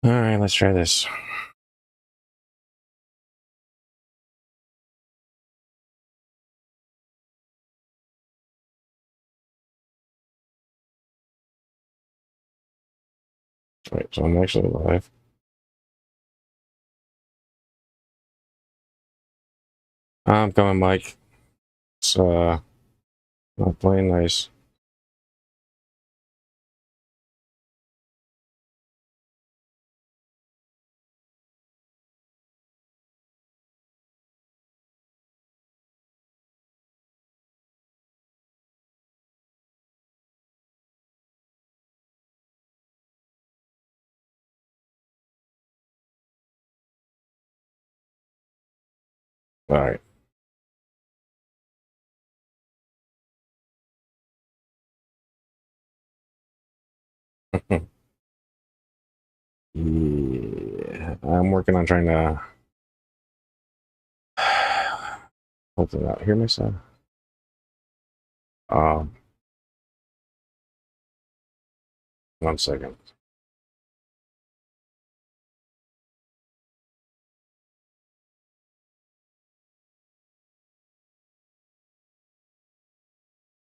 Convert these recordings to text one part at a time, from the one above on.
All right, let's try this. All right, so I'm actually live. I'm coming, Mike. It's not playing nice. All right. Yeah, I'm working on trying to hopefully not hear myself. Um, 1 second.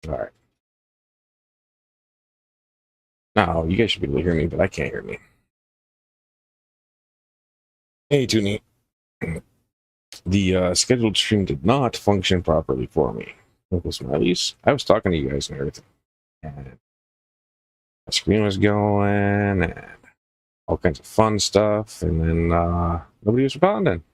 All right. Now you guys should be able to hear me, but I can't hear me. Hey, Toonie. The scheduled stream did not function properly for me. Local smileys. I was talking to you guys and everything, and my screen was going, and all kinds of fun stuff, and then nobody was responding.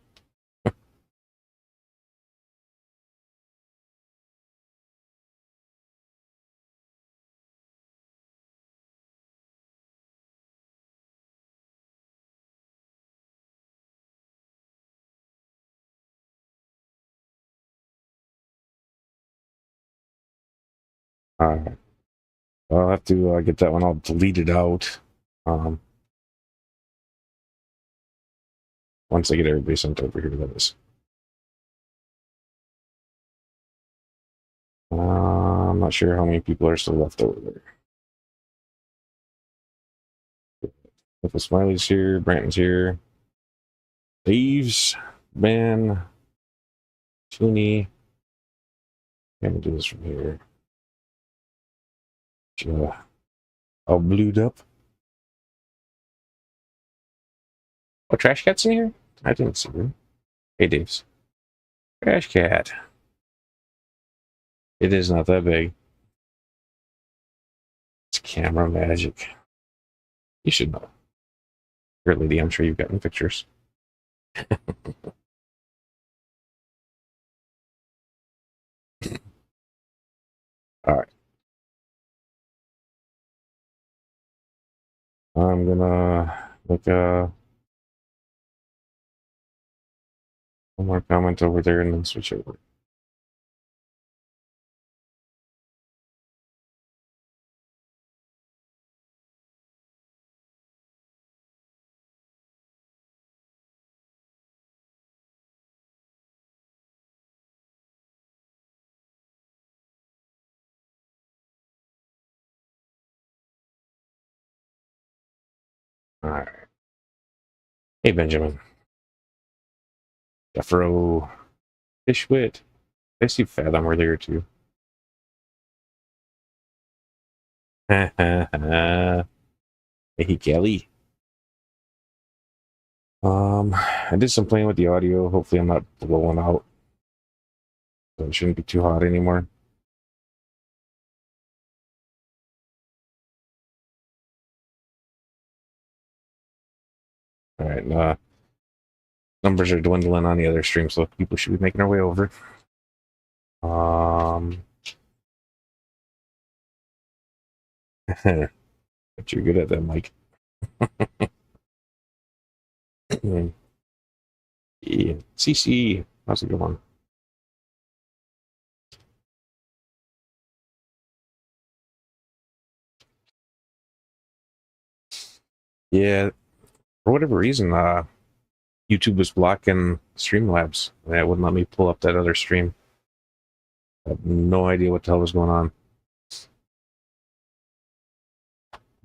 I'll have to get that one all deleted out once I get everybody sent over here. That is. I'm not sure how many people are still left over there. If the Smiley's here, Brandon's here, Dave's, Ben, Tooney. I'm gonna do this from here. All blued up. Oh, Trash Cat's in here? I didn't see her. Hey, Dave's. Trash Cat. It is not that big. It's camera magic. You should know. Here, lady, I'm sure you've gotten pictures. All right. I'm gonna make one more comment over there and then switch over. All right. Hey, Benjamin. Jeffro. Fishwit. I see Fathom earlier too. Hey, Kelly. I did some playing with the audio. Hopefully, I'm not blowing out, so it shouldn't be too hot anymore. All right. Numbers are dwindling on the other stream, so people should be making their way over. But you're good at that, Mike. Yeah. CC, how's it going? Yeah, for whatever reason, YouTube was blocking Streamlabs. That wouldn't let me pull up that other stream. I have no idea what the hell was going on.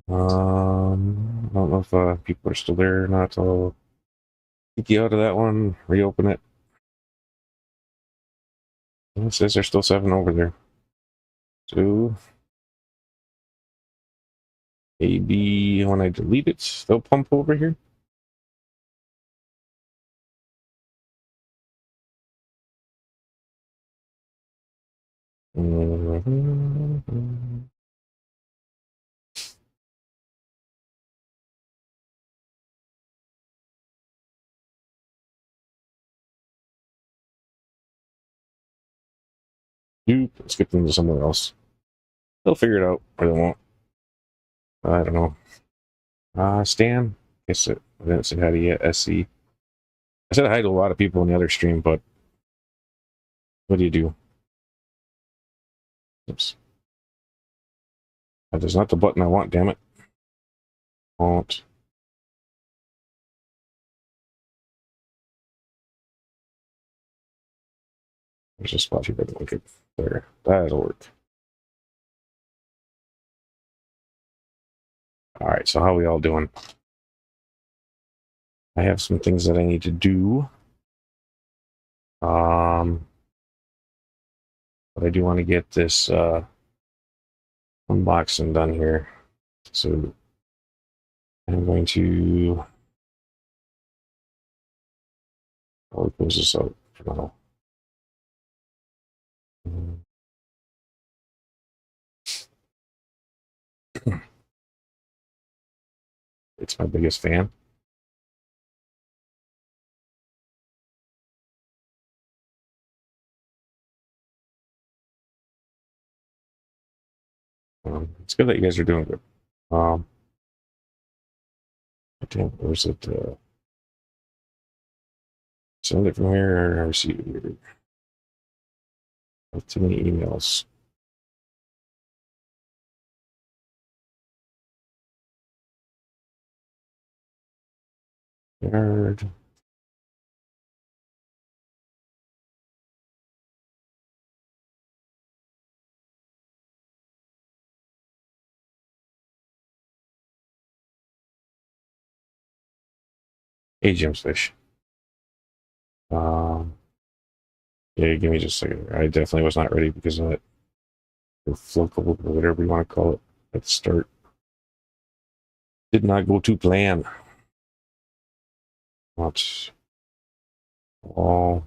I don't know if people are still there or not. I'll kick you out of that one, reopen it. It says there's still 7 over there. So maybe when I delete it, they'll pump over here. Mhm. Skip them to somewhere else. They'll figure it out, or they won't. I don't know. Stan? Guess it. I didn't say hi to you, SC. I said hi to a lot of people in the other stream, but what do you do? Oops. That is not the button I want, damn it. Won't. There's a spot here. Okay, there. That'll work. All right, so how are we all doing? I have some things that I need to do. But I do want to get this unboxing done here. So I'm going to close this out for now. It's my biggest fan. It's good that you guys are doing good. Damn, where's it? Send it from here or receive it here. I have too many emails. Yard. Hey, Jim's Fish. Yeah, give me just a second. I definitely was not ready because of that. The flunko, or whatever you want to call it, at the start. Did not go to plan. Watch all.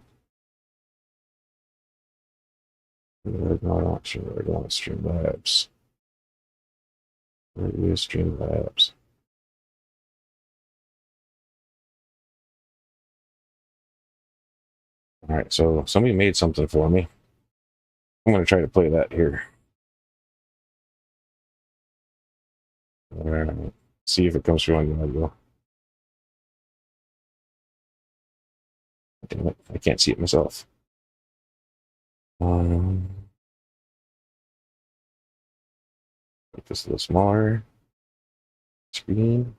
No, I don't stream. I don't want to stream labs. Where is stream labs? All right, so somebody made something for me. I'm going to try to play that here. All right, see if it comes through on the audio. Damn it, I can't see it myself. Make this a little smaller. Screen.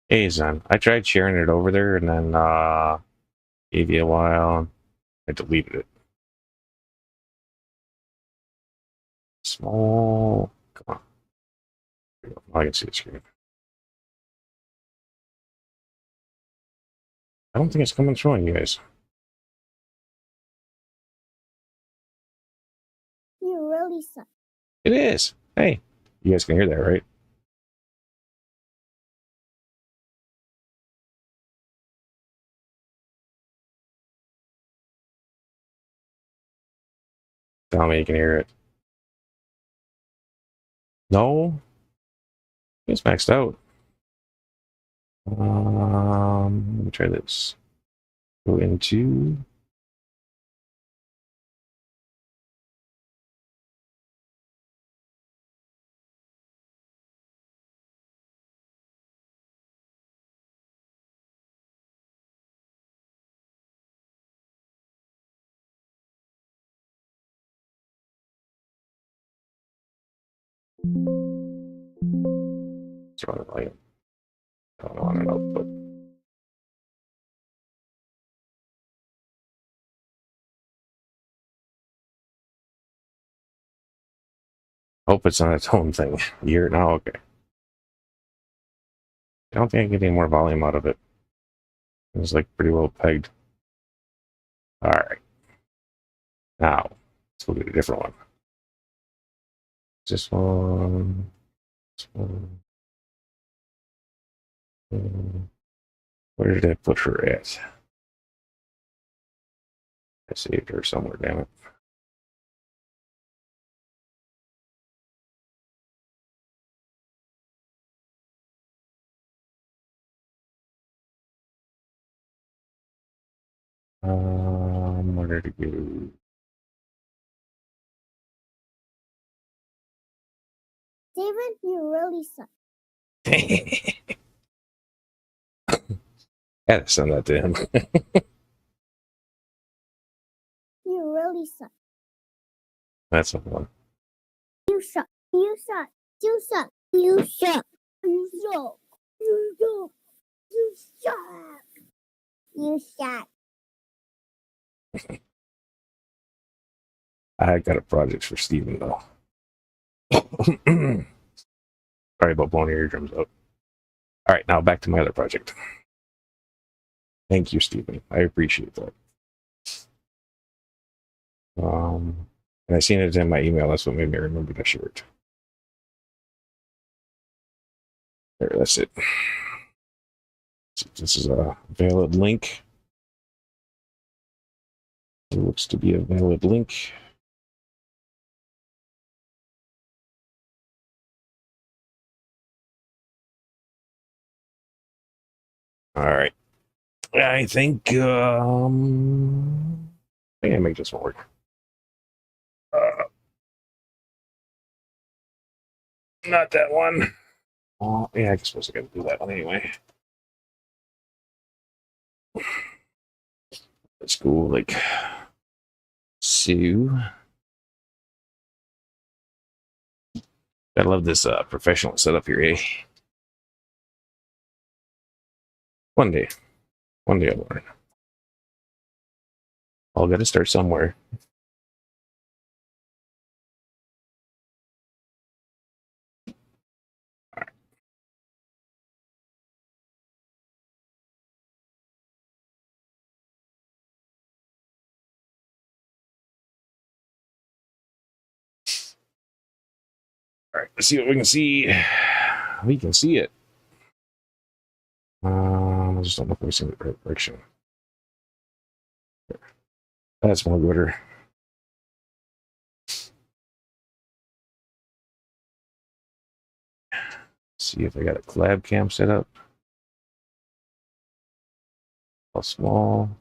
Hey, Zen. I tried sharing it over there and then gave you a while. I deleted it. Small. Come on. I can see the screen. I don't think it's coming through on you guys. You really suck. It is. Hey, you guys can hear that, right? Tell me you can hear it. No, it's maxed out. Let me try this. Go into. Throw the volume. I don't want it output. Hope it's not a tone thing. You hear it now? Okay. I don't think I get any more volume out of it. It was like pretty well pegged. All right. Now, let's go get a different one. This one. This one. Where did I put her at? I saved her somewhere, damn it. Where did it go? David, you really suck. Had to send that to him. You really suck. That's the one. You suck. You suck. You suck. You suck. You suck. You suck. You suck. You suck. I got a project for Steven, though. Sorry about blowing your eardrums out. All right, now back to my other project. Thank you, Steven. I appreciate that. And I seen it in my email. That's what made me remember the shirt. There, that's it. This is a valid link. It looks to be a valid link. All right. I think I can make this one work. Not that one. Oh, yeah, I suppose I gotta do that one anyway. Let's go like Sue. I love this professional setup here, eh? One day I'll learn. I'll gotta start somewhere. All right, let's see what we can see. We can see it. I just don't know if we're seeing the right direction. That's more gooder. See if I got a collab cam set up. How small?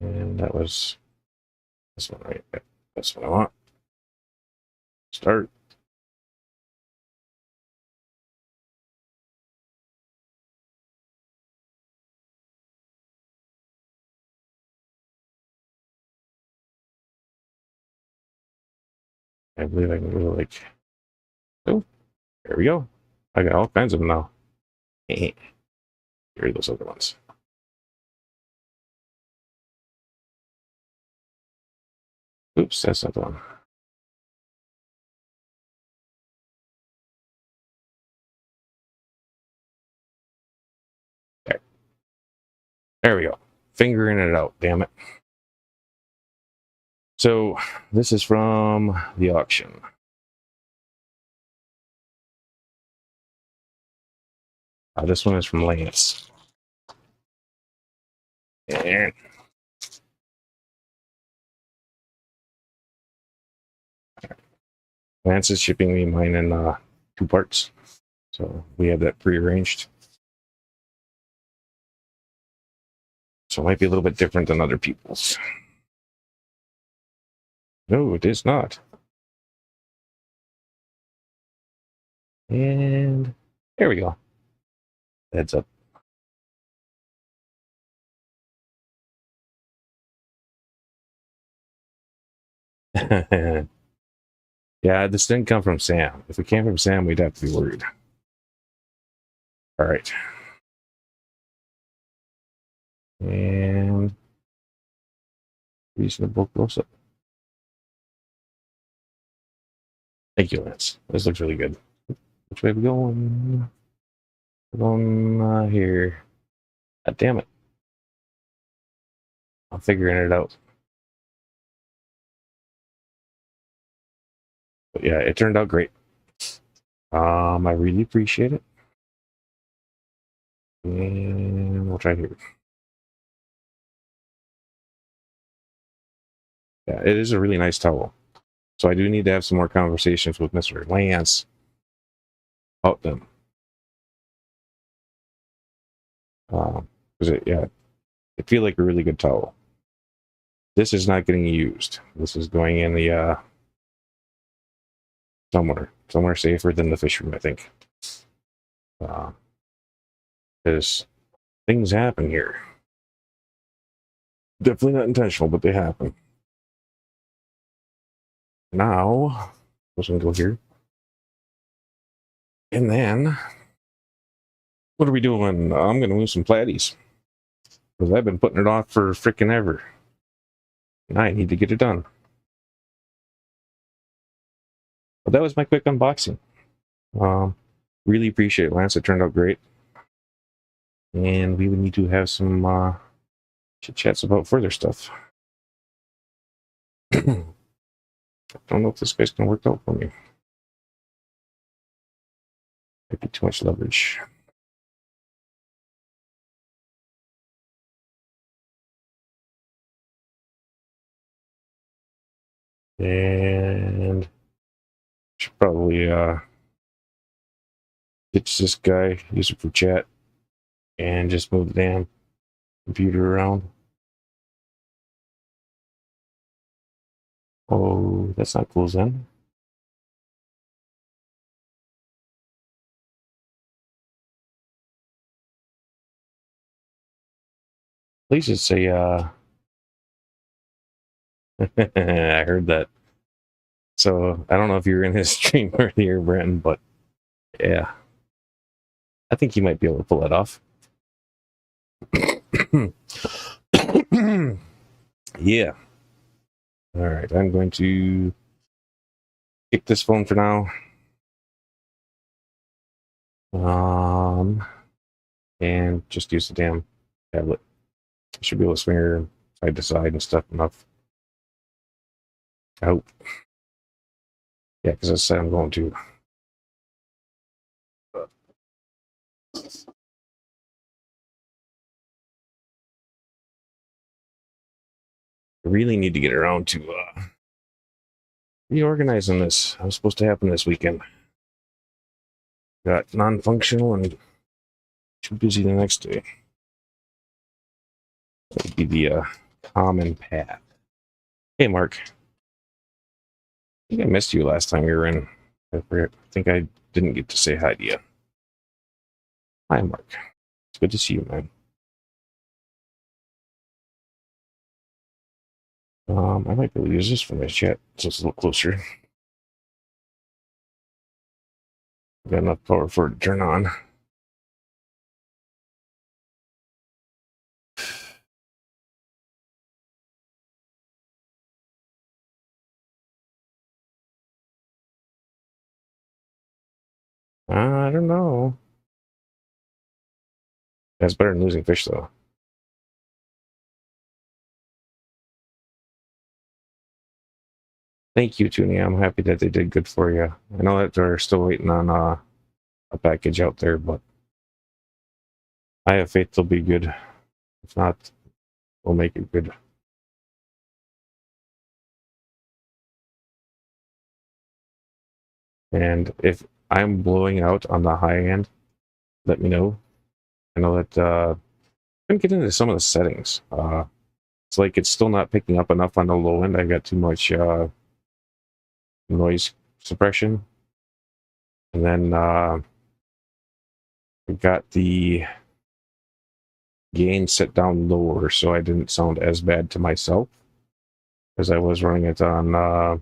And that was this one, right? That's what I want. Start. I believe I can go like, oh, there we go. I got all kinds of them now. Here are those other ones. Oops, that's not the one. There we go. Fingering it out, damn it. So this is from the auction. This one is from Lance. And Lance is shipping me mine in 2 parts. So we have that prearranged. So it might be a little bit different than other people's. No, it is not. And there we go. Heads up. Yeah, this didn't come from Sam. If it came from Sam, we'd have to be worried. All right. And reasonable close up. Thank you, Lance. This looks really good. Which way are we going? We're going here. God damn it. I'm figuring it out. But yeah, it turned out great. I really appreciate it. And we'll try here. Yeah, it is a really nice towel. So I do need to have some more conversations with Mr. Lance about them. Because it feel like a really good towel. This is not getting used. This is going in the somewhere safer than the fish room, I think. Because things happen here. Definitely not intentional, but they happen. Now, let's go here. And then, what are we doing? I'm going to move some platies. Because I've been putting it off for freaking ever. And I need to get it done. But that was my quick unboxing. Really appreciate it, Lance. It turned out great. And we would need to have some chit-chats about further stuff. I don't know if this guy's going to work out for me. Might be too much leverage. And should probably ditch this guy, use it for chat, and just move the damn computer around. Oh, that's not cool, Zen. Please just say, I heard that. So, I don't know if you were in his stream earlier, Brandon, but yeah. I think you might be able to pull that off. Yeah. All right, I'm going to kick this phone for now. And just use the damn tablet. Should be able to swing her side to side and stuff enough. I hope. Yeah, because I said I'm going to. I really need to get around to reorganizing this. It was supposed to happen this weekend. Got non-functional and too busy the next day. That would be the common path. Hey, Mark. I think I missed you last time you were in. I think I didn't get to say hi to you. Hi, Mark. It's good to see you, man. I might be able to use this for my chat so it's a little closer. Got enough power for it to turn on. I don't know. That's better than losing fish, though. Thank you, Toonie. I'm happy that they did good for you. I know that they're still waiting on a package out there, but I have faith they'll be good. If not, we'll make it good. And if I'm blowing out on the high end, let me know. I know that I can get into some of the settings. It's like it's still not picking up enough on the low end. I got too much noise suppression. And then we got the gain set down lower so I didn't sound as bad to myself, because I was running it on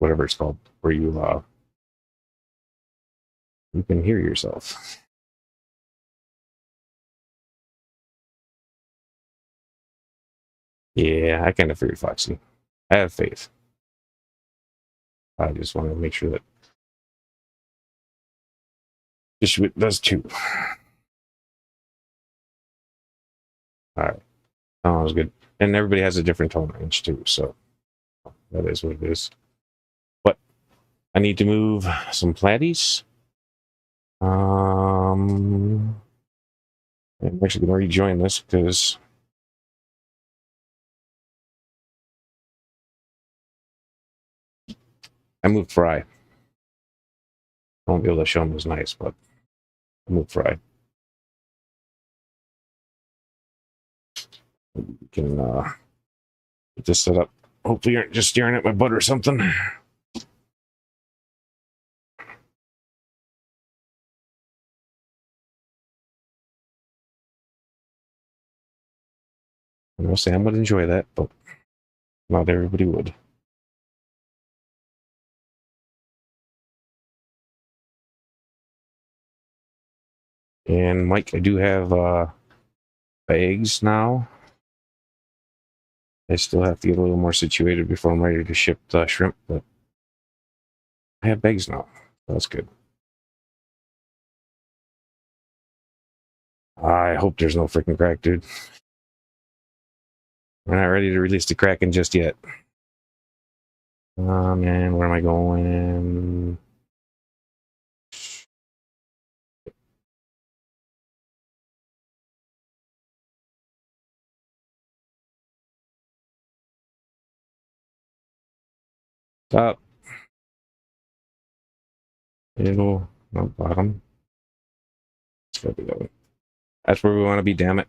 whatever it's called, where you can hear yourself. Yeah, I kind of figured, Foxy. I have faith. I just want to make sure that Bishop does too. All right. Oh, that was good. And everybody has a different tone range too, so that is what it is. But I need to move some platies. I'm actually going to rejoin this because I moved Fry. I won't be able to show him as nice, but I moved Fry. We can get this set up. Hopefully, you aren't just staring at my butt or something. I know Sam would enjoy that, but not everybody would. And Mike, I do have bags now. I still have to get a little more situated before I'm ready to ship the shrimp, but I have bags now. That's good. I hope there's no freaking crack, dude. We're not ready to release the Kraken just yet. Oh man, where am I going? Top. Middle. No, bottom. It's gotta be that way. That's where we want to be, damn it.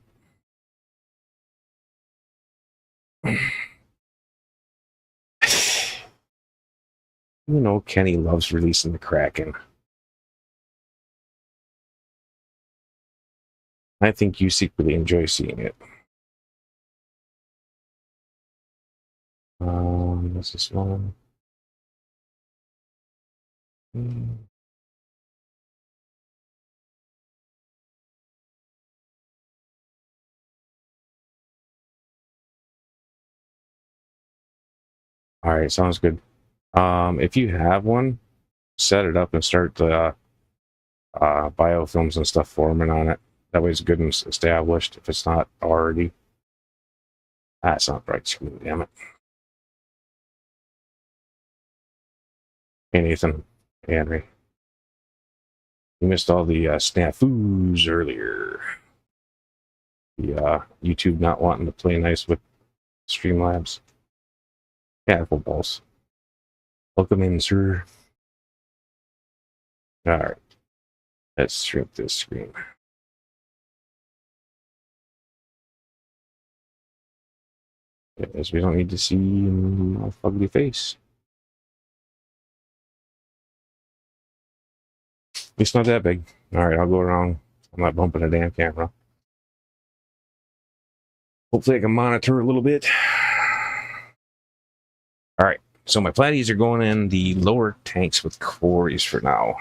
You know, Kenny loves releasing the Kraken. I think you secretly enjoy seeing it. This is one. All right, sounds good. If you have one, set it up and start the biofilms and stuff forming on it. That way it's good and established if it's not already. That's not bright screen, damn it. Hey, Nathan. Hey, Henry. You missed all the snafus earlier. The YouTube not wanting to play nice with Streamlabs. Yeah, footballs. Welcome in, sir. All right. Let's shrink this screen. Because we don't need to see my ugly face. It's not that big. All right, I'll go around. I'm not bumping a damn camera. Hopefully I can monitor a little bit. All right, so my platies are going in the lower tanks with quarries for now.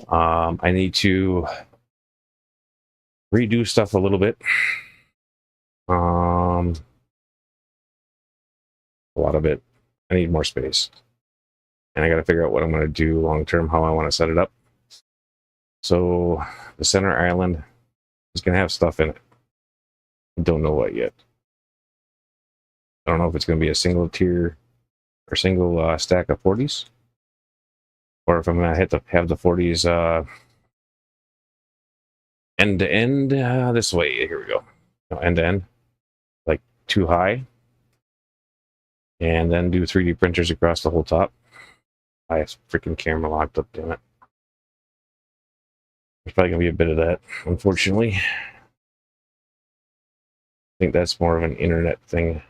I need to redo stuff a little bit. A lot of it. I need more space. And I got to figure out what I'm going to do long term, how I want to set it up. So the center island is going to have stuff in it. I don't know what yet. I don't know if it's going to be a single tier or single stack of 40s, or if I'm going to have the 40s end to end this way. Here we go. No, end to end, like too high, and then do 3D printers across the whole top. I have freaking camera locked up, damn it. There's probably going to be a bit of that, unfortunately. I think that's more of an internet thing.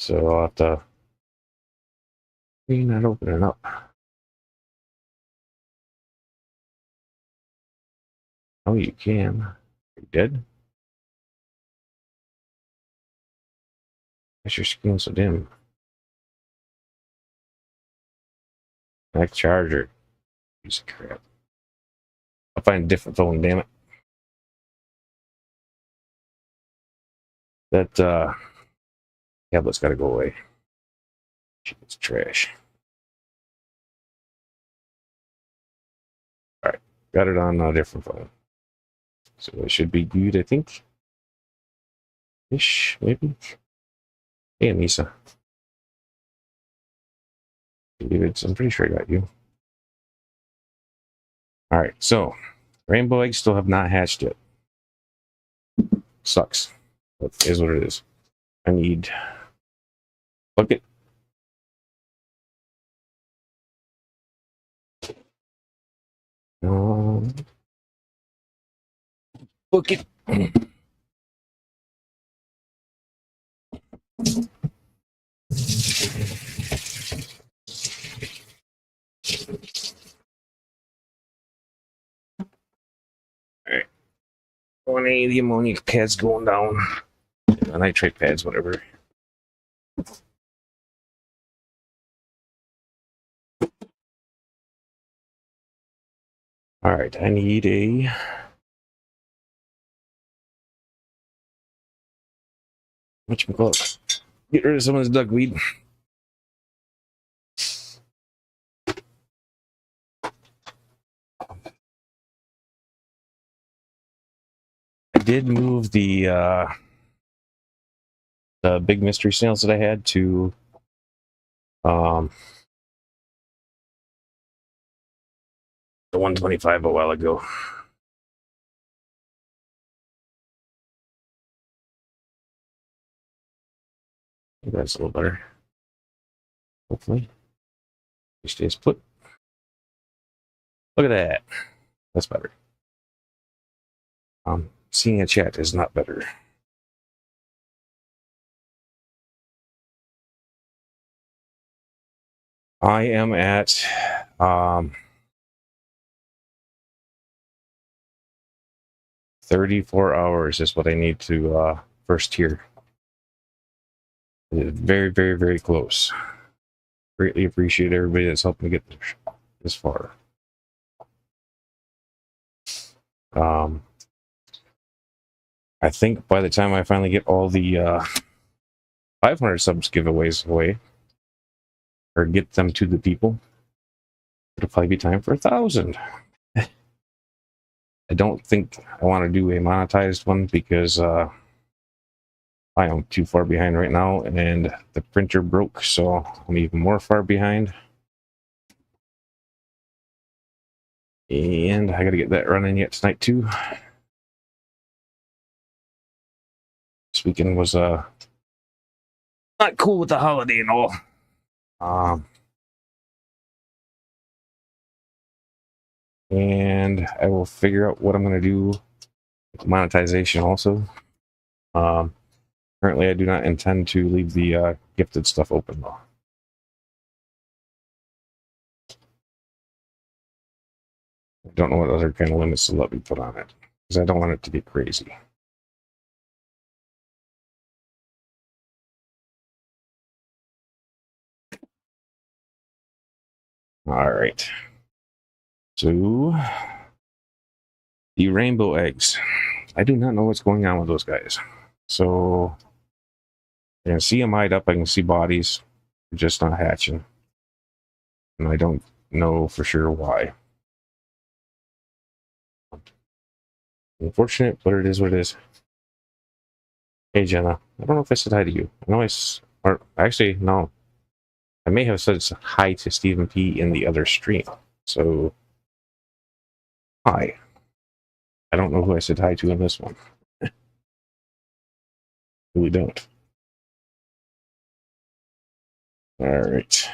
So I'll have to. You're not opening up. Oh, you can. You did? Why's your screen so dim? Like charger. Piece of crap. I'll find a different phone, damn it. That tablet's gotta go away. It's trash. Alright, got it on a different phone. So it should be good, I think. Ish, maybe. Hey, Anissa. David, I'm pretty sure I got you. Alright, so rainbow eggs still have not hatched yet. Sucks. But it is what it is. I need bucket. Bucket. Alright. 1A, the ammonia pads going down. The nitrate pads, whatever. Alright, I need a whatchamacallit? Get rid of some of this duckweed. I did move the big mystery snails that I had to the 125 a while ago. That's a little better. Hopefully. He stays put. Look at that. That's better. Seeing a chat is not better. I am at 34 hours is what I need to first tier. Very, very, very close. Greatly appreciate everybody that's helped me get this far. I think by the time I finally get all the 500 subs giveaways away, or get them to the people, it'll probably be time for 1,000. I don't think I want to do a monetized one because I am too far behind right now, and the printer broke, so I'm even more far behind. And I got to get that running yet tonight too. This weekend was not cool with the holiday and all. And I will figure out what I'm going to do with monetization also. Currently, I do not intend to leave the gifted stuff open though. I don't know what other kind of limits to let me put on it because I don't want it to get crazy. All right. So the rainbow eggs. I do not know what's going on with those guys. So I can see them eyed up. I can see bodies. They're just not hatching. And I don't know for sure why. Unfortunate, but it is what it is. Hey, Jenna. I don't know if I said hi to you. I know or actually, no. I may have said hi to Stephen P. in the other stream. So, hi. I don't know who I said hi to in this one. Really don't. All right.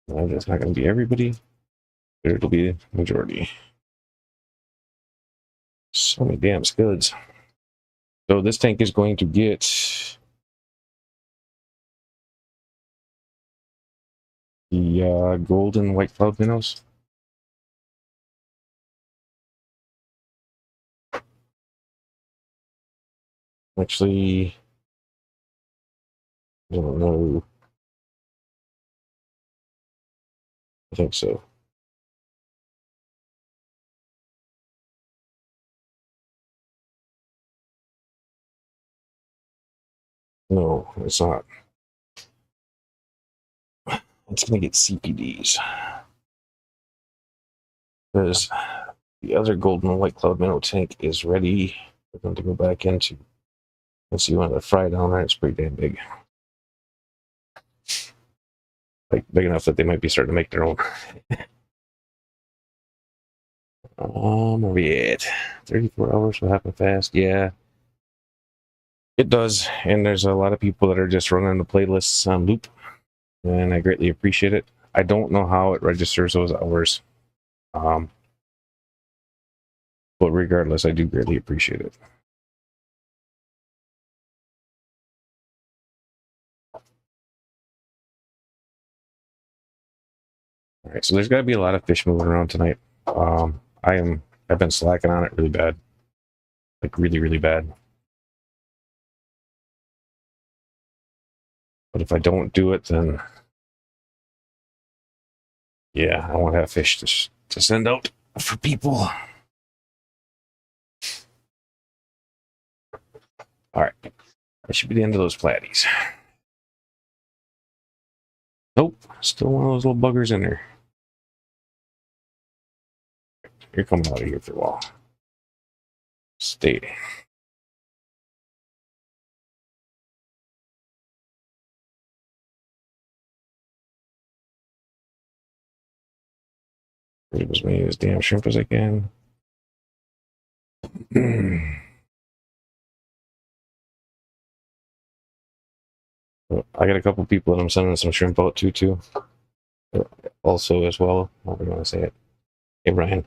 Well, that's not going to be everybody, but it'll be the majority. So many damn scuds. So this tank is going to get The gold and white cloud minnows. Actually, I don't know. I think so. No, it's not. It's going to get CPDs. Because the other golden and white cloud minnow tank is ready for them to go back into. And so you want to fry down there. It's pretty damn big. Like, big enough that they might be starting to make their own. Where we at? 34 hours will happen fast. Yeah, it does. And there's a lot of people that are just running the playlists on loop. And I greatly appreciate it. I don't know how it registers those hours. But regardless, I do greatly appreciate it. All right, so there's got to be a lot of fish moving around tonight. I've been slacking on it really bad, like really, really bad. But if I don't do it, then yeah, I won't have fish to send out for people. All right, that should be the end of those platies. Nope, still one of those little buggers in there. You're coming out of here for a while. Stay. Read as many of those damn shrimp as I can. I got a couple people that I'm sending some shrimp out to too. Also, as well, how do you want to say it? Hey, Brian.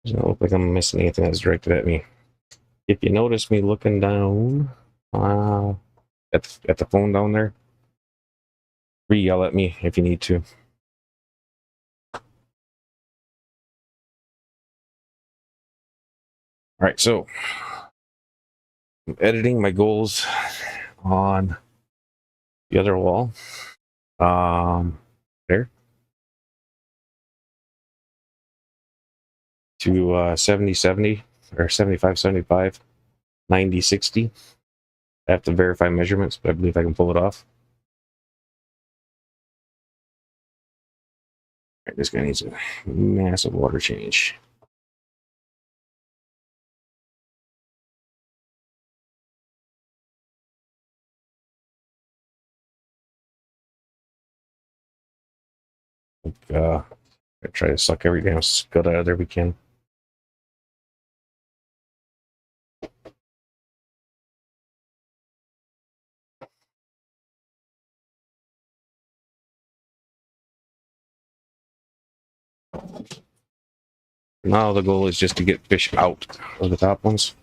Doesn't look like I'm missing anything that's directed at me. If you notice me looking down at the phone down there, yell at me if you need to. All right, so I'm editing my goals on the other wall. There. To 70-70 or 75-75, 90-60. I have to verify measurements, but I believe I can pull it off. All right, this guy needs a massive water change. I try to suck every damn scud out of there we can. Now the goal is just to get fish out of the top ones.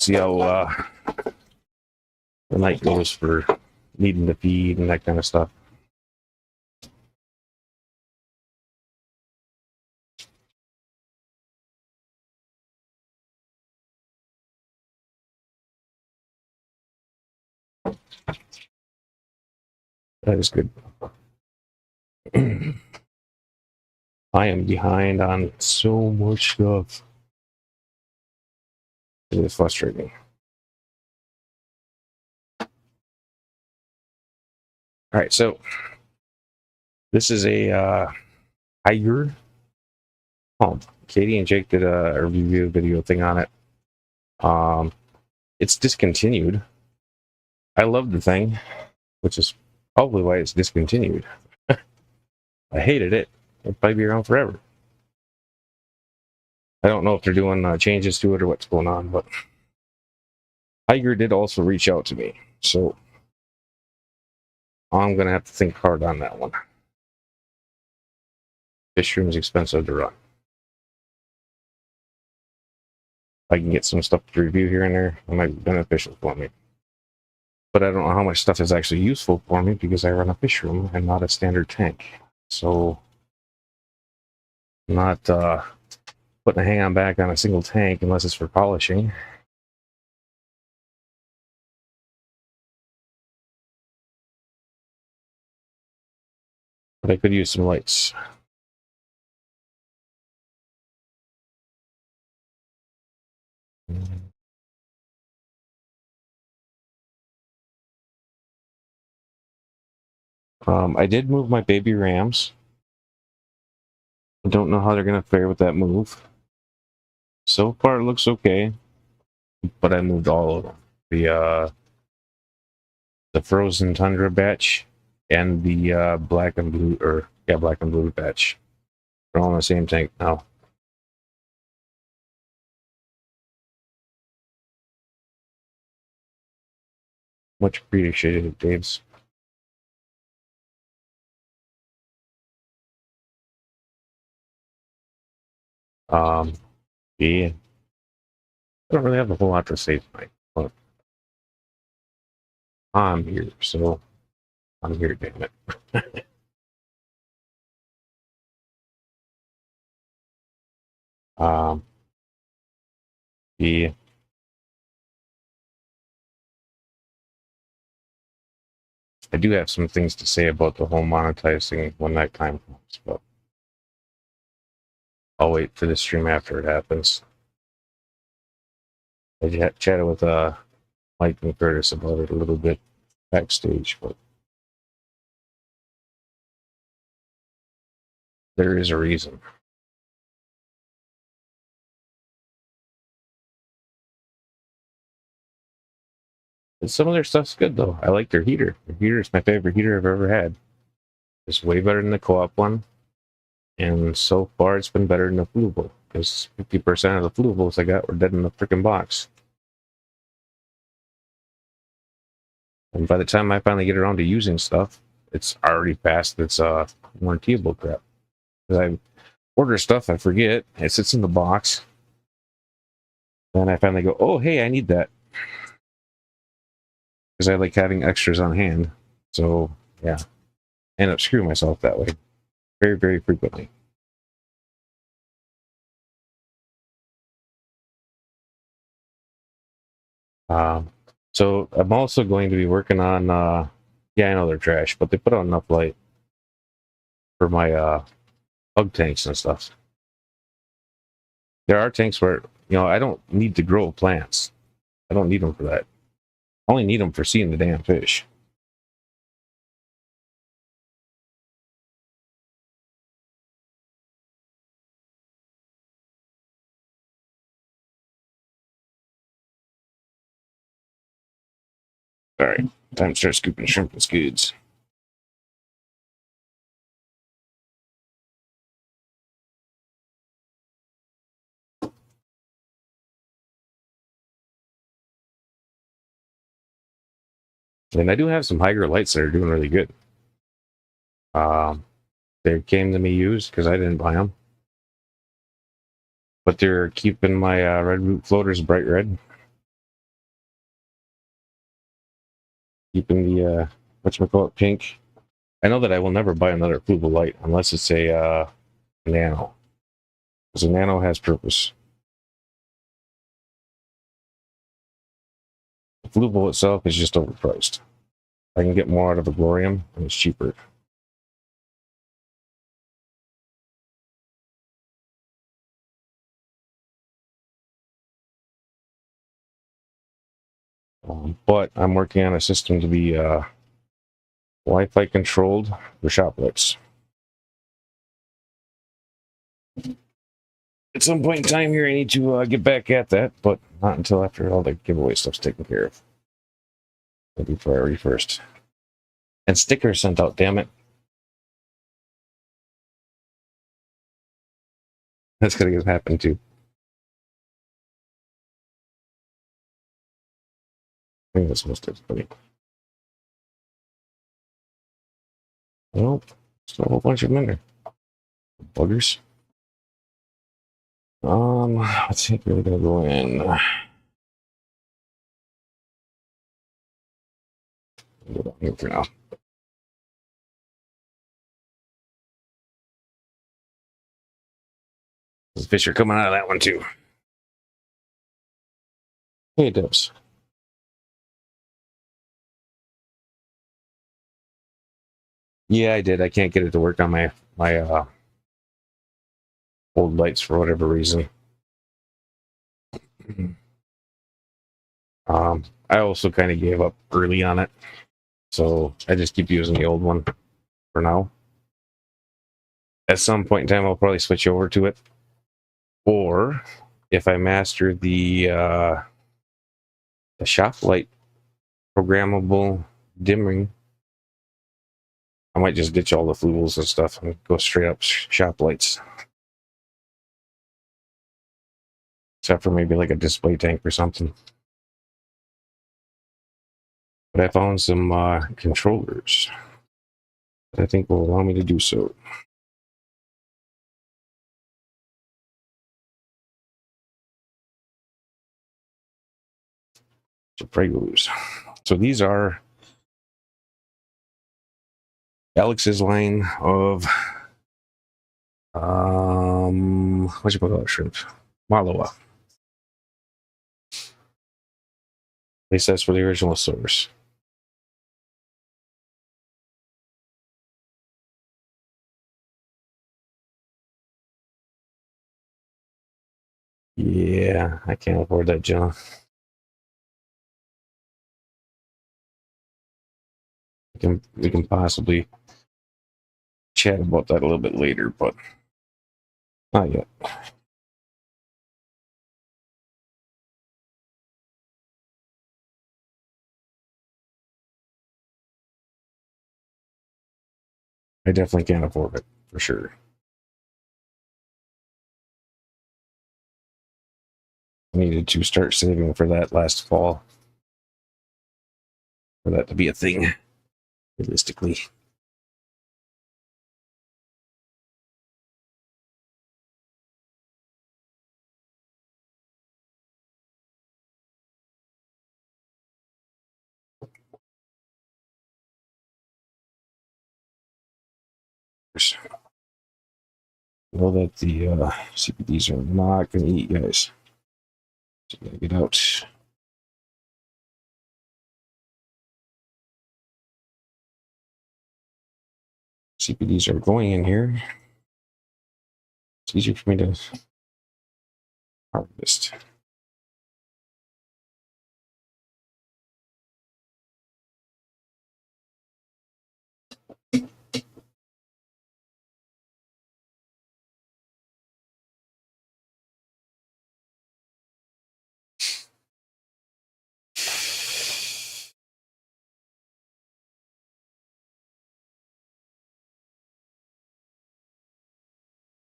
See how the night goes for needing to feed and that kind of stuff. That is good. I am behind on so much stuff. It is frustrating. All right, so this is a Tiger pump. Katie and Jake did a review video thing on it. It's discontinued. I love the thing, which is probably why it's discontinued. I hated it. It'll probably be around forever. I don't know if they're doing changes to it or what's going on, but Tiger did also reach out to me. So I'm gonna have to think hard on that one. Fish room is expensive to run. If I can get some stuff to review here and there, it might be beneficial for me. But I don't know how much stuff is actually useful for me because I run a fish room and not a standard tank. So I'm not putting a hang-on back on a single tank unless it's for polishing. But I could use some lights. I did move my baby rams. I don't know how they're going to fare with that move. So far, it looks okay. But I moved all of them. The frozen tundra batch and the black and blue, black and blue batch. They're all in the same tank now. Much appreciated, Daves. Yeah. I don't really have a whole lot to say tonight, but I'm here, so I'm here, damn it. Yeah. I do have some things to say about the whole monetizing when that time comes, but I'll wait for the stream after it happens. I chatted with Mike and Curtis about it a little bit backstage, but there is a reason. And some of their stuff's good though. I like their heater. Their heater is my favorite heater I've ever had. It's way better than the co-op one, and so far it's been better than the Fluvable because 50% of the Fluvables I got were dead in the freaking box. And by the time I finally get around to using stuff, it's already past its warrantyable crap. Because I order stuff, I forget, it sits in the box. Then I finally go, oh, hey, I need that. Because I like having extras on hand. So, yeah, I end up screwing myself that way very, very frequently. So I'm also going to be working on, yeah, I know they're trash, but they put out enough light for my bug tanks and stuff. There are tanks where, I don't need to grow plants. I don't need them for that. I only need them for seeing the damn fish. All right, time to start scooping shrimp and scuds. And I do have some higher lights that are doing really good. They came to me used because I didn't buy them. But they're keeping my red root floaters bright red. Keeping the, whatchamacallit, pink. I know that I will never buy another Fluvable light unless it's a nano. Because a nano has purpose. The Fluvable itself is just overpriced. I can get more out of the Glorium and it's cheaper. But I'm working on a system to be Wi-Fi controlled for shop lights. At some point in time here, I need to get back at that, but not until after all the giveaway stuff's taken care of. That'll be priority first. And stickers sent out, damn it. That's gonna get happen too. think that's most everybody. Well, still a whole bunch of them in there. Buggers. I think we're gonna go in. Go down here for now. There's fish are coming out of that one too. Hey, it does. Yeah, I did. I can't get it to work on my old lights for whatever reason. I also kind of gave up early on it, so I just keep using the old one for now. At some point in time, I'll probably switch over to it, or if I master the shop light programmable dimming, I might just ditch all the flugels and stuff and go straight up shop lights. Except for maybe like a display tank or something. But I found some controllers that I think will allow me to do so. So Pregos. So these are Alex's line of what you call it, shrimp? Malawa. At least that's for the original source. Yeah, I can't afford that, John. We can possibly chat about that a little bit later, but not yet. I definitely can't afford it for sure. I needed to start saving for that last fall for that to be a thing, realistically. Know that the CPDs are not going to eat, guys. So you gotta get out. CPDs are going in here. It's easier for me to harvest.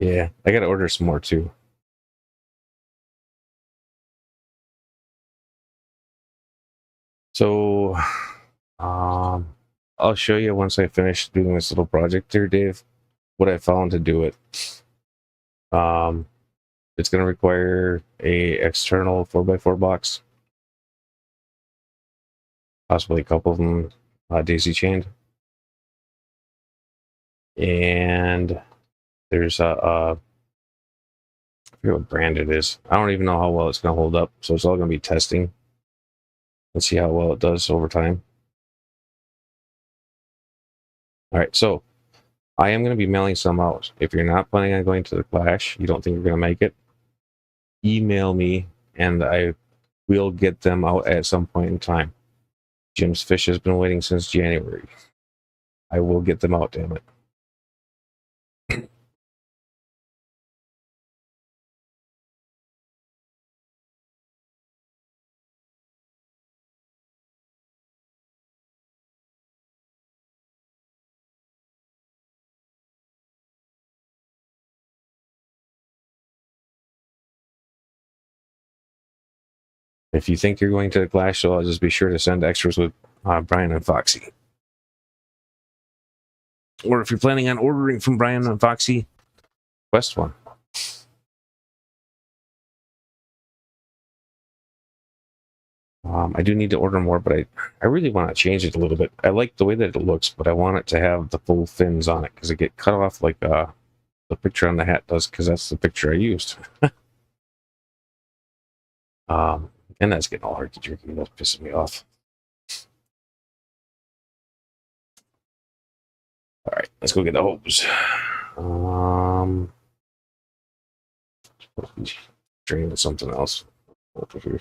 Yeah, I gotta order some more too. So, I'll show you once I finish doing this little project here, Dave, what I found to do it. It's gonna require a external 4x4 box, possibly a couple of them daisy chained, and there's I forget what brand it is. I don't even know how well it's gonna hold up, so it's all gonna be testing. Let's see how well it does over time. All right, so I am going to be mailing some out. If you're not planning on going to the Clash, you don't think you're going to make it, email me and I will get them out at some point in time. Jim's Fish has been waiting since January. I will get them out, damn it. If you think you're going to the glass show, I'll just be sure to send extras with Brian and Foxy. Or if you're planning on ordering from Brian and Foxy, request one. I do need to order more, but I really want to change it a little bit. I like the way that it looks, but I want it to have the full fins on it because it get cut off like the picture on the hat does, because that's the picture I used. And that's getting all herky-jerky. That's pissing me off. All right, let's go get the hose. Drain to something else over here.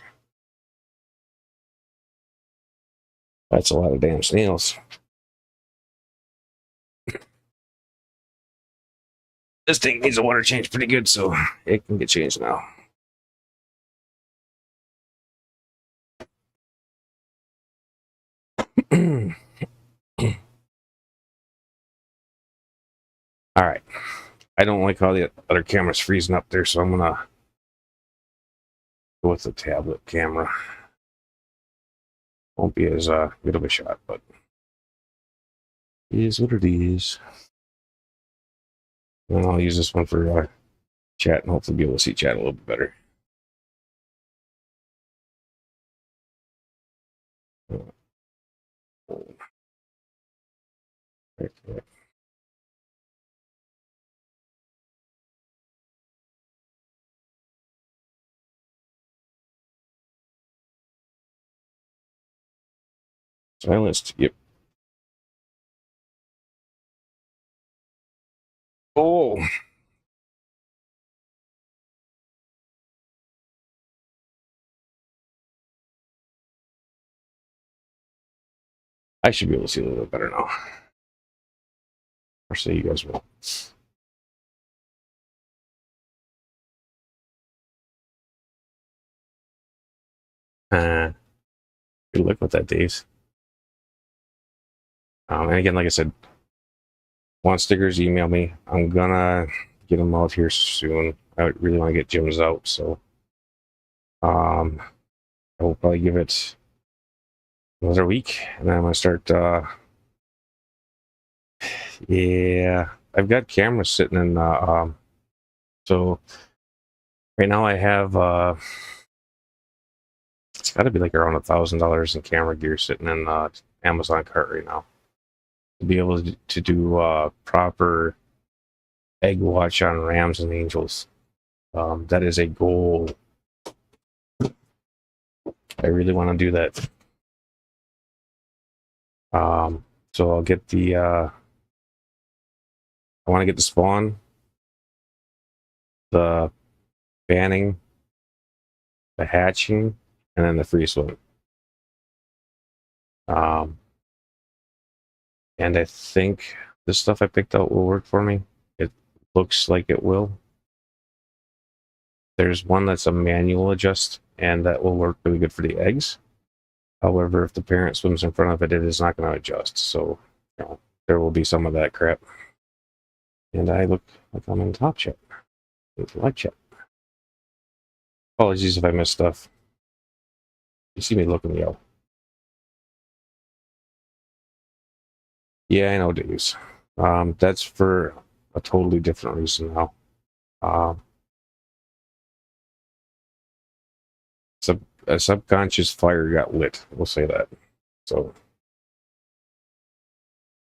That's a lot of damn snails. This thing needs a water change pretty good, so it can get changed now. All right. I don't like how the other camera's freezing up there, so I'm gonna go with the tablet camera. Won't be as good of a shot, but it is what it is. And I'll use this one for chat and hopefully be able to see chat a little bit better. Okay. Silenced. Yep. Oh. I should be able to see a little bit better now. Or so you guys will. Good luck with that, Dave. And again, like I said, want stickers, email me. I'm gonna get them out here soon. I really want to get Jim's out, so I will probably give it another week, and then I'm gonna start. Yeah, I've got cameras sitting in. So right now I have. It's got to be like around $1,000 in camera gear sitting in Amazon cart right now to be able to do proper egg watch on Rams and Angels. That is a goal. I really want to do that. So I'll get the. I want to get the spawn, the banning, the hatching, and then the free swim. And I think this stuff I picked out will work for me. It looks like it will. There's one that's a manual adjust, and that will work really good for the eggs. However, if the parent swims in front of it, it is not going to adjust. So, you know, there will be some of that crap. And I look like I'm in top chat. Live chat. Apologies if I missed stuff. You see me looking yellow. Yeah, I know, Dave's. That's for a totally different reason now. A subconscious fire got lit. We'll say that. So,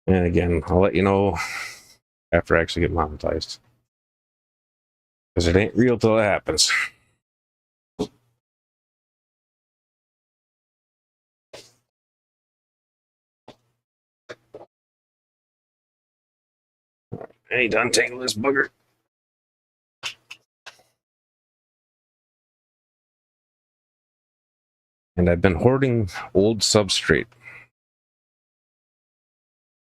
and again, I'll let you know after I actually get monetized, because it ain't real till it happens. Hey, done tangle this booger. And I've been hoarding old substrate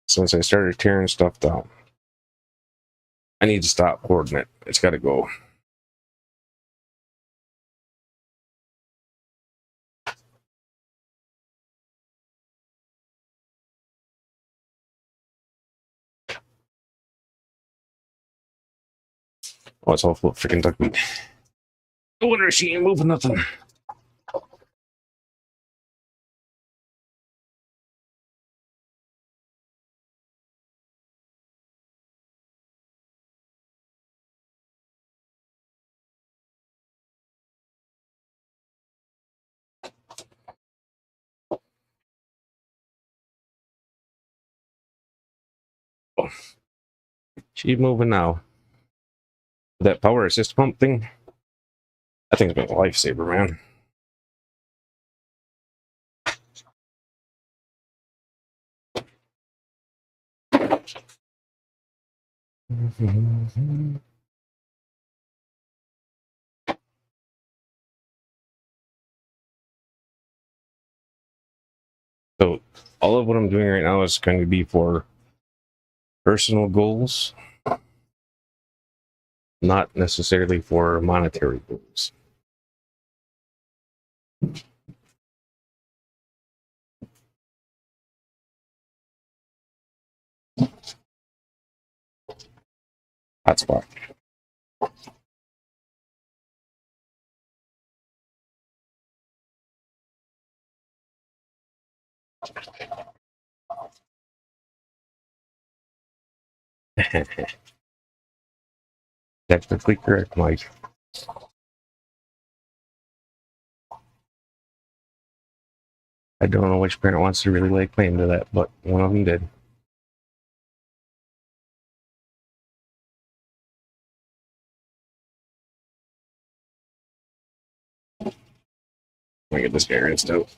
since I started tearing stuff down. I need to stop hoarding it. It's got to go. Oh, it's all full of freaking duckweed. No wonder she ain't moving nothing. She's moving now. That power assist pump thing, that thing's been a lifesaver, man. So all of what I'm doing right now is going to be for personal goals, not necessarily for monetary goals. Hotspot. Technically correct, Mike. I don't know which parent wants to really lay claim to that, but one of them did. Let me get this guy rinsed out.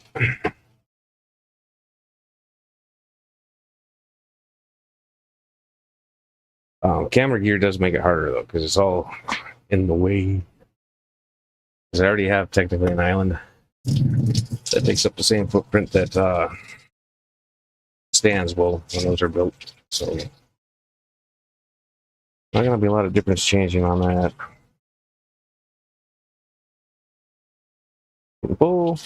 Camera gear does make it harder though, because it's all in the way. Because I already have technically an island that takes up the same footprint that stands will when those are built. So not going to be a lot of difference changing on that. Bull.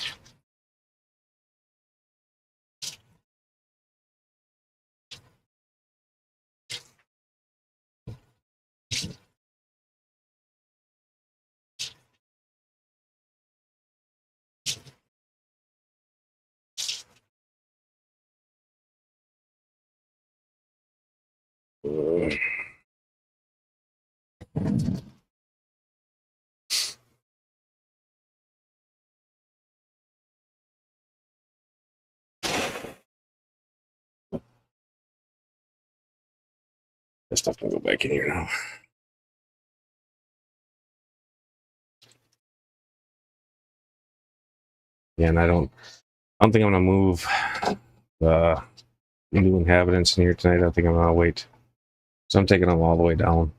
This stuff can go back in here now. Yeah, and I don't think I'm gonna move the new inhabitants in here tonight. I think I'm gonna wait. So I'm taking them all the way down.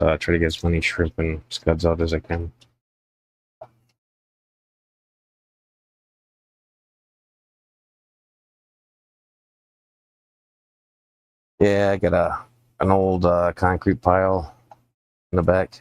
Try to get as many shrimp and scuds out as I can. Yeah, I got an old concrete pile in the back.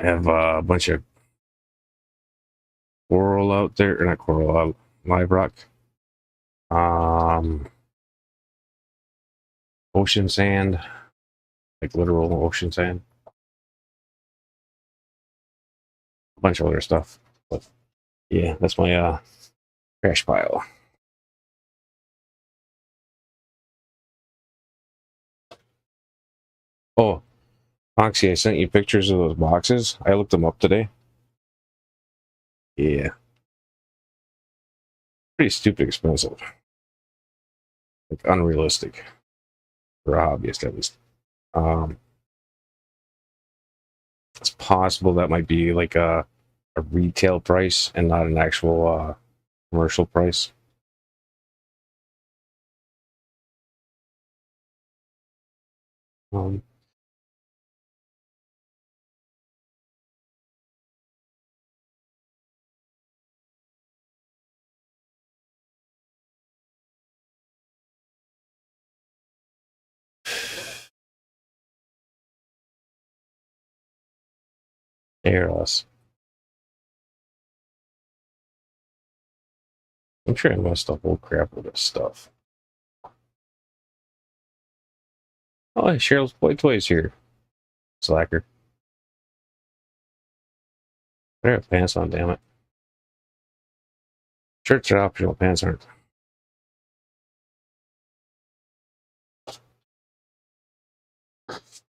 I have a bunch of coral out there, or not coral, live rock. Ocean sand, like literal ocean sand. A bunch of other stuff. But yeah, that's my trash pile. Oh, Oxy, I sent you pictures of those boxes. I looked them up today. Yeah. Pretty stupid expensive. Like unrealistic. For a hobbyist, at least. It's possible that might be like a retail price and not an actual commercial price. Um, Airless. I'm sure I messed up old crap with this stuff. Oh, hey, Cheryl's Boy Toys here. Slacker. I have pants on, damn it. Shirts are optional, pants aren't.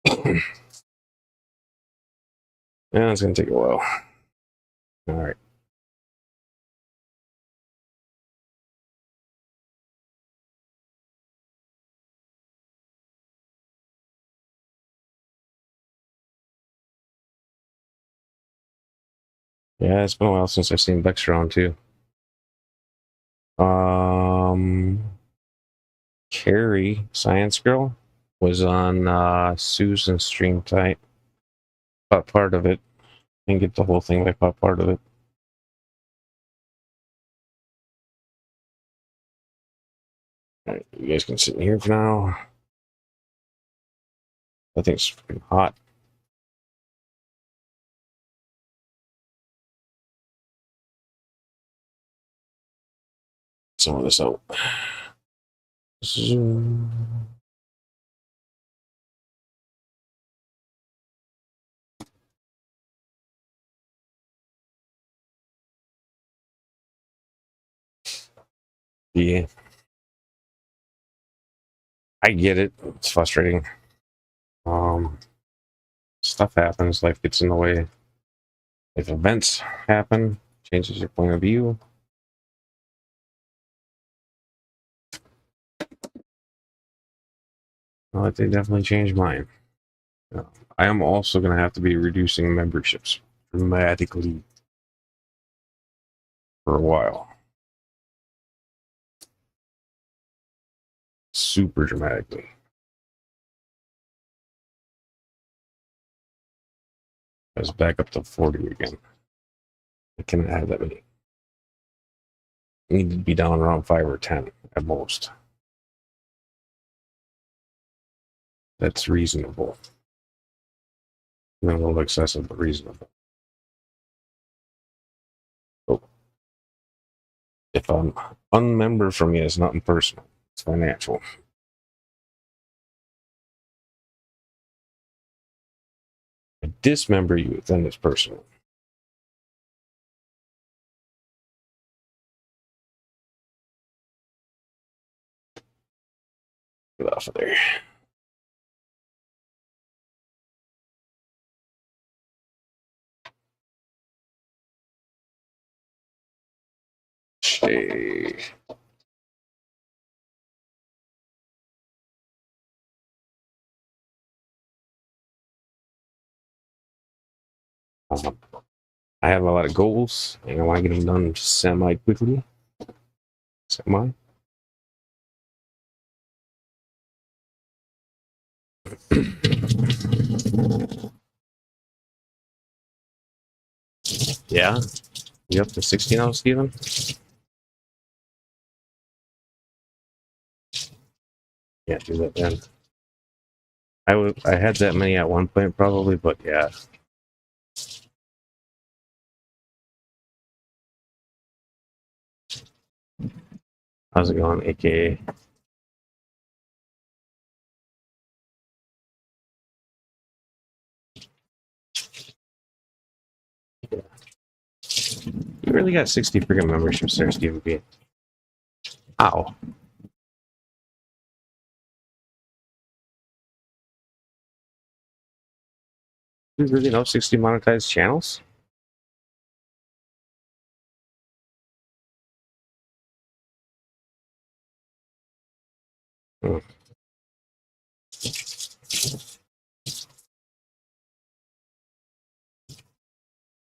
Yeah, it's gonna take a while. All right. Yeah, it's been a while since I've seen Bex around too. Carrie, Science Girl, was on Susan's stream tonight. Caught part of it. Didn't get the whole thing, but I caught part of it. Alright, you guys can sit in here for now. That thing's freaking hot. Some of this out. Zoom. Yeah. I get it. It's frustrating. Stuff happens, life gets in the way. If events happen, changes your point of view. Well, they definitely changed mine. I am also going to have to be reducing memberships dramatically for a while. Super dramatically. I was back up to 40 again. I cannot have that many. I need to be down around 5 or 10 at most. That's reasonable. Not a little excessive, but reasonable. So if I'm unmember from you, it's nothing personal. It's financial. I dismember you, then it's personal. Get off of there. Stay. I have a lot of goals, and I want to get them done semi quickly. Semi. Yeah, you up to 60 now, Steven? Yeah, do that then. I had that many at one point probably, but yeah. How's it going, AKA? You really got 60 freaking memberships there, Steven B. Ow. You really know 60 monetized channels? Hmm.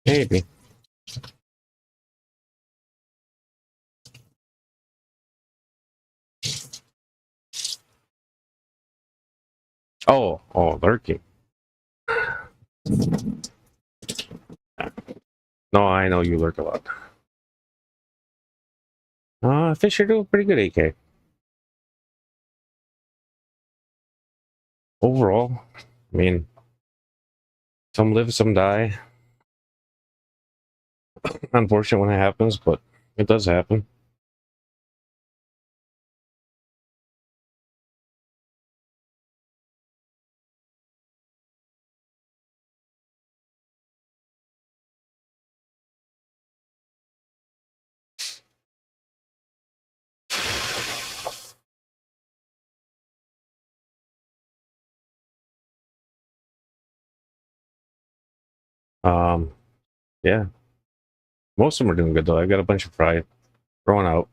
Maybe. Oh, lurking. No, I know you lurk a lot. Fish are doing pretty good, AK. Overall, I mean, some live, some die. Unfortunate when it happens, but it does happen. Yeah. Most of them are doing good though. I got a bunch of fry throwing out.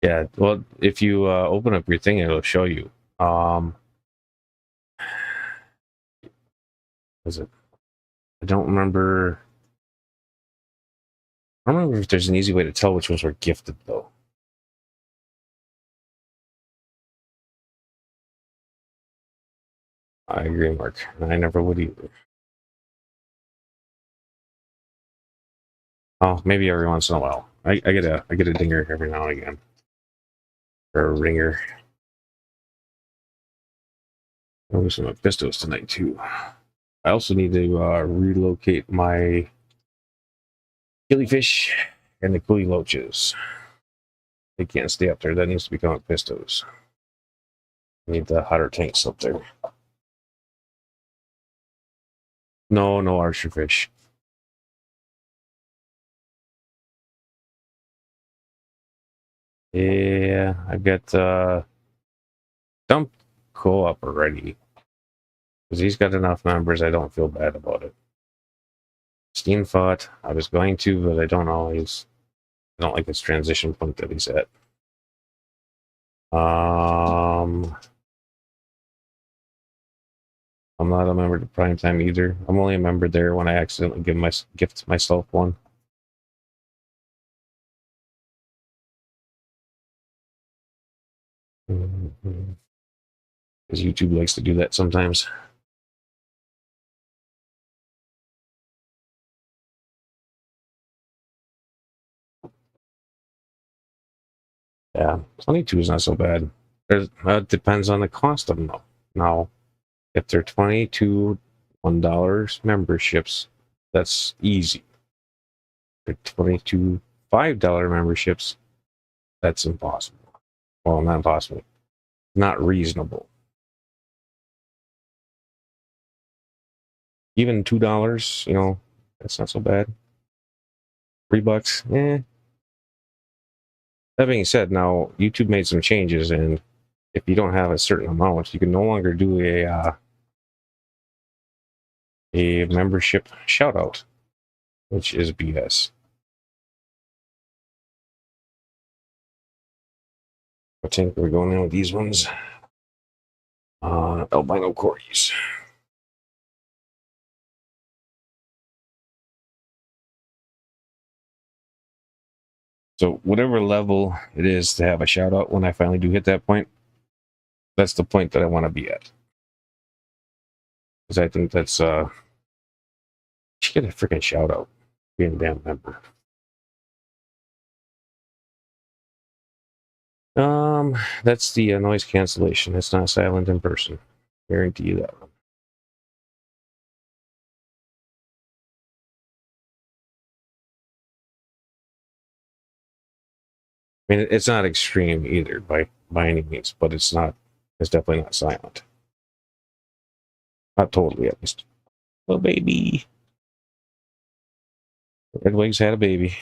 Yeah. Well, if you open up your thing, it'll show you. Was it? I don't remember. I don't remember if there's an easy way to tell which ones were gifted though. I agree, Mark. I never would either. Oh, maybe every once in a while. I get a dinger every now and again. Or a ringer. I'll do some pistos tonight too. I also need to relocate my killifish and the coolie loaches. They can't stay up there. That needs to become pistos. I need the hotter tanks up there. No archer fish. Yeah, I've got dumped co-op already. Because he's got enough members, I don't feel bad about it. Steam fought. I was going to, but I don't always. I don't like this transition point that he's at. I'm not a member to Prime Time either. I'm only a member there when I accidentally gift myself one. Because YouTube likes to do that sometimes. Yeah, 22 is not so bad. It depends on the cost of them though. Now, if they're 22 $1 memberships, that's easy. If they're 22 $5 memberships, that's impossible. Well, not impossible. Not reasonable. Even $2, that's not so bad. $3, eh. That being said, now YouTube made some changes, and if you don't have a certain amount, you can no longer do a membership shout out, which is BS. What tank are we going in with these ones? Albino Corys. So whatever level it is to have a shout out, when I finally do hit that point, that's the point that I want to be at. Because I think that's you should get a freaking shout out being a damn member. That's the noise cancellation. It's not silent in person. Guarantee you that one. I mean, it's not extreme either by any means, but it's not. It's definitely not silent. Not totally, at least. Oh, baby. Red Wings had a baby.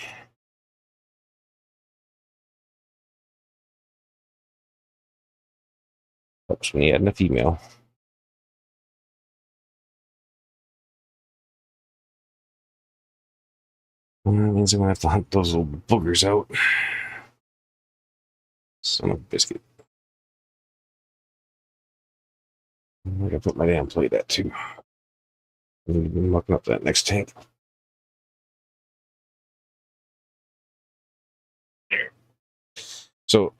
Helps when he had a female. That means I'm gonna have to hunt those little boogers out. Son of a biscuit. I gotta put my damn plate at too. I'm mucking up that next tank. So,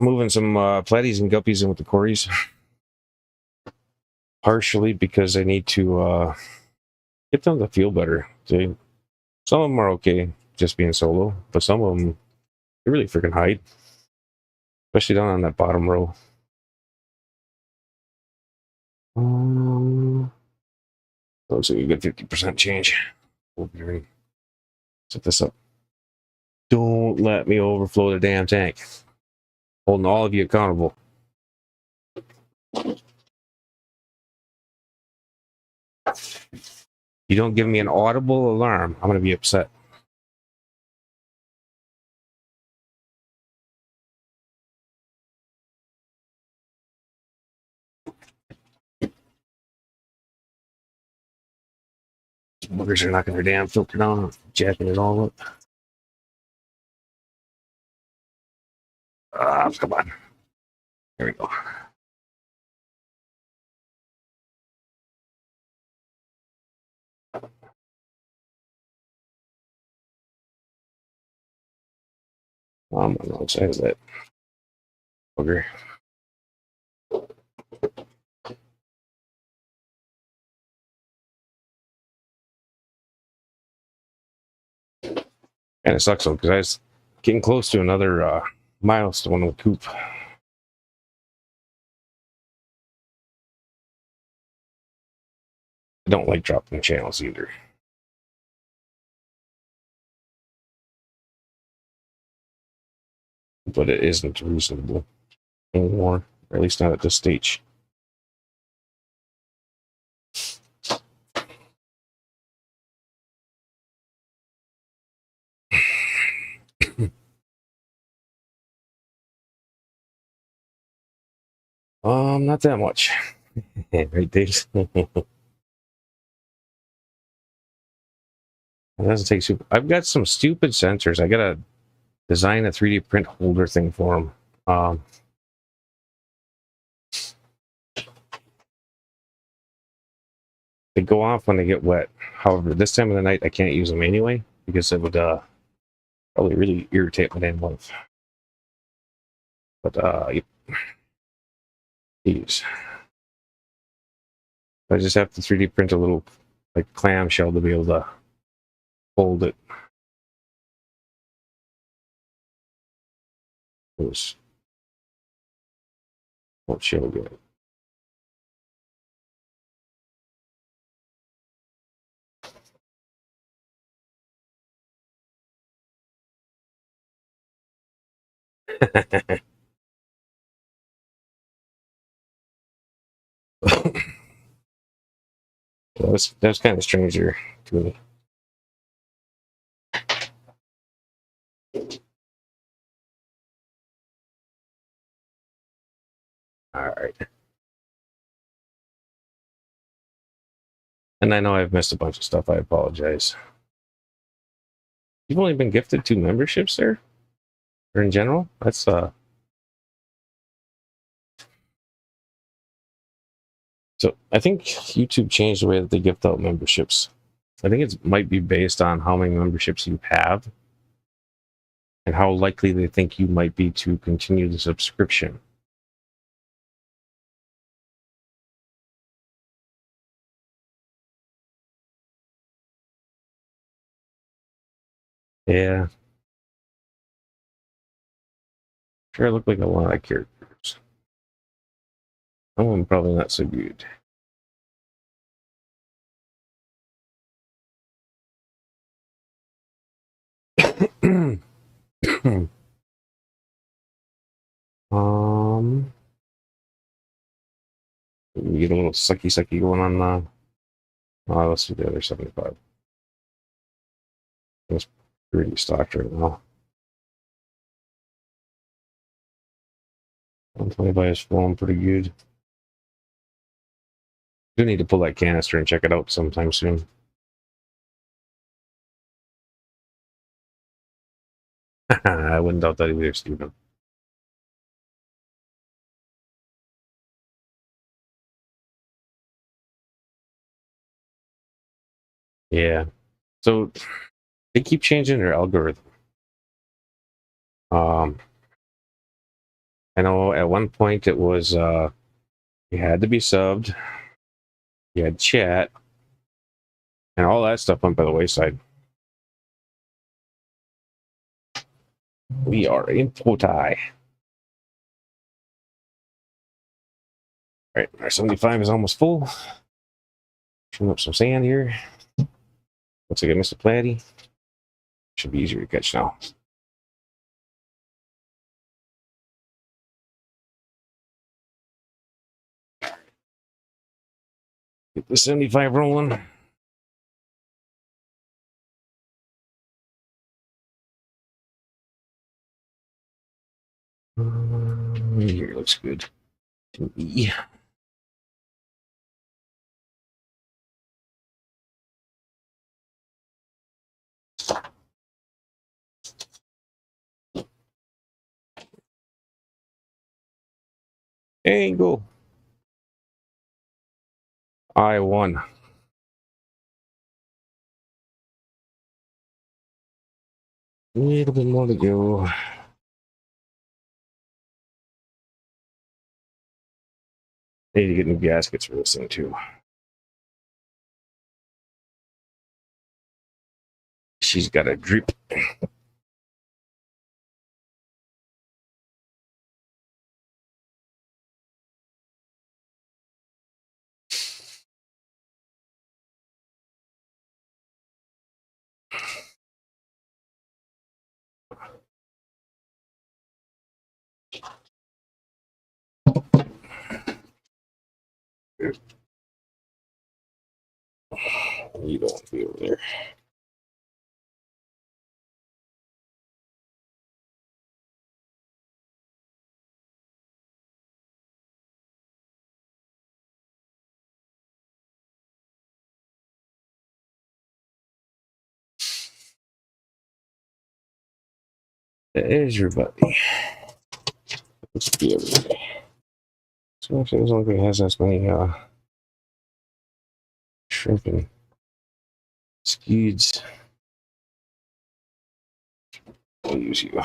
moving some platies and guppies in with the Corys. Partially because I need to get them to feel better. Some of them are okay just being solo, but some of them they really freaking hide, especially down on that bottom row. Looks like a good 50% change. Set this up. Don't let me overflow the damn tank. Holding all of you accountable. You don't give me an audible alarm, I'm going to be upset. Buggers are knocking their damn filter down, jacking it all up. Come on. There we go. I'm on the wrong side of that bugger. And it sucks though, because I was getting close to another milestone with Coop. I don't like dropping channels either. But it isn't reasonable anymore, or at least not at this stage. Not that much. Right, Dave? It doesn't take super. I've got some stupid sensors. I gotta design a 3D print holder thing for them. They go off when they get wet. However, this time of the night I can't use them anyway because it would probably really irritate my damn wife. But yep. These. I just have to 3D print a little like clamshell to be able to hold it. Those won't show good. That was kind of strange there to me. All right. And I know I've missed a bunch of stuff. I apologize. You've only been gifted 2 memberships there? Or in general? That's So I think YouTube changed the way that they gift out memberships. I think it might be based on how many memberships you have and how likely they think you might be to continue the subscription. Yeah. Sure, I look like a lot of characters. Some of them probably not so good. We get a little sucky going on now. Let's do the other 75. That's pretty stocked right now. 125 is flowing pretty good. Do need to pull that canister and check it out sometime soon. I wouldn't doubt that either, Stephen. Yeah. So they keep changing their algorithm. I know at one point it was you had to be subbed, you had chat, and all that stuff went by the wayside. We are in Poti. All right, our 75 is almost full. Trim up some sand here. Looks like I missed a platy. Should be easier to catch now. Get the 75 rolling. Here looks good to me. Angle. I won. A little bit more to go. Need to get new gaskets for this thing too. She's got a drip. You don't want to be over there. There's your buddy. Let's be everybody. So actually, it doesn't look like it has as many shrimp and skeeds. I'll use you.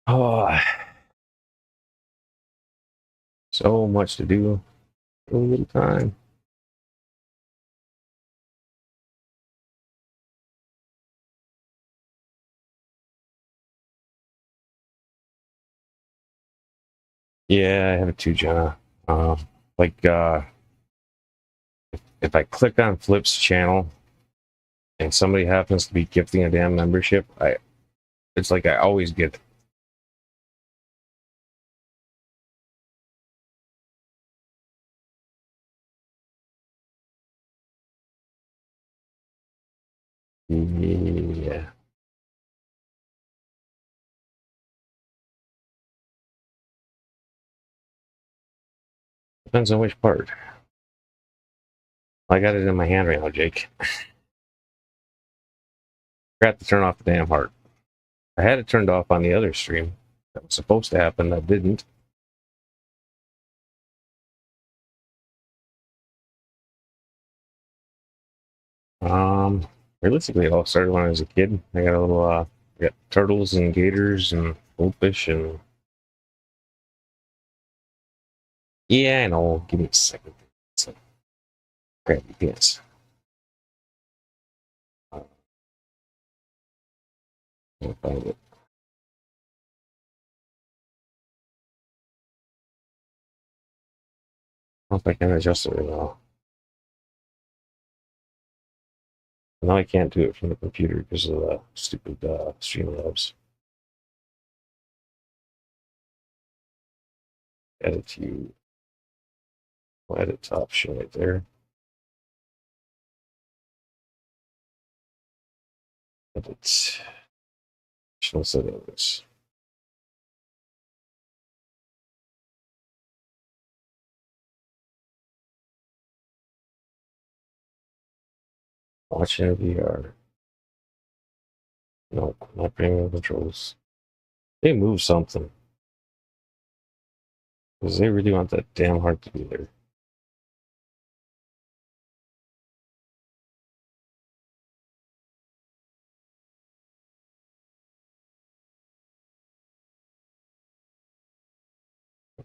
Oh, so much to do. So little time. Yeah, I have it too, Jenna. Like, if I click on Flip's channel and somebody happens to be gifting a damn membership, it's like I always get it. Yeah. Depends on which part. I got it in my hand right now, Jake. Forgot to turn off the damn heart. I had it turned off on the other stream. That was supposed to happen. That didn't. Realistically, it all started when I was a kid. I got a little, I got turtles and gators and goldfish and yeah, I know. Give me a second. So, grab your pants. Can't find it. I don't know if I can adjust it right now. Now I can't do it from the computer because of the stupid Streamlabs. Edit to edit option right there. Edit optional settings. Watching VR. No, not premium controls. They move something. Because they really want that damn heart to be there.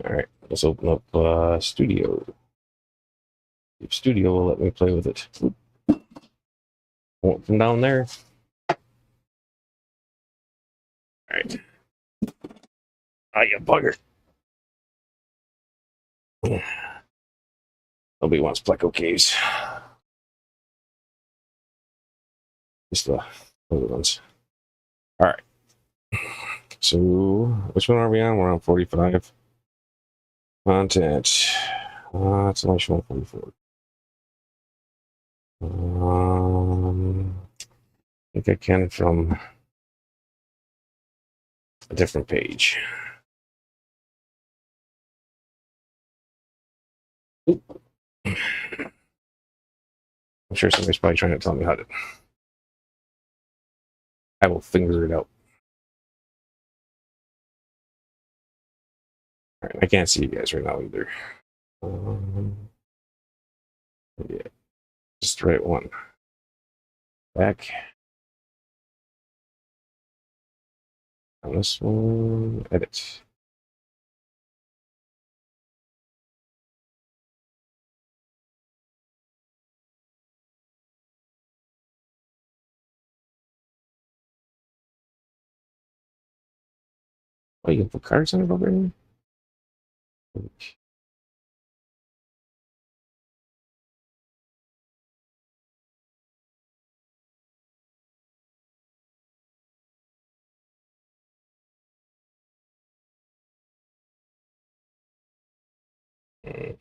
Alright, let's open up Studio. If Studio will let me play with it. From down there. Alright. Ah, you bugger. Nobody wants Pleco caves. Just the other ones. Alright. So, which one are we on? We're on 45. Content. It's only showing 44. I think I can from a different page. I'm sure somebody's probably trying to tell me how to. I will figure it out. All right, I can't see you guys right now either. Yeah, just the right one. Back. On this one, edit. Oh, you can put cards on it already? Okay.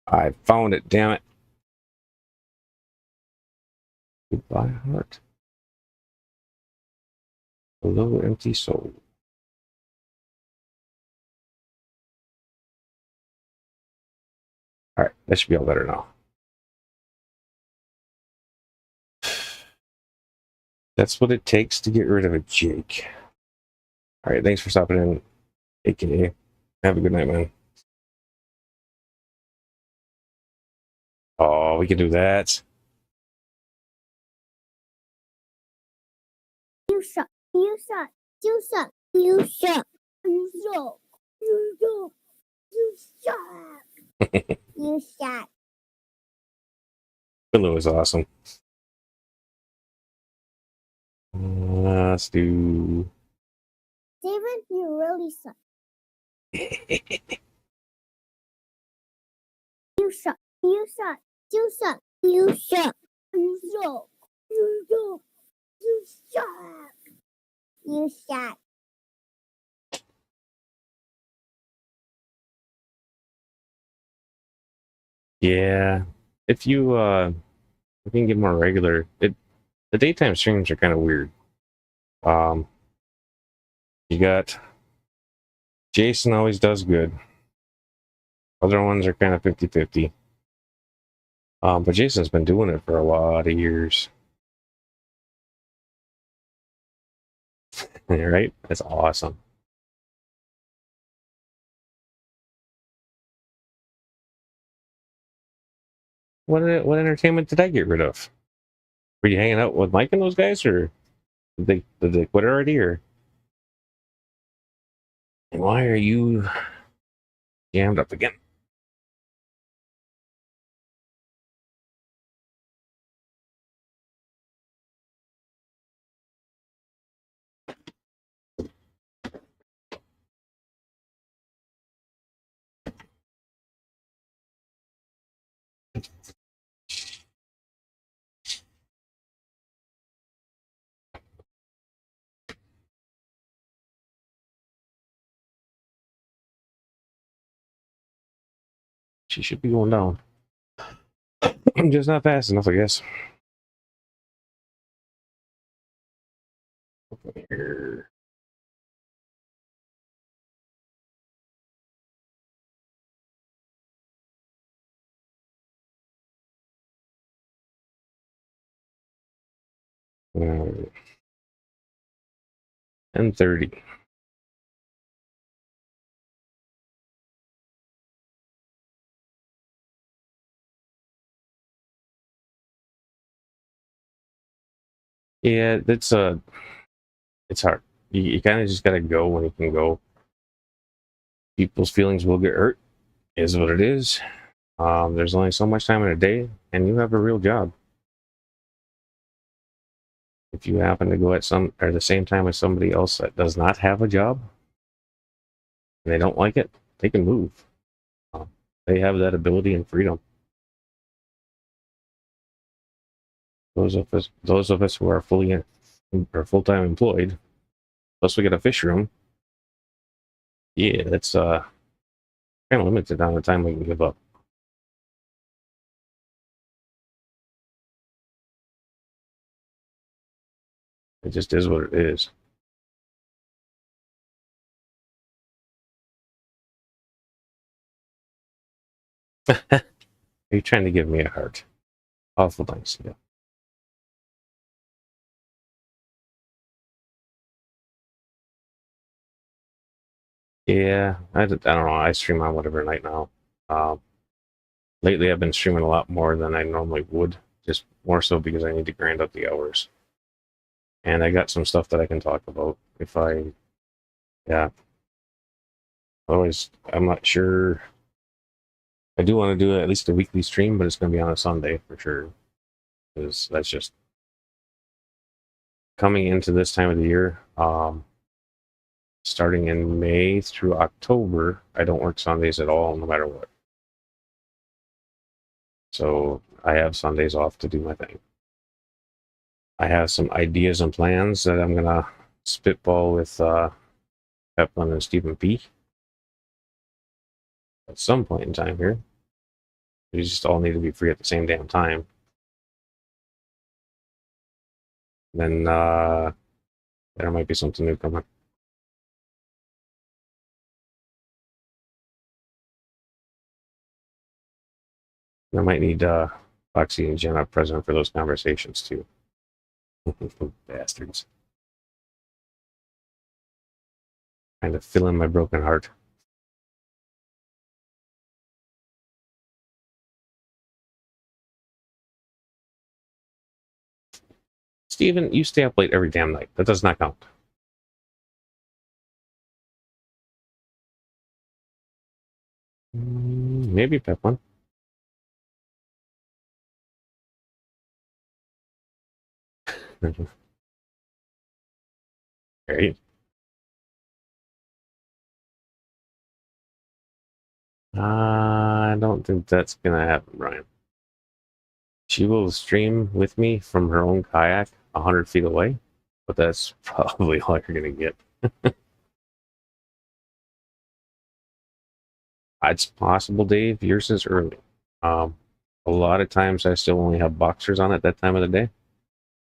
'I found it, damn it. Goodbye, heart. Hello, empty soul. All right, that should be all better now. That's what it takes to get rid of a Jake. All right, thanks for stopping in, AKA. Have a good night, man. Oh, we can do that. You suck. You suck. You suck. You suck. You suck. You suck. You suck. You suck. Willow is awesome. Let's do. David, you really suck. You suck. You suck. You suck. You suck. You suck. You suck. You suck. You suck. Yeah, if you can get more regular, the daytime streams are kind of weird. You got Jason always does good. Other ones are kind of 50-50. But Jason's been doing it for a lot of years. Right? That's awesome. What entertainment did I get rid of? Were you hanging out with Mike and those guys, or did they quit already? Or and why are you jammed up again? She should be going down. I'm just not fast enough, I guess. Here. Uh, 10:30. Yeah, it's hard. You kind of just gotta go when you can go. People's feelings will get hurt, is what it is. There's only so much time in a day, and you have a real job. If you happen to go at the same time as somebody else that does not have a job and they don't like it, they can move. They have that ability and freedom. Those of us who are full-time employed, plus we get a fish room. Yeah, that's kind of limited on the time we can give up. It just is what it is. Are you trying to give me a heart? Awful nice. Yeah. Yeah, I don't know. I stream on whatever night now. Um, Lately, I've been streaming a lot more than I normally would, just more so because I need to grind out the hours. And I got some stuff that I can talk about if I, yeah. Otherwise, I'm not sure. I do want to do at least a weekly stream, but it's going to be on a Sunday for sure, because that's just coming into this time of the year. Starting in May through October, I don't work Sundays at all, no matter what. So I have Sundays off to do my thing. I have some ideas and plans that I'm gonna spitball with Peplin and Stephen P. At some point in time here. We just all need to be free at the same damn time. Then there might be something new coming. I might need Foxy and Jenna present for those conversations too. Bastards. Kind of filling my broken heart. Steven, you stay up late every damn night. That does not count. Maybe Peplin. Great. I don't think that's gonna happen, Brian. She will stream with me from her own kayak 100 feet away, but that's probably all you're gonna get. It's possible, Dave. Yours is early. A lot of times I still only have boxers on at that time of the day,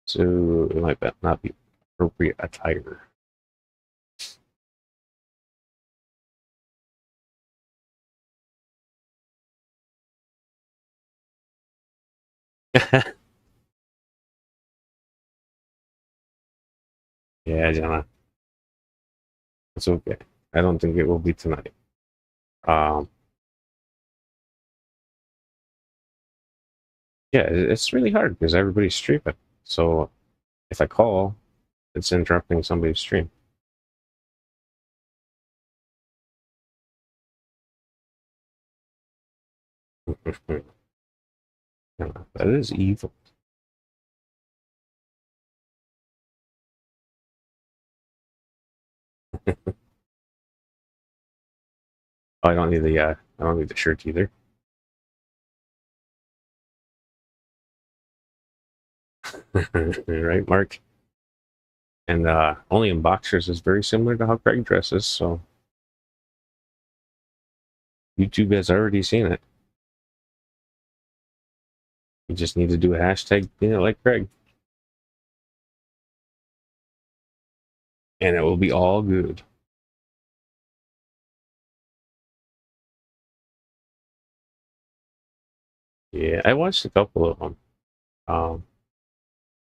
so it might not be appropriate attire. Yeah, Jenna, it's okay. I don't think it will be tonight. Um, yeah, it's really hard because everybody's streaming. So if I call, it's interrupting somebody's stream. Yeah, that is evil. I don't need I don't need the shirt either. Right, Mark? And only in boxers is very similar to how Craig dresses, so YouTube has already seen it. You just need to do a hashtag, like Craig. And it will be all good. Yeah, I watched a couple of them. Um,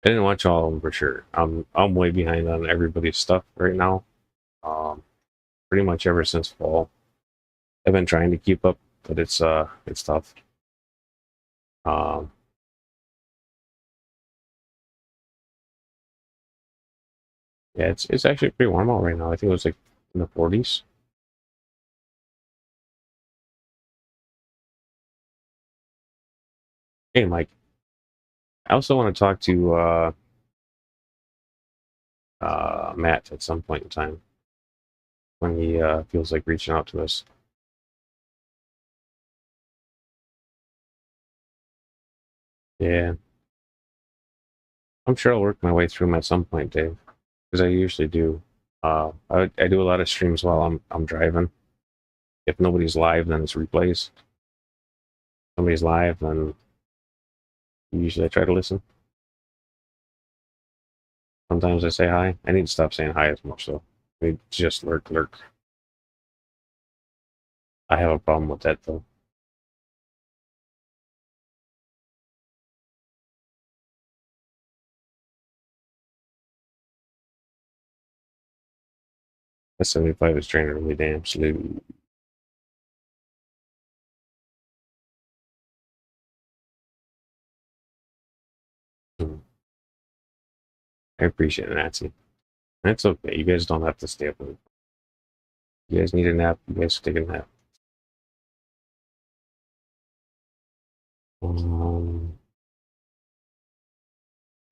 I didn't watch all of them for sure. I'm way behind on everybody's stuff right now. Pretty much ever since fall. I've been trying to keep up, but it's tough. Um, yeah, it's actually pretty warm out right now. I think it was like in the 40s. Hey, Mike. I also want to talk to Matt at some point in time when he feels like reaching out to us. Yeah, I'm sure I'll work my way through him at some point, Dave, because I usually do. I do a lot of streams while I'm driving. If nobody's live, then it's replays. If somebody's live, then usually I try to listen. Sometimes I say hi. I need to stop saying hi as much though. I mean, just lurk. I have a problem with that though. The 75 is draining really damn slow. I appreciate it, Nancy. That's okay. You guys don't have to stay up. You guys need a nap. You guys take a nap.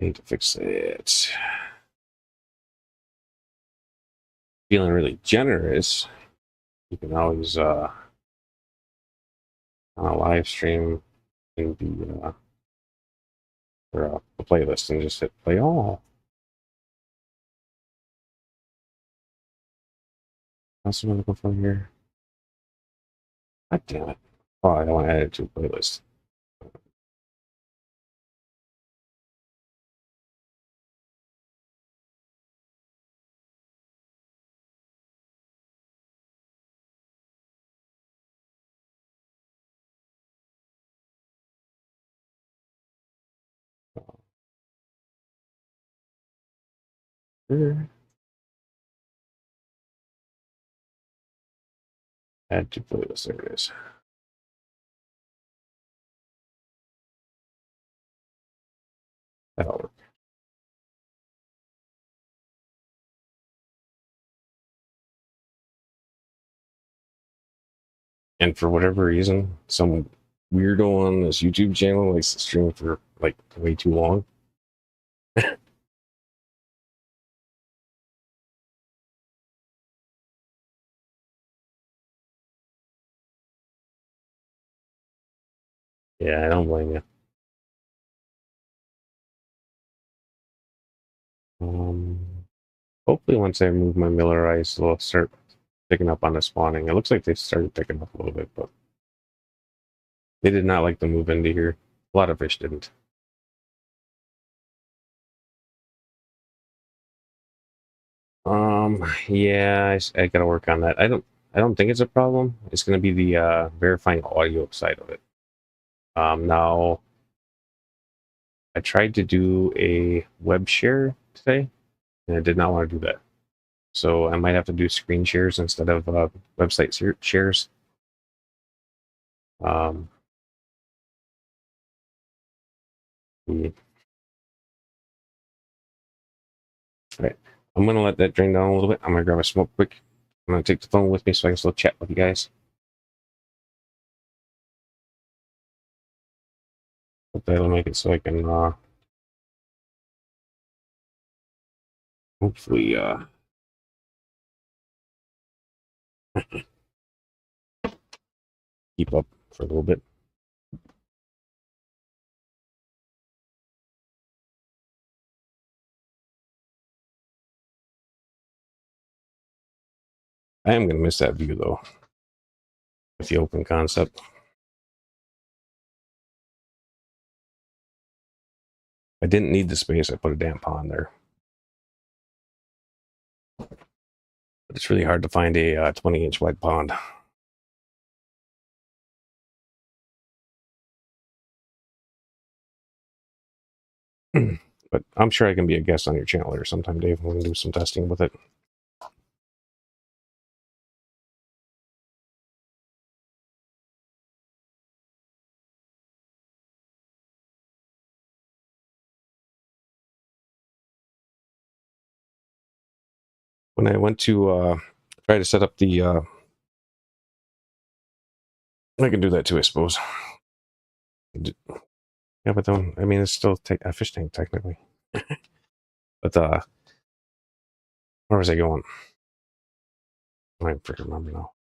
Need to fix it. Feeling really generous. You can always on a live stream in the or the playlist and just hit play all. That's what I'm looking for here. God damn it. Oh, I don't want to add it to a playlist. Sure. Add to playlist. There it is. That'll work. And for whatever reason, some weirdo on this YouTube channel likes to stream for like way too long. Yeah, I don't blame you. Hopefully once I move my Miller ice, they'll start picking up on the spawning. It looks like they started picking up a little bit, but they did not like to move into here. A lot of fish didn't. Yeah, I gotta work on that. I don't think it's a problem. It's gonna be the verifying audio side of it. Now I tried to do a web share today, and I did not want to do that. So I might have to do screen shares instead of website shares. Um, yeah. All right, I'm gonna let that drain down a little bit. I'm gonna grab a smoke quick. I'm gonna take the phone with me so I can still chat with you guys. But that'll make it so I can hopefully keep up for a little bit. I am gonna miss that view though, with the open concept. I didn't need the space. I put a damn pond there. But it's really hard to find a 20-inch wide pond. But I'm sure I can be a guest on your channel here sometime, Dave. We can do some testing with it. When I went to try to set up the I can do that too, I suppose. Yeah, but then I mean it's still a fish tank technically. But where was I going? I don't freaking remember now.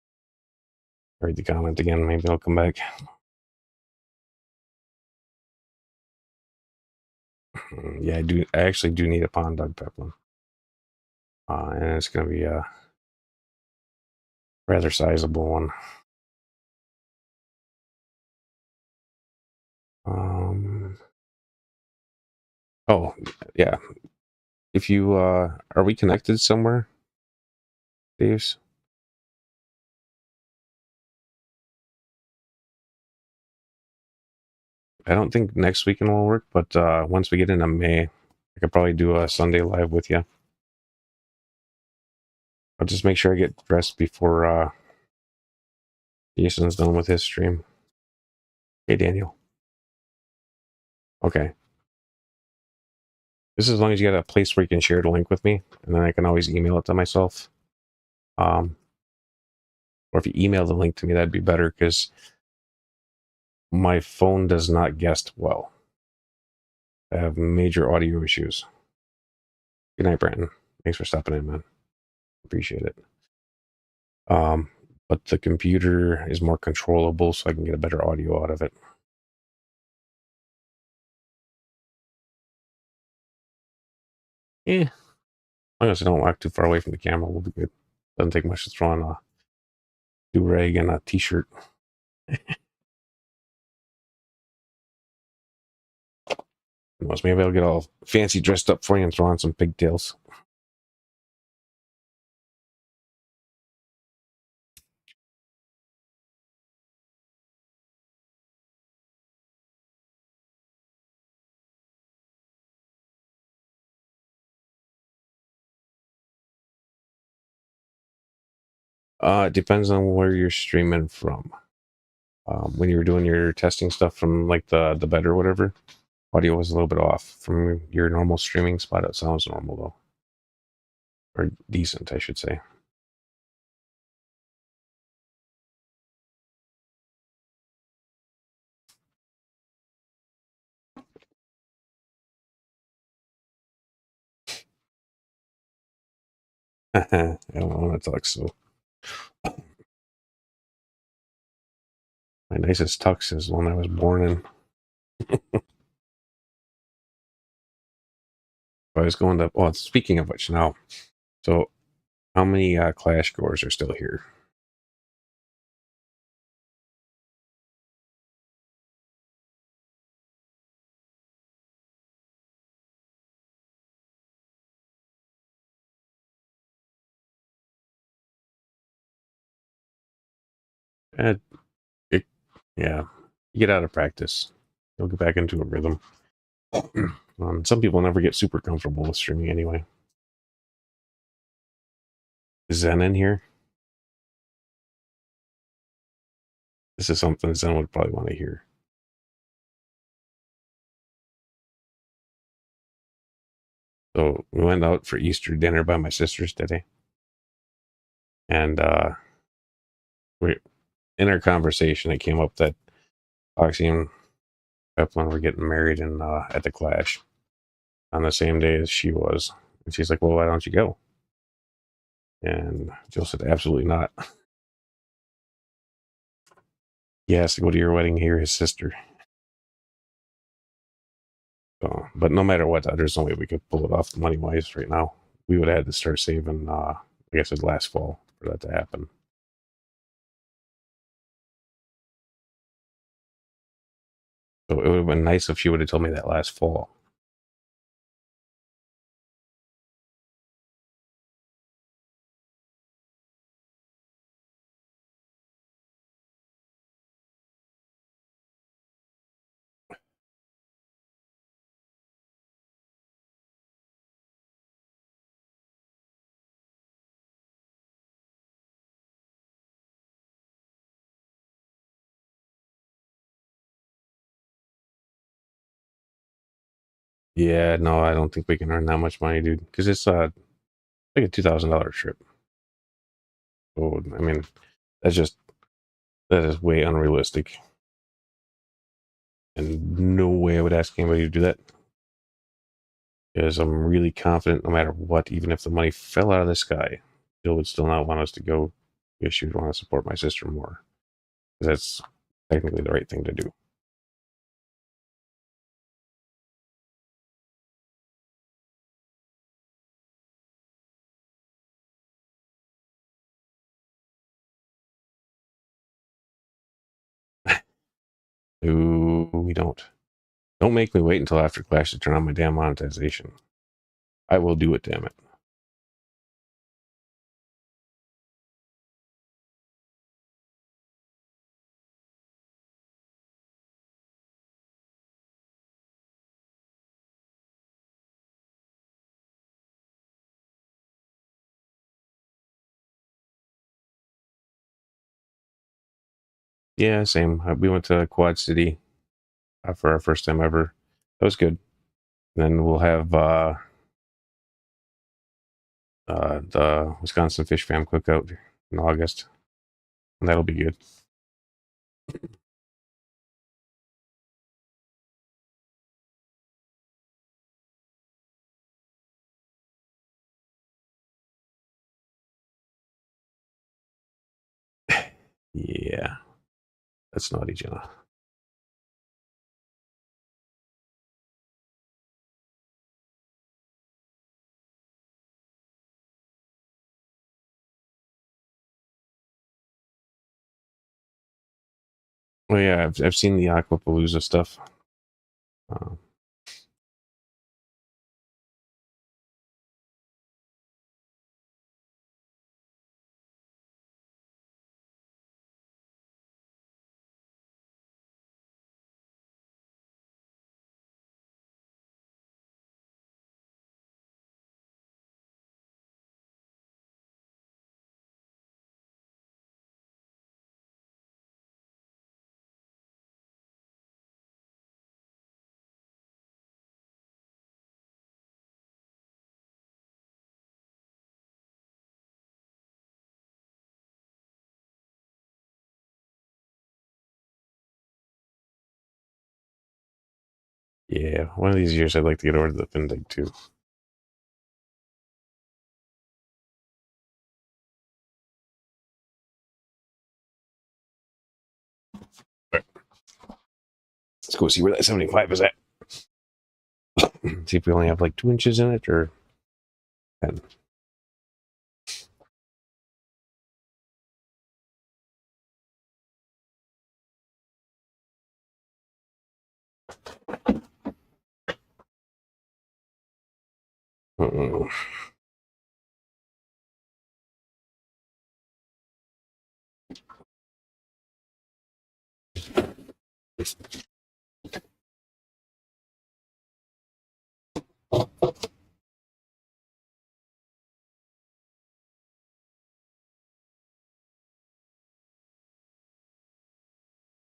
Read the comment again, maybe I'll come back. Yeah, I actually do need a pond, Doug Peplin. And it's going to be a rather sizable one. Oh, yeah. If you, are we connected somewhere, Dave's? I don't think next weekend will work, but once we get into May, I could probably do a Sunday live with you. I'll just make sure I get dressed before Jason's done with his stream. Hey, Daniel. Okay. This is as long as you got a place where you can share the link with me, and then I can always email it to myself. Or if you email the link to me, that'd be better, because my phone does not guest well. I have major audio issues. Good night, Brandon. Thanks for stopping in, man. Appreciate it. But the computer is more controllable, so I can get a better audio out of it. Yeah. As long as I don't walk too far away from the camera, we'll be good. Doesn't take much to throw on a do-rag and a t-shirt. Maybe I'll get all fancy dressed up for you and throw on some pigtails. It depends on where you're streaming from. When you were doing your testing stuff from like the bed or whatever, audio was a little bit off. From your normal streaming spot, it sounds normal though. Or decent, I should say. I don't want to talk so. My nicest tux is the one I was born in. I was going to, well, speaking of which now, so how many Clash goers are still here? Uh, yeah, you get out of practice. You'll get back into a rhythm. Some people never get super comfortable with streaming anyway. Is Zen in here? This is something Zen would probably want to hear. So we went out for Easter dinner by my sister's today. And in our conversation, it came up that Oxy and Peplin were getting married at the Clash on the same day as she was. And she's like, well, why don't you go? And Jill said, absolutely not. He has to go to your wedding, hear his sister. So, but no matter what, there's no way we could pull it off money wise right now. We would have had to start saving, I guess it last fall for that to happen. So it would have been nice if she would have told me that last fall. Yeah, no, I don't think we can earn that much money, dude. Because it's like a $2,000 trip. So I mean, that is way unrealistic, and no way I would ask anybody to do that. Because I'm really confident, no matter what, even if the money fell out of the sky, Jill would still not want us to go. Because she would want to support my sister more. Because that's technically the right thing to do. No, we don't. Don't make me wait until after Clash to turn on my damn monetization. I will do it, damn it. Yeah, same. We went to Quad City for our first time ever. That was good. And then we'll have the Wisconsin Fish Fam cookout in August, and that'll be good. Yeah, that's naughty, Jenna. Oh yeah, I've seen the Aquapalooza stuff. Uh, yeah, one of these years I'd like to get over to the Findig too. Let's go see where that 75 is at. See if we only have like 2 inches in it or 10. Uh-oh.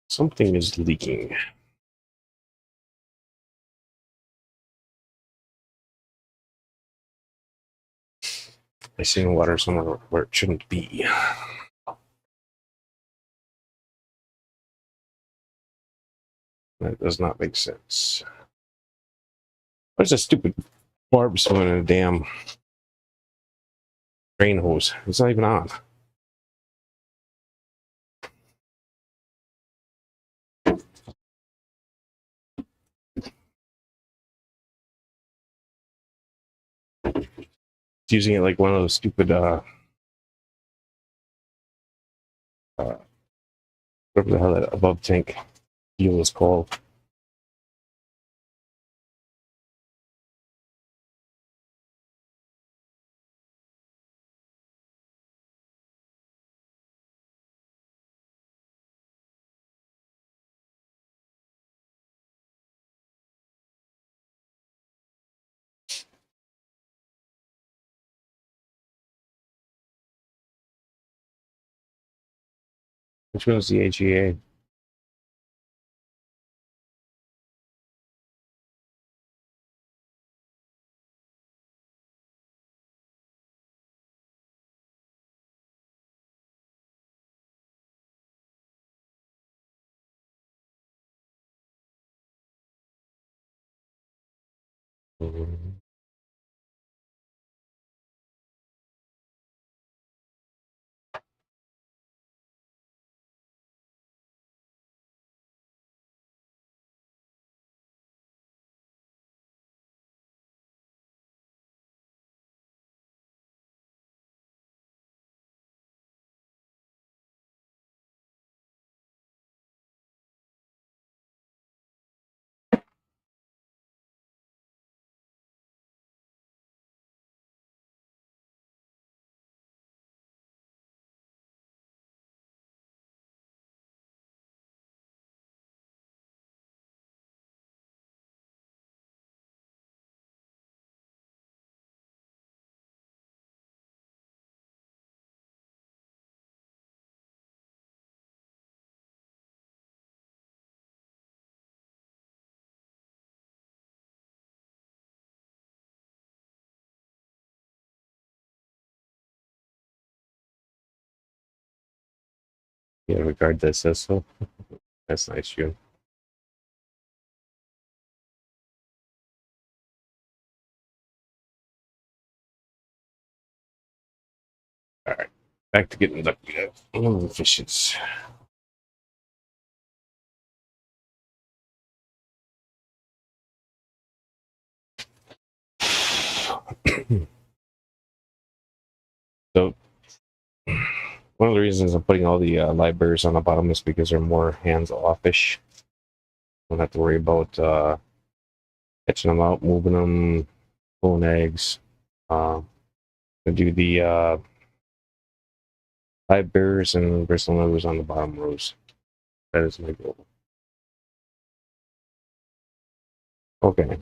Something is leaking. I see water somewhere where it shouldn't be. That does not make sense. What's a stupid barb swimming in a damn drain hose? It's not even on. It's using it like one of those stupid whatever the hell that above tank deal is called. Which one is the AGA? Mhm. Yeah, regard that says so. That's nice, Jim. All right, back to getting duck meat out. Fishes. So one of the reasons I'm putting all the live birds on the bottom is because they're more hands-offish. Don't have to worry about catching them out, moving them, pulling eggs. I do the live bears and bristle nose on the bottom rows. That is my goal. Okay.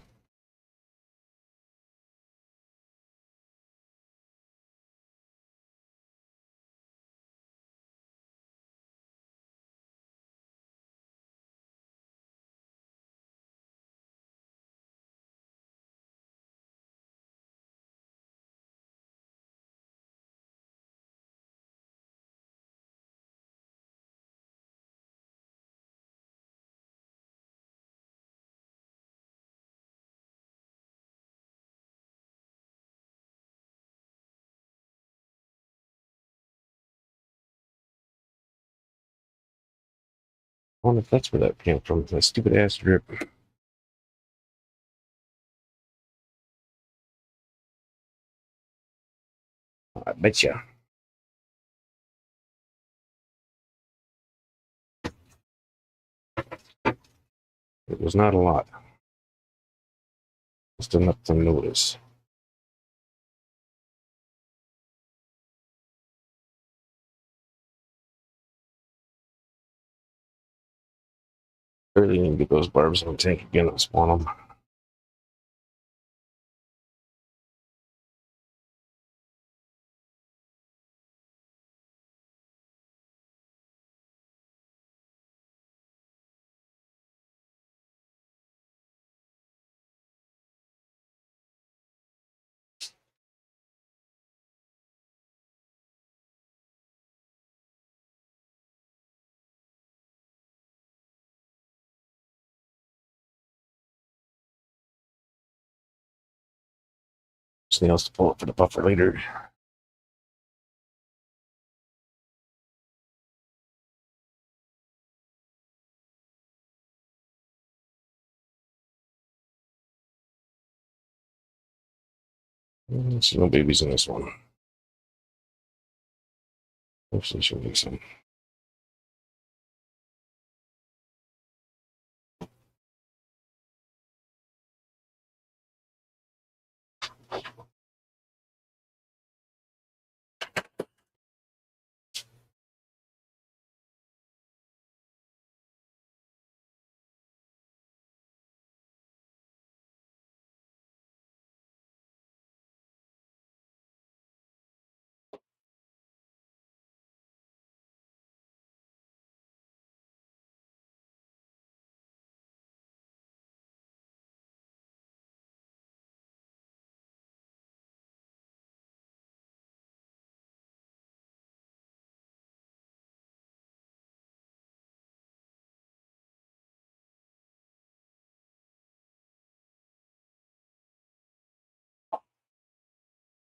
I wonder if that's where that came from. That stupid ass drip. I bet you. It was not a lot. Just enough to notice. Really need to get those barbs in the tank again and spawn them. Snails to pull up for the buffer later. So no babies in this one. Hopefully she'll make some.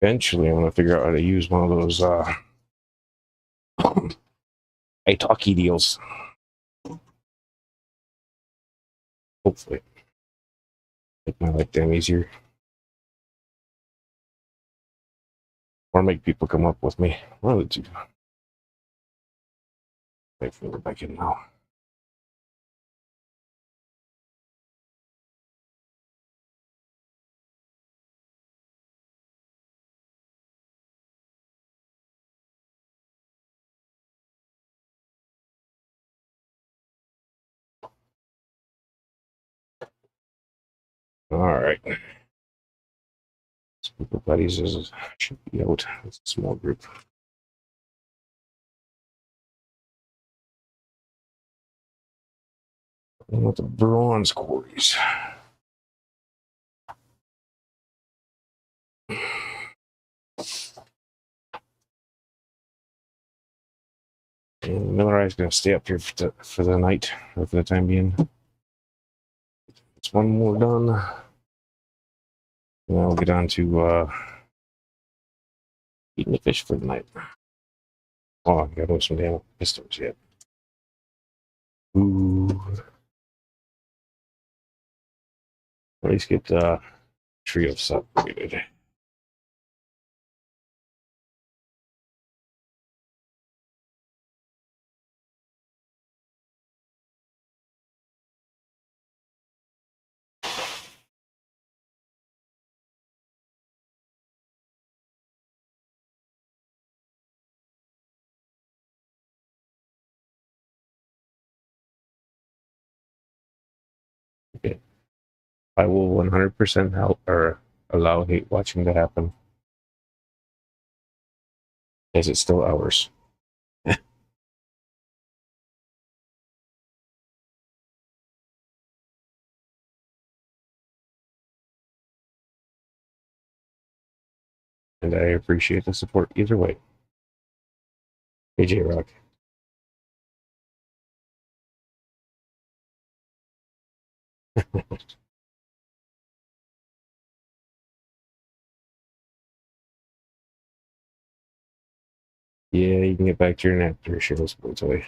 Eventually, I'm gonna figure out how to use one of those italki deals. Hopefully, make my life damn easier, or make people come up with me. One of the two. Wait for me to back in now. All right. Speaker buddies should be out. It's a small group. And with the bronze quarries. I, And Miller Eye's going to stay up here for the night, or for the time being. It's one more done. And I'll get on to eating the fish for the night. Oh, I gotta go some damn pistons yet. Ooh. At least get trio separated. Okay. I will 100% help or allow hate watching to happen. As it's still ours. And I appreciate the support either way. AJ Rock. Yeah, you can get back to your nap after Sheila's points away.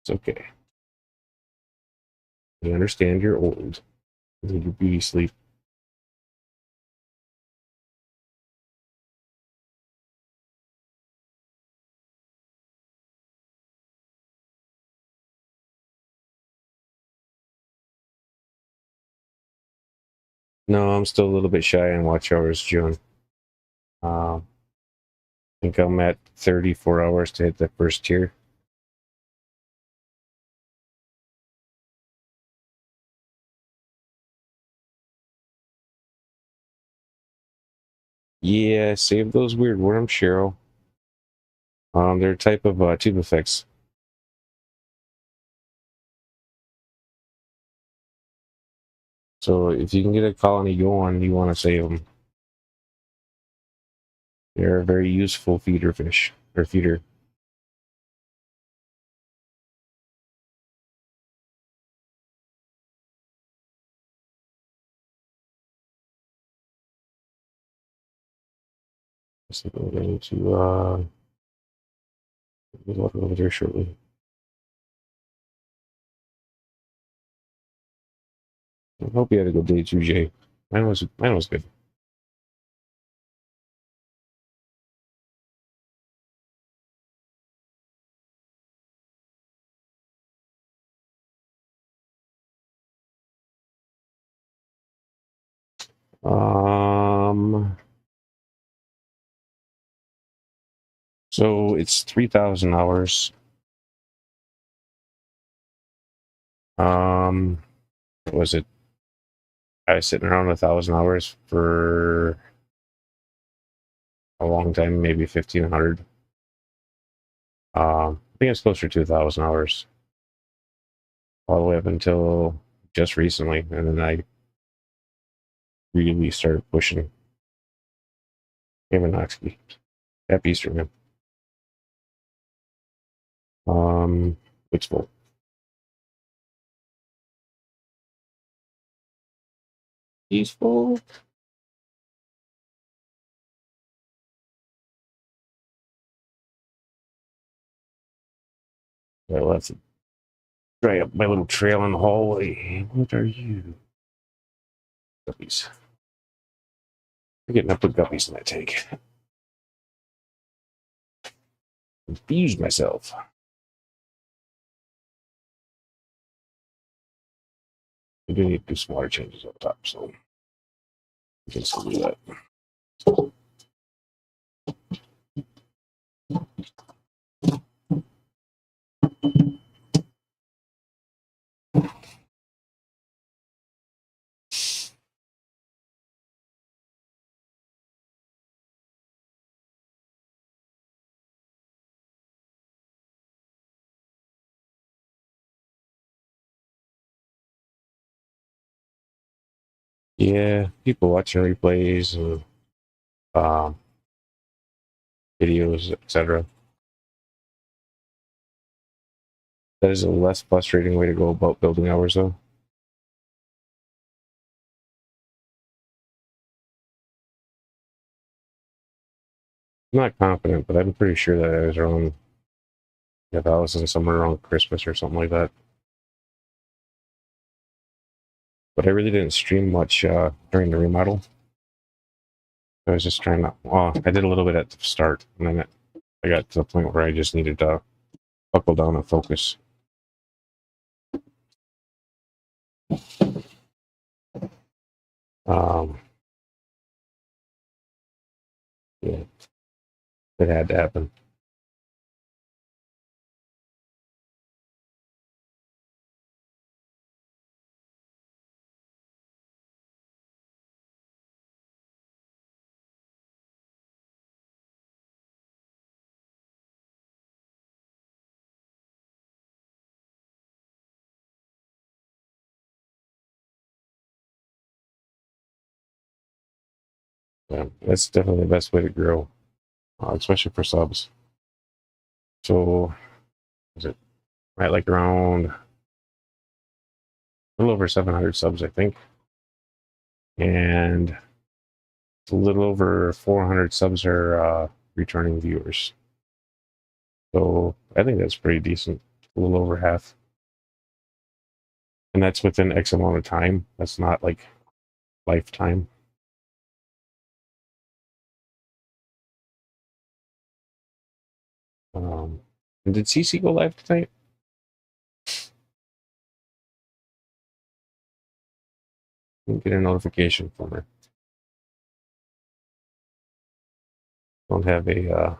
It's okay. I understand you're old. You need your beauty sleep. No, I'm still a little bit shy on watch hours, June. I think I'm at 34 hours to hit the first tier. Yeah, save those weird worms, Cheryl. They're a type of tube effects. So if you can get a colony going, you want to save them. They're a very useful feeder fish, or feeder. So we're going to look over there shortly. I hope you had a good day too, Jay. Mine was good. So it's 3,000 hours. What was it? I was sitting around 1,000 hours for a long time, maybe 1,500. I think it's closer to 1,000 hours, all the way up until just recently, and then I really started pushing. Kaminoski. Happy Easter, man. It's full. He's full. Well, let's dry up my little trail in the hallway. What are you? Guppies. I'm getting up with guppies in that tank. Confused myself. I do need to do some water changes up top, so we can still do that. Yeah, people watching replays and um, videos, etc. That is a less frustrating way to go about building hours, though. I'm not confident, but I'm pretty sure that I was around 1,000 somewhere around Christmas or something like that. But I really didn't stream much during the remodel. I was just trying to. Well, I did a little bit at the start, and then I got to the point where I just needed to buckle down and focus. Um, yeah, it had to happen. Yeah, that's definitely the best way to grow, especially for subs. So, is it at like around a little over 700 subs, I think, and a little over 400 subs are returning viewers. So I think that's pretty decent. A little over half, and that's within X amount of time. That's not like lifetime. And did CC go live tonight? Didn't get a notification from her. Don't have a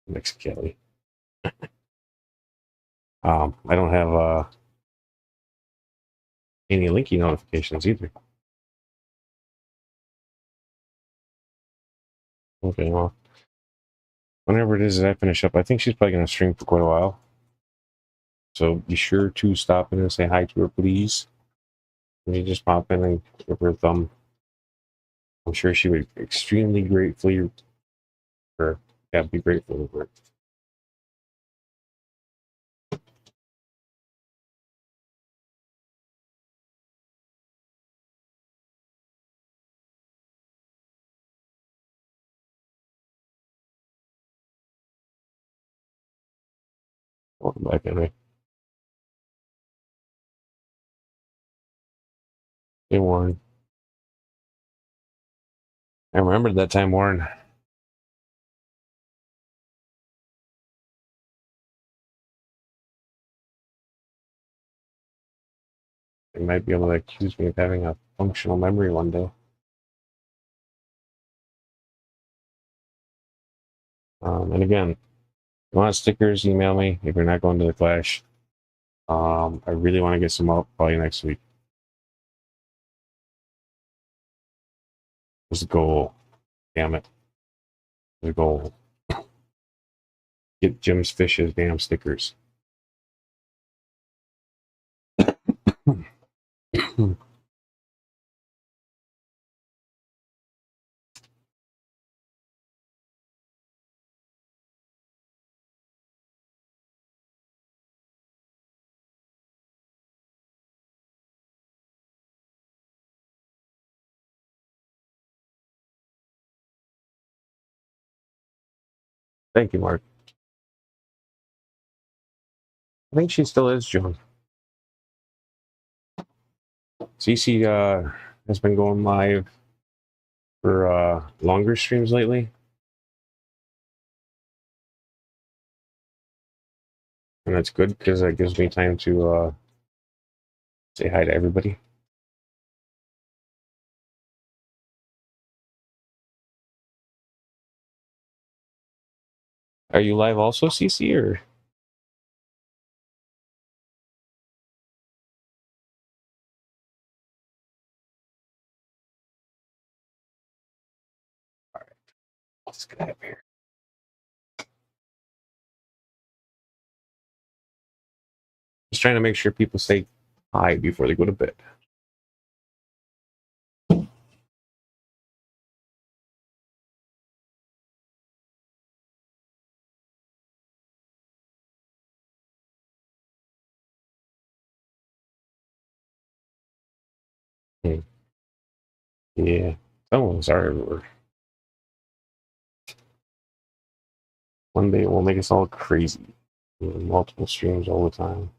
Mix Kelly. I don't have any linky notifications either. Okay, well, whenever it is that I finish up, I think she's probably going to stream for quite a while. So be sure to stop in and say hi to her, please. And you just pop in and give her a thumb. I'm sure she would extremely gratefully, or yeah, be grateful for it. Welcome back, anyway. Hey, Warren. I remember that time, Warren. They might be able to accuse me of having a functional memory one day. And again, if you want stickers, email me if you're not going to the Clash. I really want to get some out probably next week. There's a goal. Damn it. There's a goal. Get Jim's Fish's damn stickers. Thank you, Mark. I think she still is, John. CC has been going live for longer streams lately. And that's good because that gives me time to say hi to everybody. Are you live also, CC, or? All right, let's get out of here. Just trying to make sure people say hi before they go to bed. Yeah, some of us are everywhere. One day it will make us all crazy. Multiple streams all the time.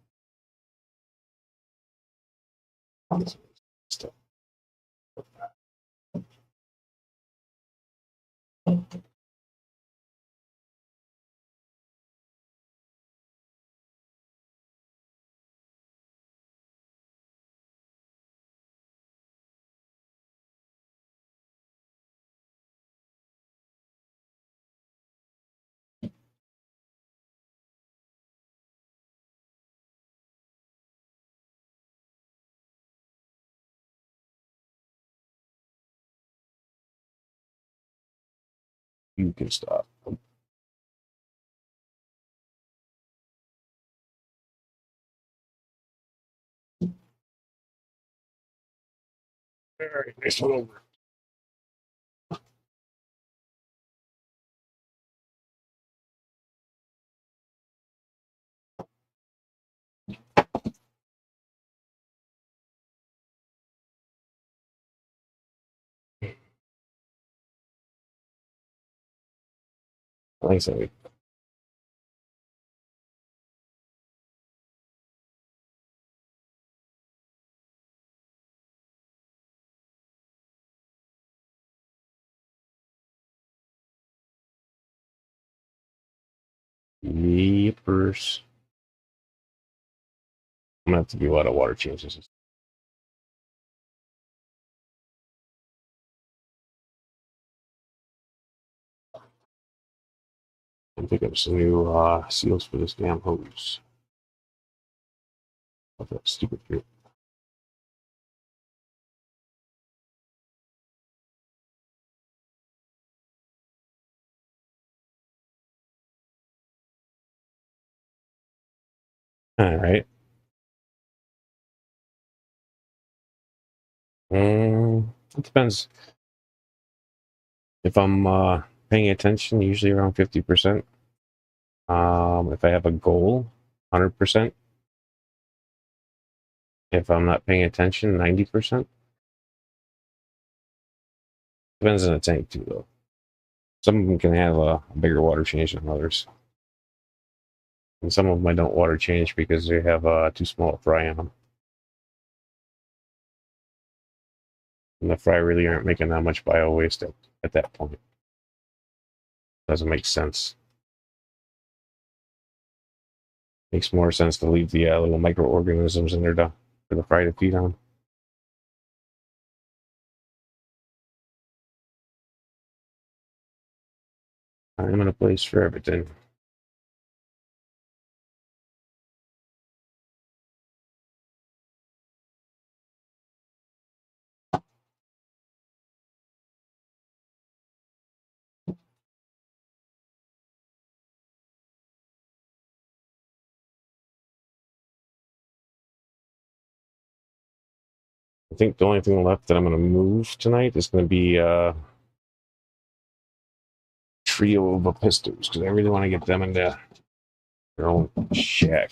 Stuff. You can stop. All right, next one over. Like I said, Yeepers. I'm gonna have to do a lot of water changes. And pick up some new seals for this damn hose. Of that stupid group. All right. It depends. If I'm paying attention, usually around 50%. If I have a goal, 100%. If I'm not paying attention, 90%. Depends on the tank too, though. Some of them can have a bigger water change than others. And some of them I don't water change because they have too small a fry on them. And the fry really aren't making that much bio waste at that point. Doesn't make sense. Makes more sense to leave the little microorganisms in there for the fry to feed on. I'm in a place for everything. I think the only thing left that I'm going to move tonight is going to be trio of pistos because I really want to get them into their own shack.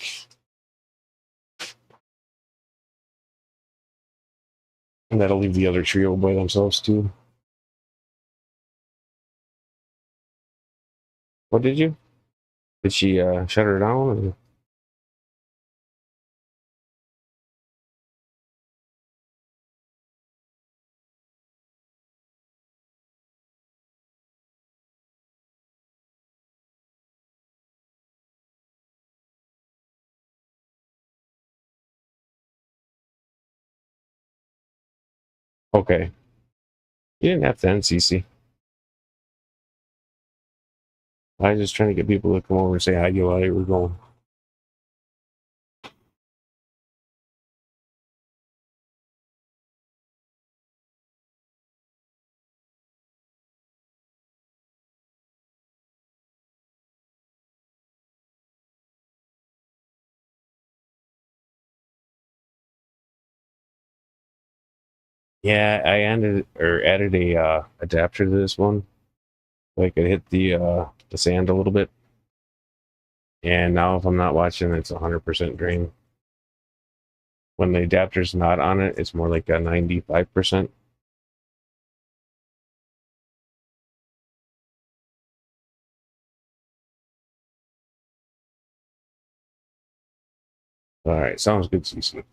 And that'll leave the other trio by themselves too. What did you? Did she shut her down? Or? Okay. You didn't have to NCC. I was just trying to get people to come over and say hi to you while you were going. Yeah, I added a adapter to this one, so I could hit the sand a little bit. And now if I'm not watching, it's 100% drain. When the adapter's not on it, it's more like a 95%. All right, sounds good, CC.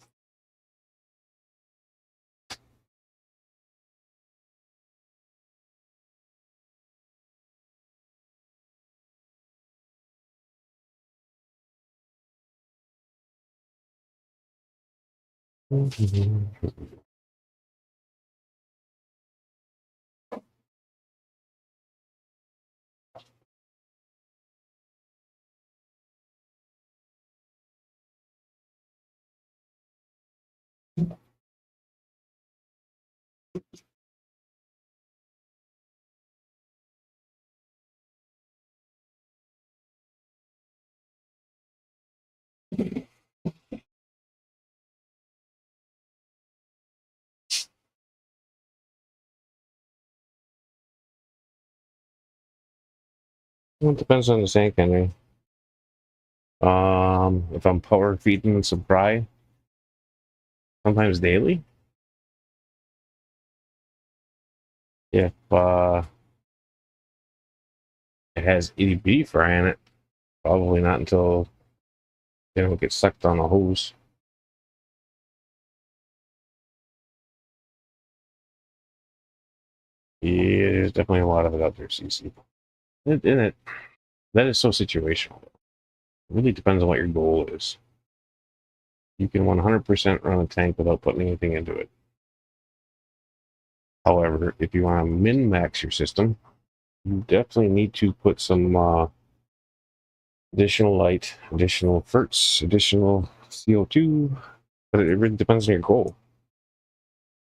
Well, it depends on the tank, Henry. If I'm power feeding some fry, sometimes daily. If it has itty bitty fry in it, probably not until it gets sucked on a hose. Yeah, there's definitely a lot of it out there, CC. That is so situational. It really depends on what your goal is. You can 100% run a tank without putting anything into it. However, if you want to min-max your system, you definitely need to put some additional light, additional FERTs, additional CO2, but it really depends on your goal.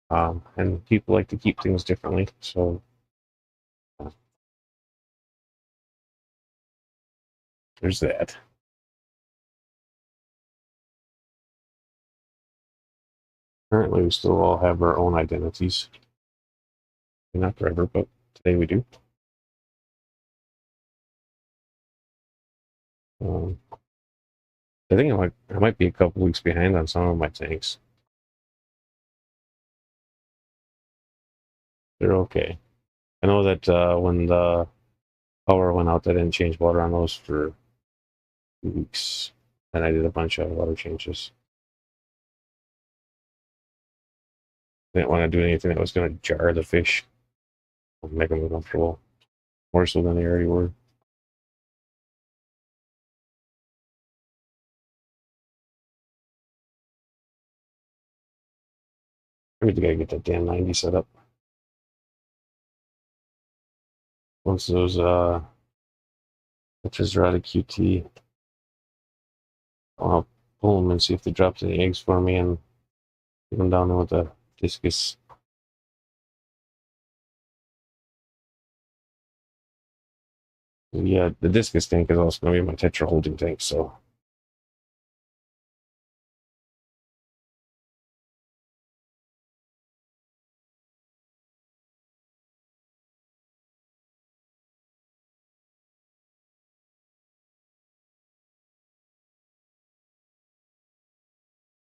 And people like to keep things differently, so there's that. Currently, we still all have our own identities. Not forever, but today we do. Um, I think I might be a couple weeks behind on some of my tanks. They're okay. I know that when the power went out, I didn't change water on those for 2 weeks, and I did a bunch of water changes. Didn't want to do anything that was going to jar the fish, make them uncomfortable, more so than they already were. I really gotta get that damn 90 set up. Once those pitches are out of QT, I'll pull them and see if they dropped any eggs for me and get them down there with the discus. Yeah, the discus tank is also going to be my tetra holding tank, so.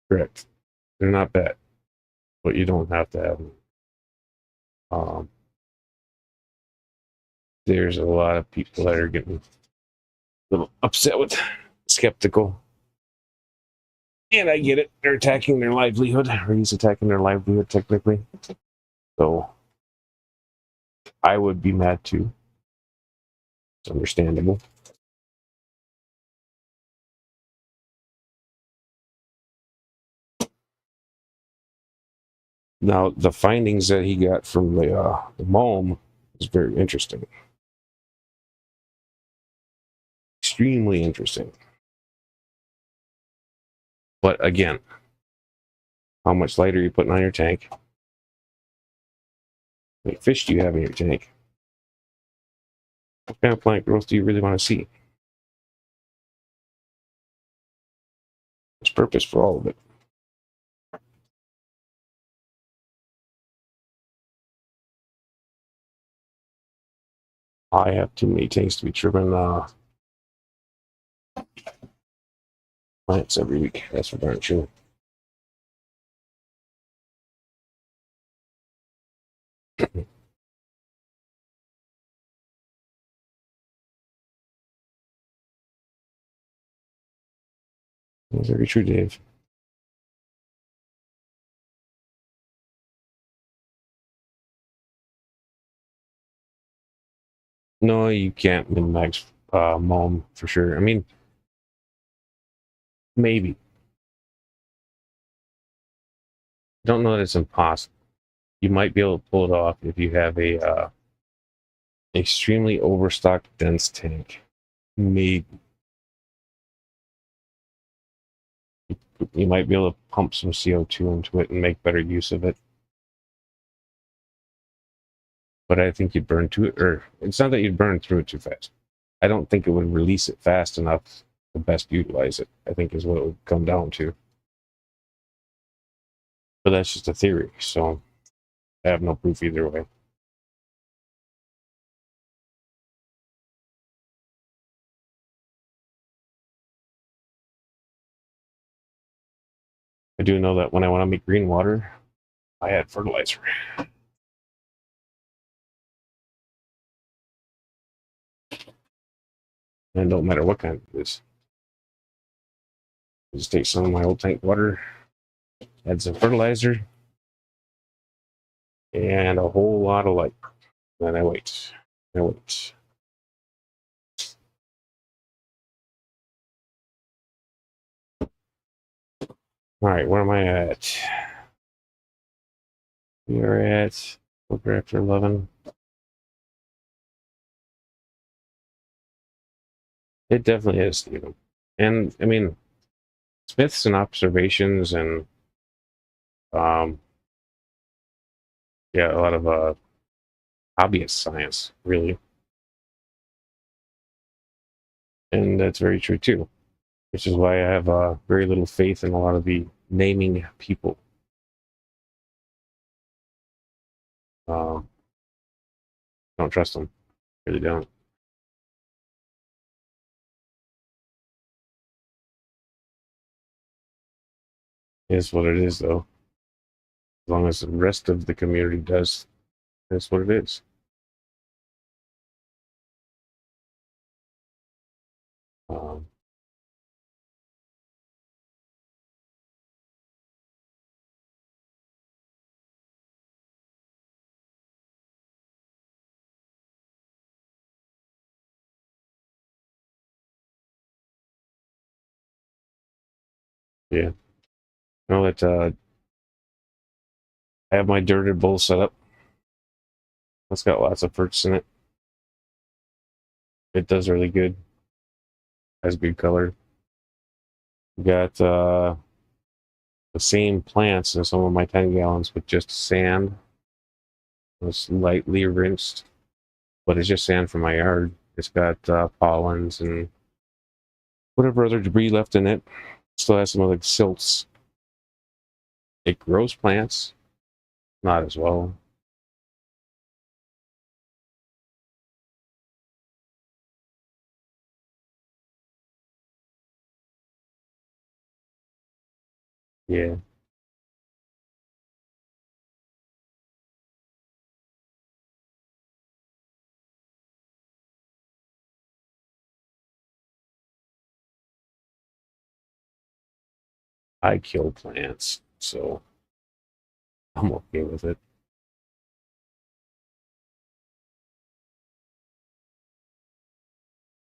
Correct. They're not bad, but you don't have to have them. There's a lot of people that are getting a little upset with skeptical. And I get it. They're attacking their livelihood. Or he's attacking their livelihood, technically. So I would be mad too. It's understandable. Now, the findings that he got from the MOM is very interesting. Extremely interesting. But again, how much light are you putting on your tank? How many fish do you have in your tank? What kind of plant growth do you really want to see? There's purpose for all of it. I have too many tanks to be trimming plants every week. That's for darn sure. Very true, Dave. No, you can't min-max Mom for sure. I mean, maybe. Don't know that it's impossible. You might be able to pull it off if you have a extremely overstocked dense tank. Maybe you might be able to pump some CO2 into it and make better use of it. But I think you'd burn to it, or it's not that you'd burn through it too fast. I don't think it would release it fast enough to best utilize it, I think is what it would come down to. But that's just a theory, so I have no proof either way. I do know that when I want to make green water, I add fertilizer. And it don't matter what kind it is. I just take some of my old tank water, add some fertilizer, and a whole lot of light. Then I wait. I wait. All right, where am I at? We are at quarter after 11. It definitely is, Stephen. And I mean, Smiths and observations and yeah, a lot of hobbyist science, really. And that's very true too, which is why I have very little faith in a lot of the naming people. Don't trust them. Really don't. It is what it is, though. As long as the rest of the community does, that's what it is. Um, yeah. Know that I have my dirted bowl set up. It's got lots of fruits in it. It does really good. Has good color. Got the same plants in some of my 10 gallons with just sand. It's lightly rinsed, but it's just sand from my yard. It's got pollens and whatever other debris left in it. Still has some other silts. It grows plants, not as well. Yeah. I kill plants, so I'm okay with it.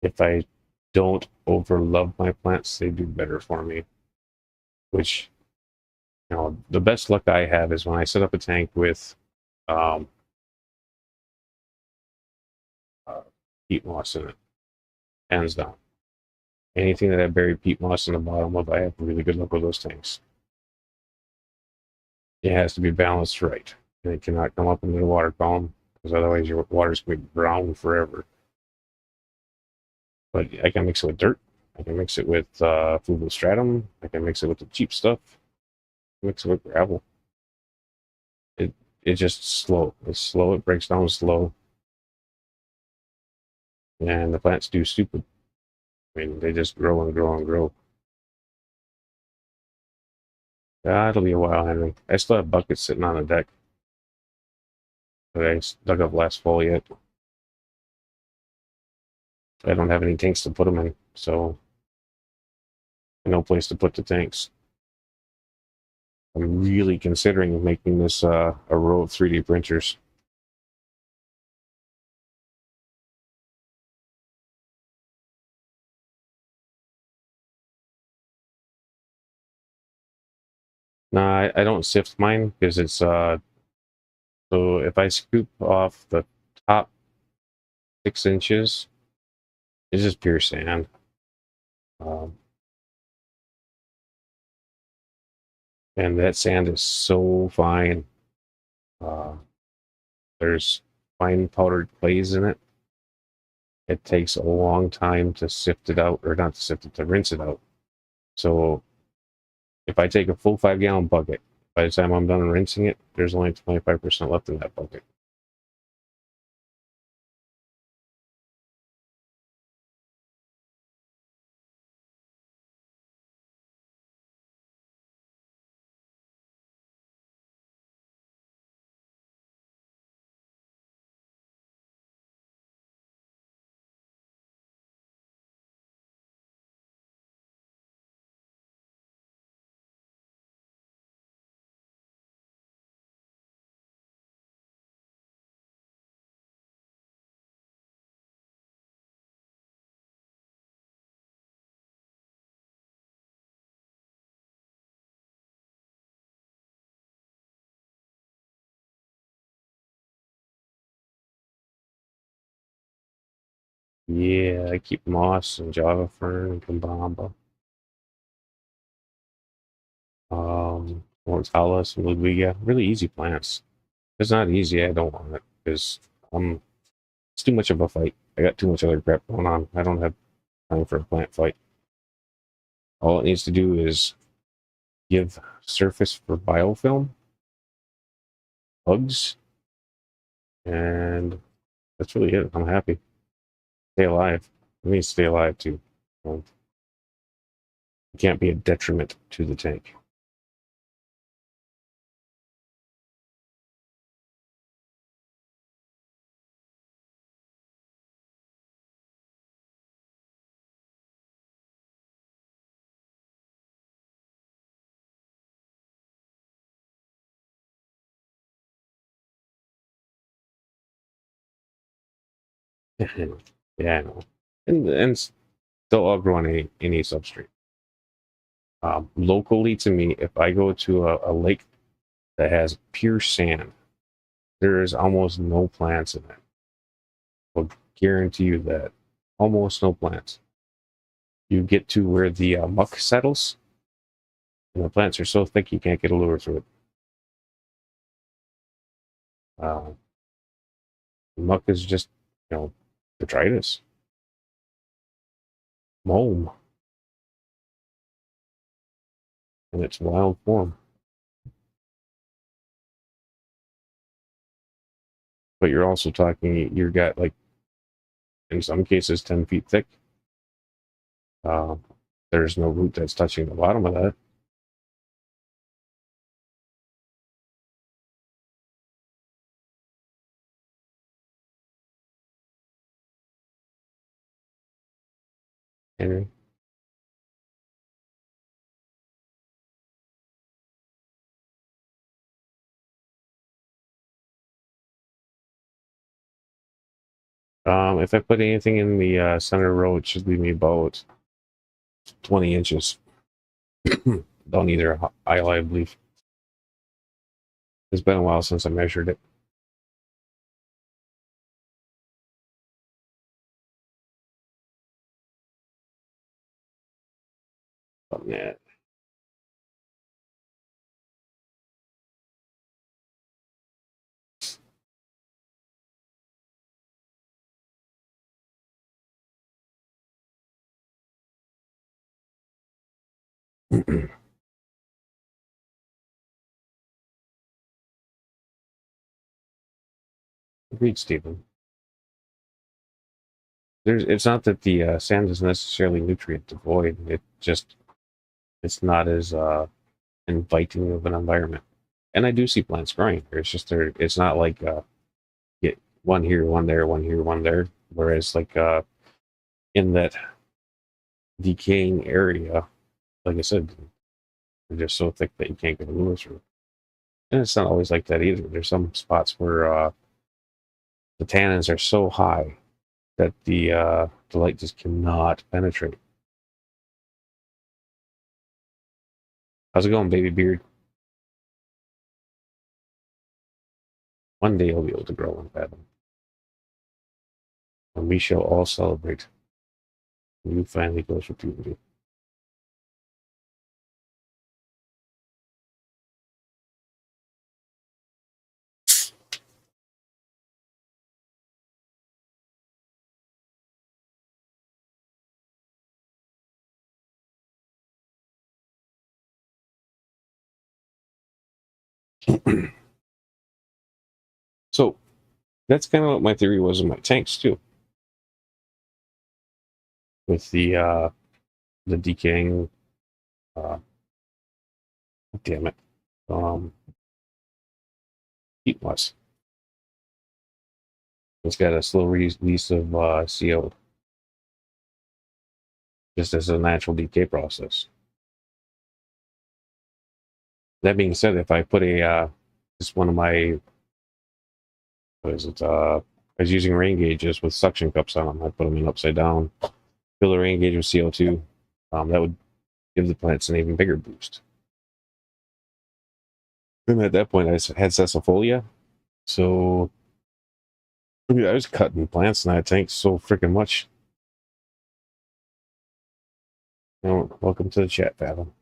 If I don't overlove my plants, they do better for me. Which, the best luck I have is when I set up a tank with um, uh, peat moss in it, hands down. Anything that I bury peat moss in the bottom of, I have really good luck with those tanks. It has to be balanced right. And it cannot come up into the water column, because otherwise your water's going to be brown forever. But I can mix it with dirt. I can mix it with stratum. I can mix it with the cheap stuff. Mix it with gravel. It's just slow. It's slow. It breaks down slow, and the plants do stupid. I mean, they just grow and grow and grow. It'll be a while, Henry. I still have buckets sitting on the deck that I dug up last fall yet. I don't have any tanks to put them in, so no place to put the tanks. I'm really considering making this a row of 3D printers. Nah, I don't sift mine because it's so if I scoop off the top 6 inches, it's just pure sand. Um, and that sand is so fine. There's fine powdered clays in it. It takes a long time to sift it out, or not to sift it, to rinse it out. So if I take a full 5-gallon bucket, by the time I'm done rinsing it, there's only 25% left in that bucket. Yeah, I keep moss and java fern and kambamba. Mortalis and Ludwigia. Really easy plants. It's not easy. I don't want it because it's too much of a fight. I got too much other crap going on. I don't have time for a plant fight. All it needs to do is give surface for biofilm, bugs, and that's really it. I'm happy. Stay alive. I mean, stay alive too. It can't be a detriment to the tank. Yeah, I know. And still all grow on any substrate. Locally to me, if I go to a lake that has pure sand, there is almost no plants in it. I'll guarantee you that. Almost no plants. You get to where the muck settles, and the plants are so thick you can't get a lure through it. Uh, Muck is just, detritus, mold in its wild form. But you're also talking, you've got like, in some cases, 10 feet thick. Uh, there's no root that's touching the bottom of that. Henry. If I put anything in the center row, it should leave me about 20 inches down either aisle, I believe. It's been a while since I measured it. But yeah. Agreed, Stephen. It's not that the sand is necessarily nutrient devoid. It's not as inviting of an environment. And I do see plants growing. It's just it's not like get one here, one there, one here, one there. Whereas like in that decaying area, like I said, they're just so thick that you can't get a ruler through. And it's not always like that either. There's some spots where the tannins are so high that the light just cannot penetrate. How's it going, baby beard? One day you'll be able to grow one fathom. And we shall all celebrate when you finally go through puberty. So that's kind of what my theory was in my tanks too, with the decaying. Uh, damn it, heat loss. It's got a slow release of CO, just as a natural decay process. That being said, if I put just one of my, what is it? I was using rain gauges with suction cups on them. I put them in upside down, fill the rain gauge with CO2. That would give the plants an even bigger boost. And at that point, I had cessifolia, so I was cutting plants in that tank so freaking much. Welcome to the chat, Fathom.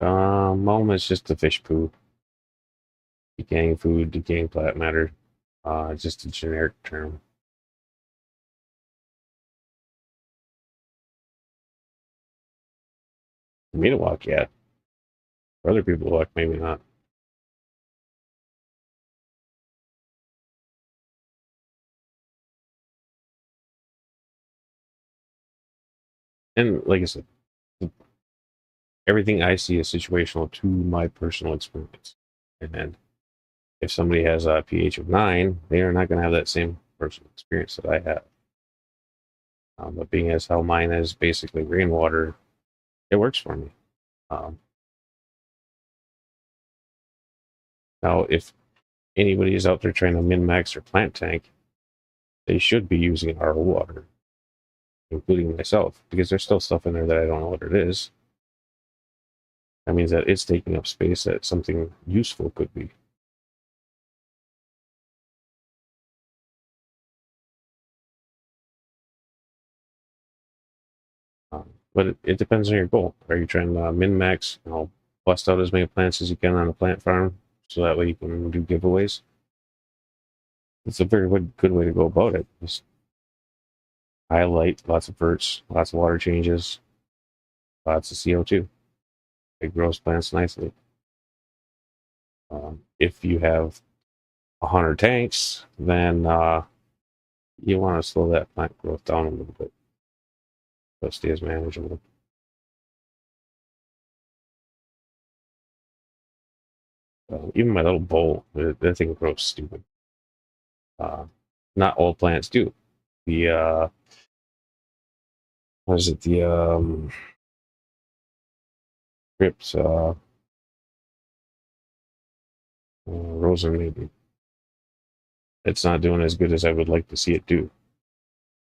Mom is just the fish poo. Decaying food, decaying plant matter. Just a generic term. For me to walk, yeah. For other people to walk, maybe not. And like I said, everything I see is situational to my personal experience. And if somebody has a pH of 9, they are not going to have that same personal experience that I have. But being as how mine is basically rainwater, it works for me. Um, Now, if anybody is out there trying to min-max their plant tank, they should be using RO water, including myself, because there's still stuff in there that I don't know what it is. That means that it's taking up space that something useful could be. But it depends on your goal. Are you trying to min-max, bust out as many plants as you can on a plant farm, so that way you can do giveaways? It's a very good way to go about it. Just highlight lots of verts, lots of water changes, lots of CO2. It grows plants nicely. If you have 100 tanks, then you want to slow that plant growth down a little bit, so it stays manageable. Even my little bowl, that thing grows stupid. Not all plants do. The what is it? The Crips, Rosen maybe. It's not doing as good as I would like to see it do.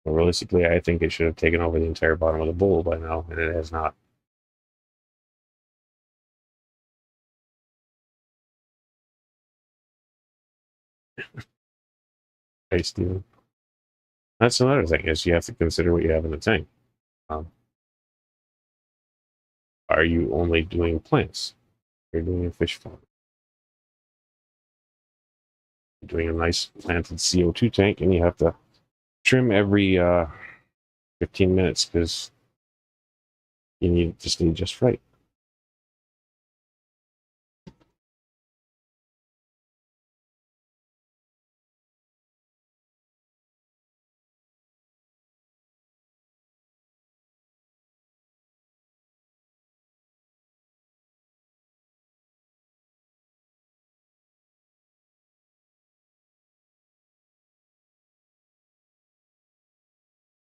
But realistically, I think it should have taken over the entire bottom of the bowl by now, and it has not. Hey, Steven. That's another thing is you have to consider what you have in the tank. Um, are you only doing plants? You're doing a fish farm. You're doing a nice planted CO2 tank, and you have to trim every 15 minutes because you need it to stay just right.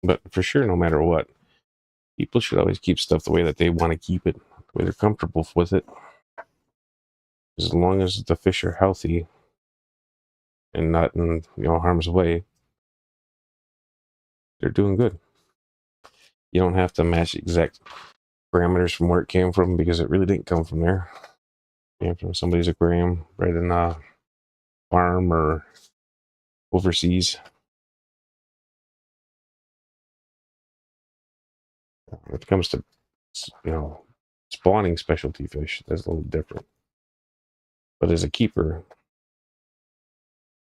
But for sure, no matter what, people should always keep stuff the way that they want to keep it, the way they're comfortable with it. As long as the fish are healthy and not in harm's way, they're doing good. You don't have to match exact parameters from where it came from, because it really didn't come from there. It came from somebody's aquarium right in a farm or overseas. When it comes to spawning specialty fish, that's a little different. But as a keeper,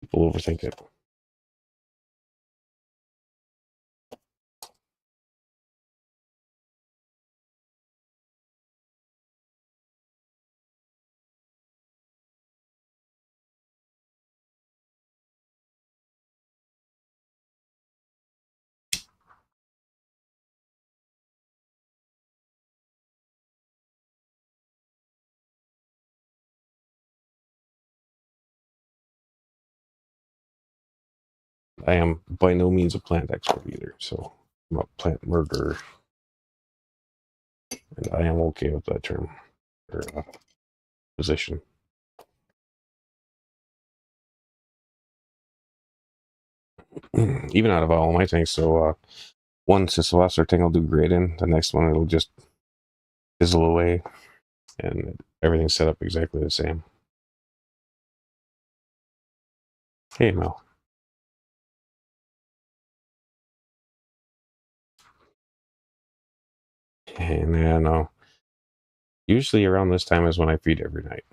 people overthink it. I am by no means a plant expert either, so I'm a plant murderer, and I am okay with that term or position. Even out of all of my tanks, so one Sisyphus tank will do great in, the next one it'll just fizzle away, and everything's set up exactly the same. Hey, Mel. And no. Usually around this time is when I feed every night.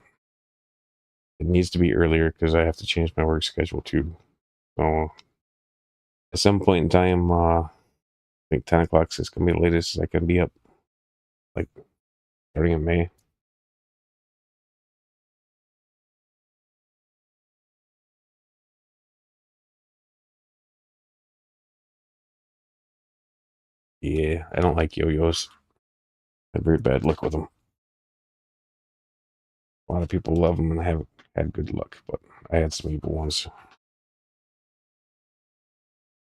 It needs to be earlier because I have to change my work schedule too. So at some point in time, I think 10 o'clock is going to be the latest I can be up, like starting in May. Yeah, I don't like yo-yos. I have very bad luck with them. A lot of people love them and have had good luck, but I had some evil ones.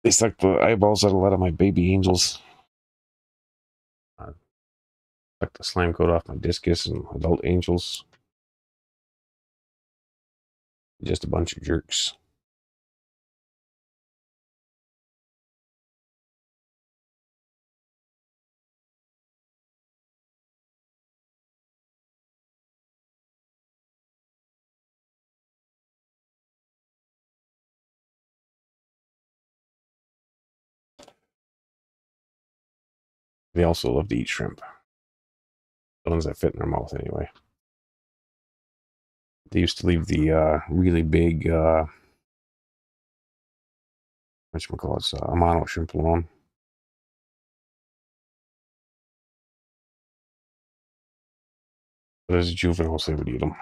They sucked the eyeballs out of a lot of my baby angels. Sucked the slime coat off my discus and adult angels. Just a bunch of jerks. They also love to eat shrimp. The ones that fit in their mouth anyway. They used to leave the really big, whatchamacallits, Amano shrimp alone. But as juveniles, they would eat them.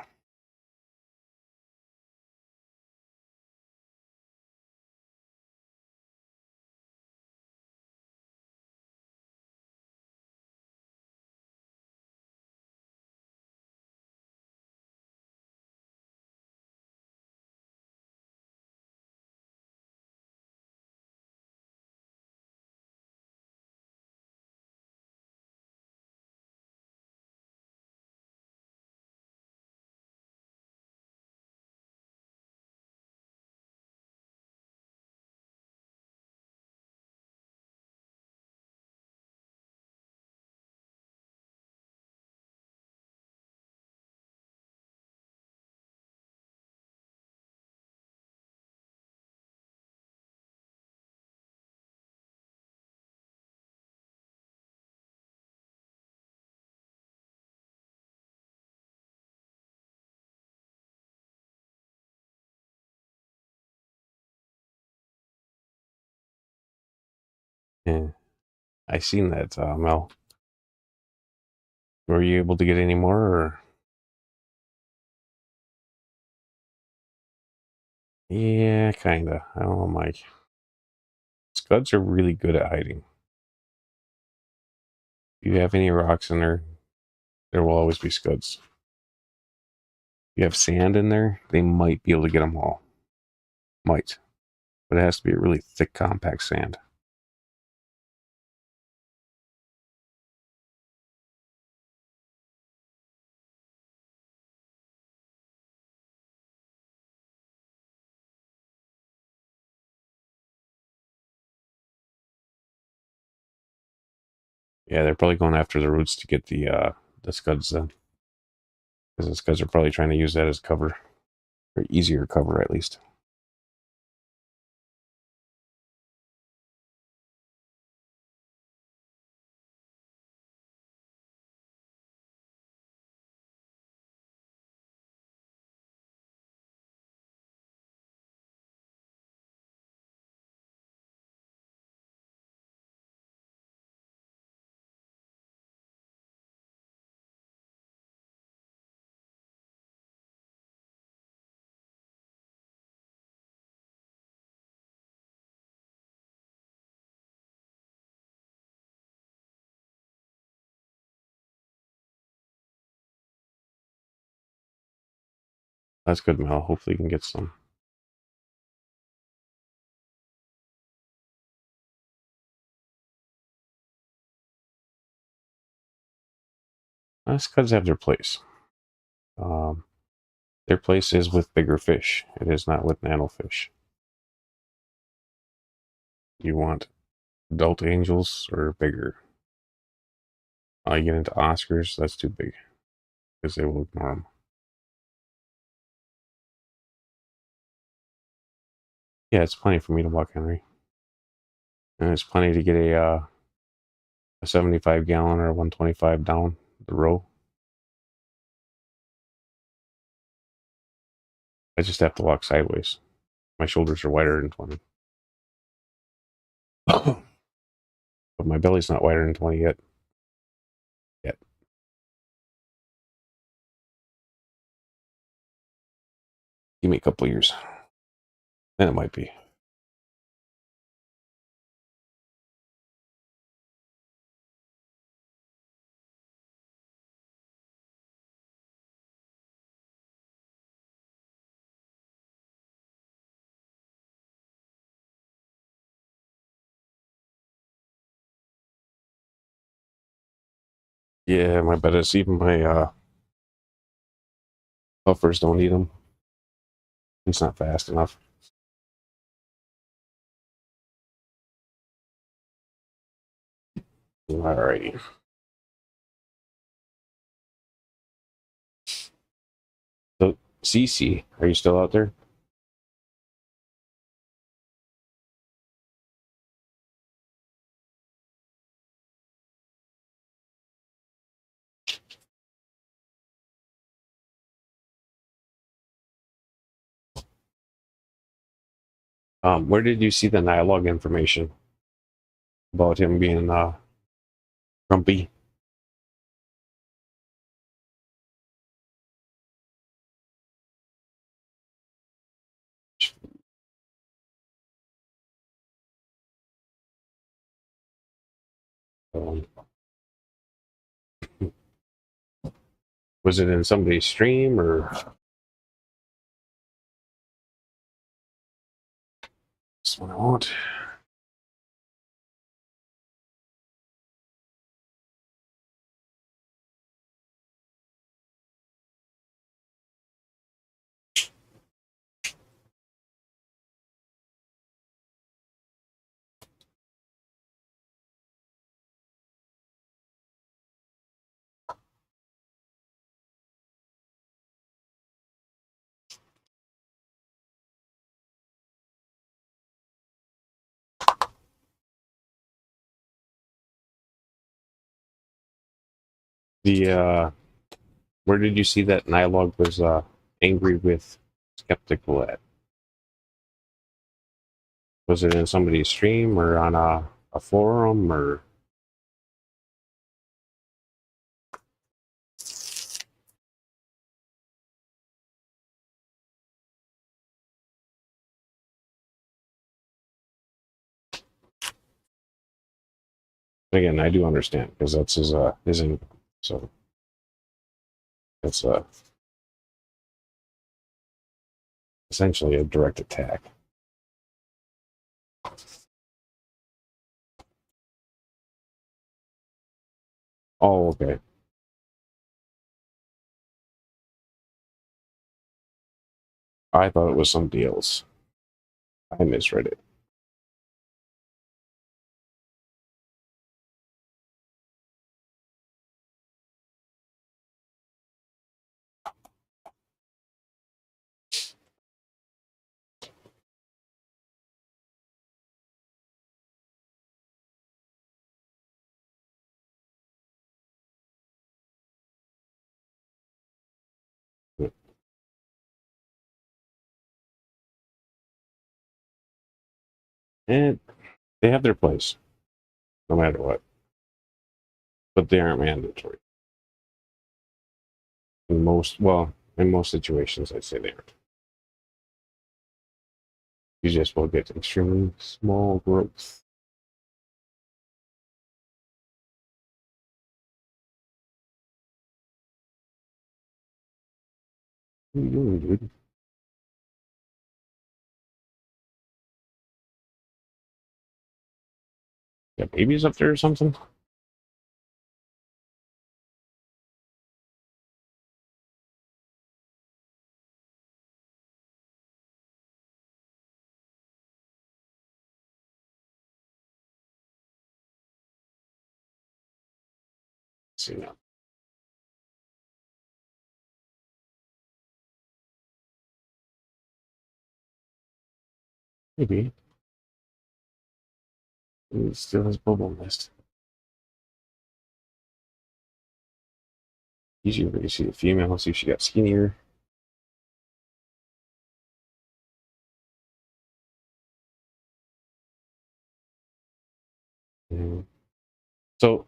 Yeah, I seen that, Mel. Were you able to get any more, or? Yeah, kinda. I don't know, Mike. Scuds are really good at hiding. If you have any rocks in there will always be scuds. If you have sand in there, they might be able to get them all. Might. But it has to be a really thick, compact sand. Yeah, they're probably going after the roots to get the scuds then. Because the scuds are probably trying to use that as cover. Or easier cover, at least. That's good, Mel. Hopefully you can get some. Scuds have their place. Their place is with bigger fish. It is not with nano fish. You want adult angels or bigger. You get into Oscars, that's too big. Because they will ignore them. Yeah, it's plenty for me to walk, Henry. And it's plenty to get a 75 gallon or 125 down the row. I just have to walk sideways. My shoulders are wider than 20. But my belly's not wider than 20 yet. Give me a couple years. Then it might be. Yeah, my bet is even my puffers don't eat them. It's not fast enough. Alrighty. So, Cece, are you still out there? Where did you see the dialogue information about him being grumpy? Um, was it in somebody's stream or this one I want? The where did you see that Nilog was angry with Skeptical at? Was it in somebody's stream or on a forum or? Again, I do understand because that's his income. So that's essentially a direct attack. Oh, okay. I thought it was somebody else. I misread it. And they have their place, no matter what. But they aren't mandatory. In most situations, I'd say they aren't. You just will get extremely small growth. What are you doing, dude? Got babies up there or something? Let's see now. Maybe. It still has bubble nest. Easier to see the female, see if she got skinnier. Mm. So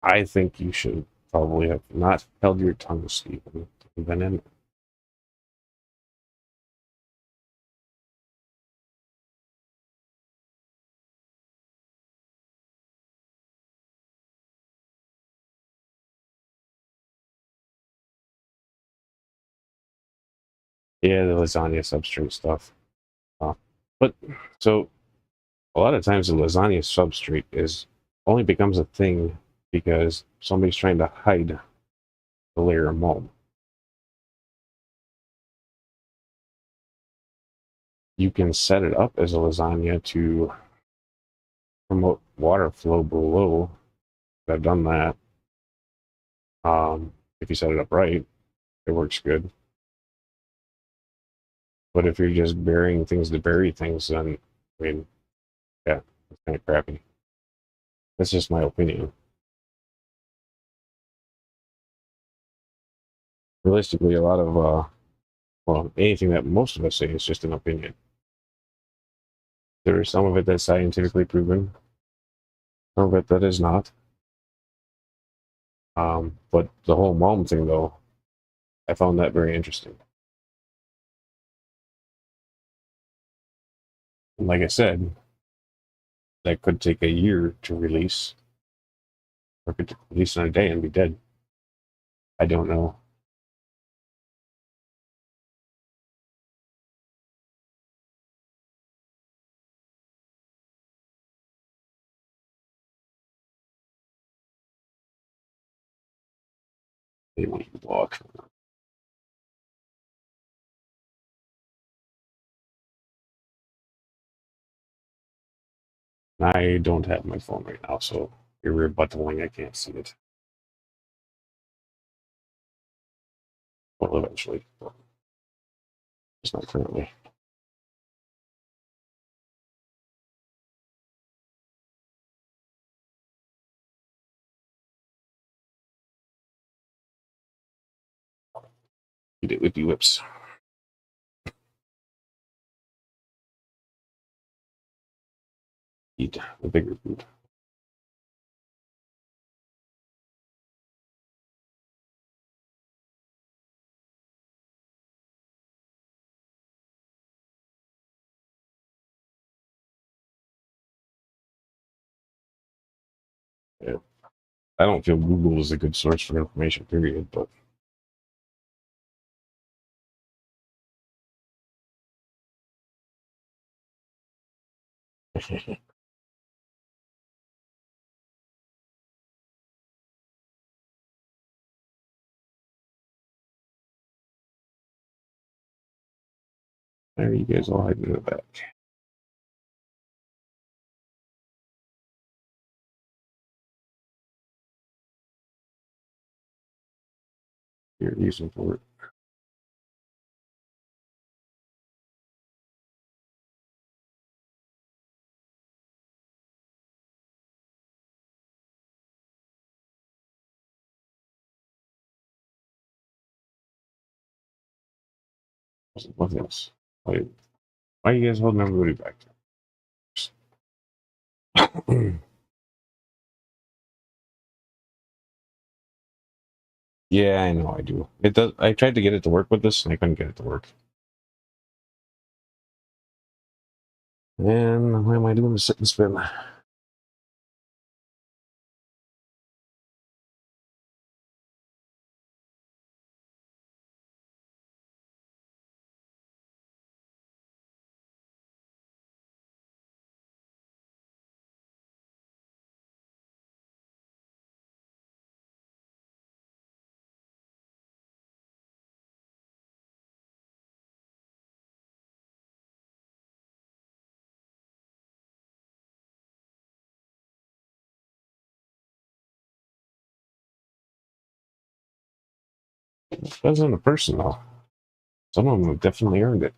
I think you should probably have not held your tongue, Stephen. Been in. Yeah, the lasagna substrate stuff. Uh, but so a lot of times the lasagna substrate is only becomes a thing because somebody's trying to hide the layer of mold. You can set it up as a lasagna to promote water flow below. I've done that. If you set it up right, it works good. But if you're just burying things to bury things, then I mean, yeah, it's kind of crappy. That's just my opinion. Realistically, a lot of anything that most of us say is just an opinion. There is some of it that's scientifically proven, some of it that is not. But the whole mom thing, though, I found that very interesting. And like I said, that could take a year to release, or could release in a day and be dead. I don't know. They want to walk. I don't have my phone right now, so you're rebutting. I can't see it. Well, eventually, but it's not currently. Eat it whippy whips. Eat the bigger food. Yeah. I don't feel Google is a good source for information, period, but there you guys all hiding in the back. You're using for it. What's this? Why are you guys holding everybody back there? Yeah, I know I do. It does. I tried to get it to work with this, and I couldn't get it to work. And why am I doing the sit and spin? Depends on the person, though. Some of them have definitely earned it.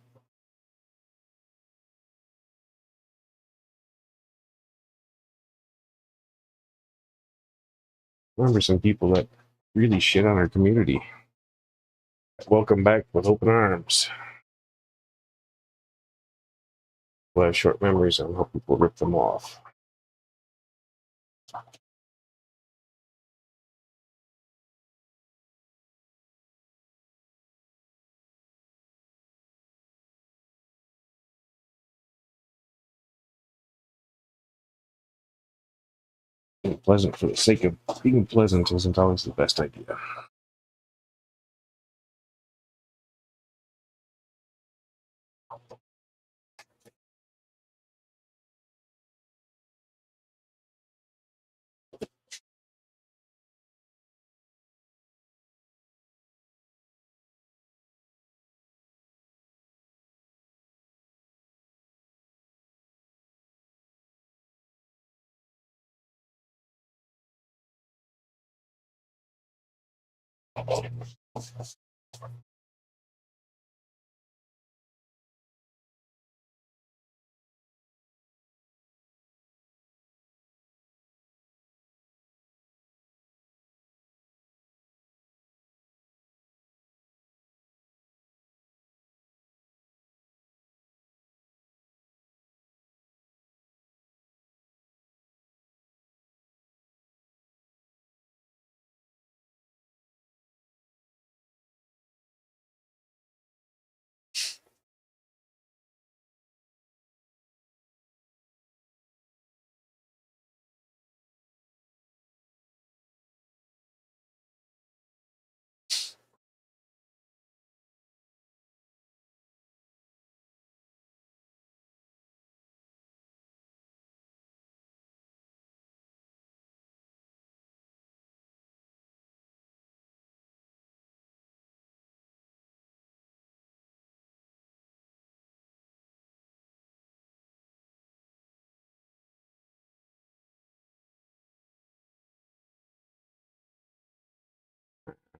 Remember some people that really shit on our community. Welcome back with open arms. We'll have short memories on how people rip them off. Being pleasant for the sake of being pleasant isn't always the best idea.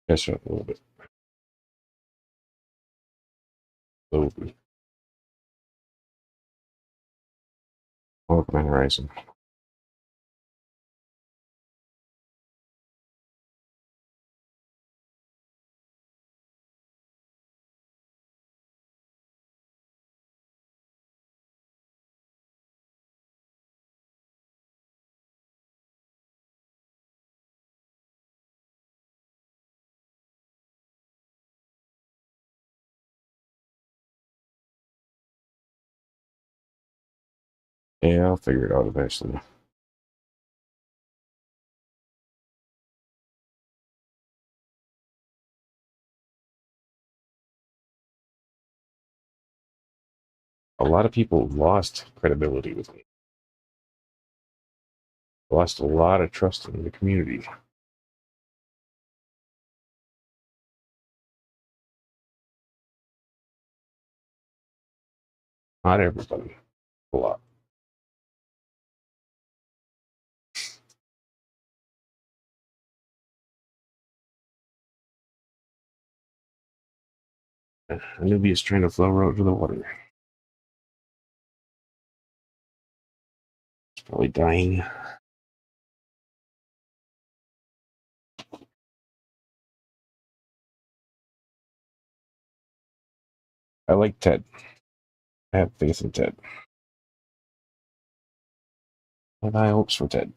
Catch up a little bit. Slowly. Welcome Horizon. Yeah, I'll figure it out eventually. A lot of people lost credibility with me. Lost a lot of trust in the community. Not everybody. A lot. Anubia's trying to flow out to the water. It's probably dying. I I like Ted. I have faith in Ted. I have high hopes for Ted.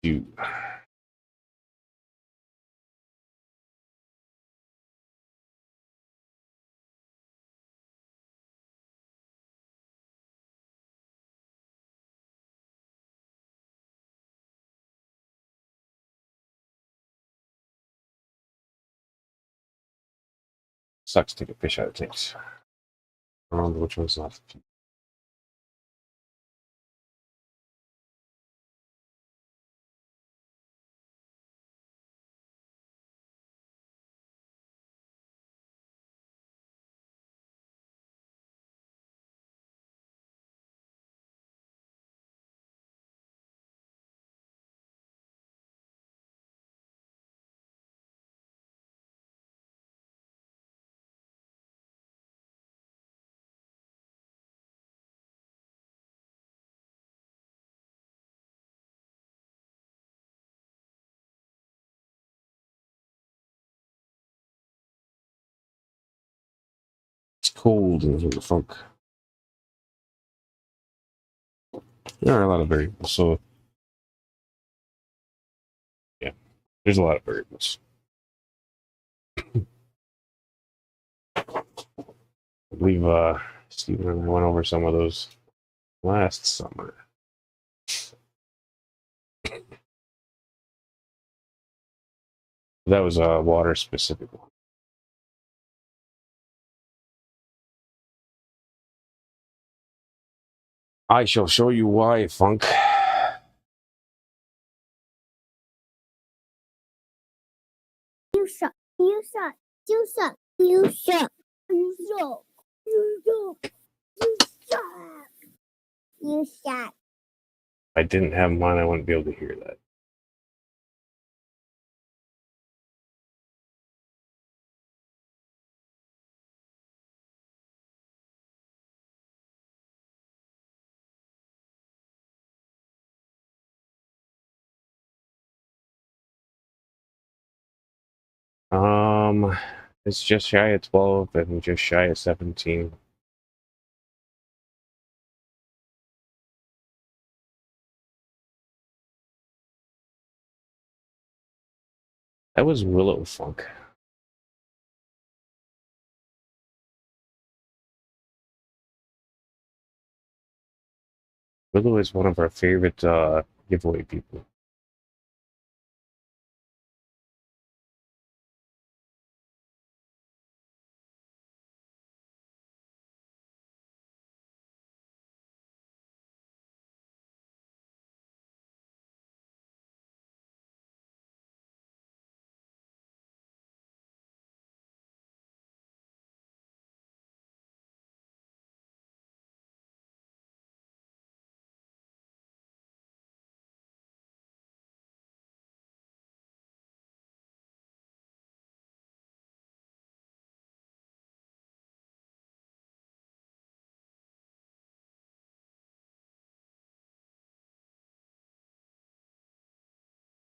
You. Sucks to take a fish out of things. I don't remember which one's left. It's cold in here, funk. There are a lot of variables, so yeah, there's a lot of variables. I believe Steven and I went over some of those last summer. That was a water specific one. I shall show you why, Funk. You suck. You suck. You suck. You suck. You suck. You suck. You suck. You suck. If I didn't have mine, I wouldn't be able to hear that. Um, it's just shy of 12 and just shy of 17. That was Willow Funk. Willow is one of our favorite giveaway people.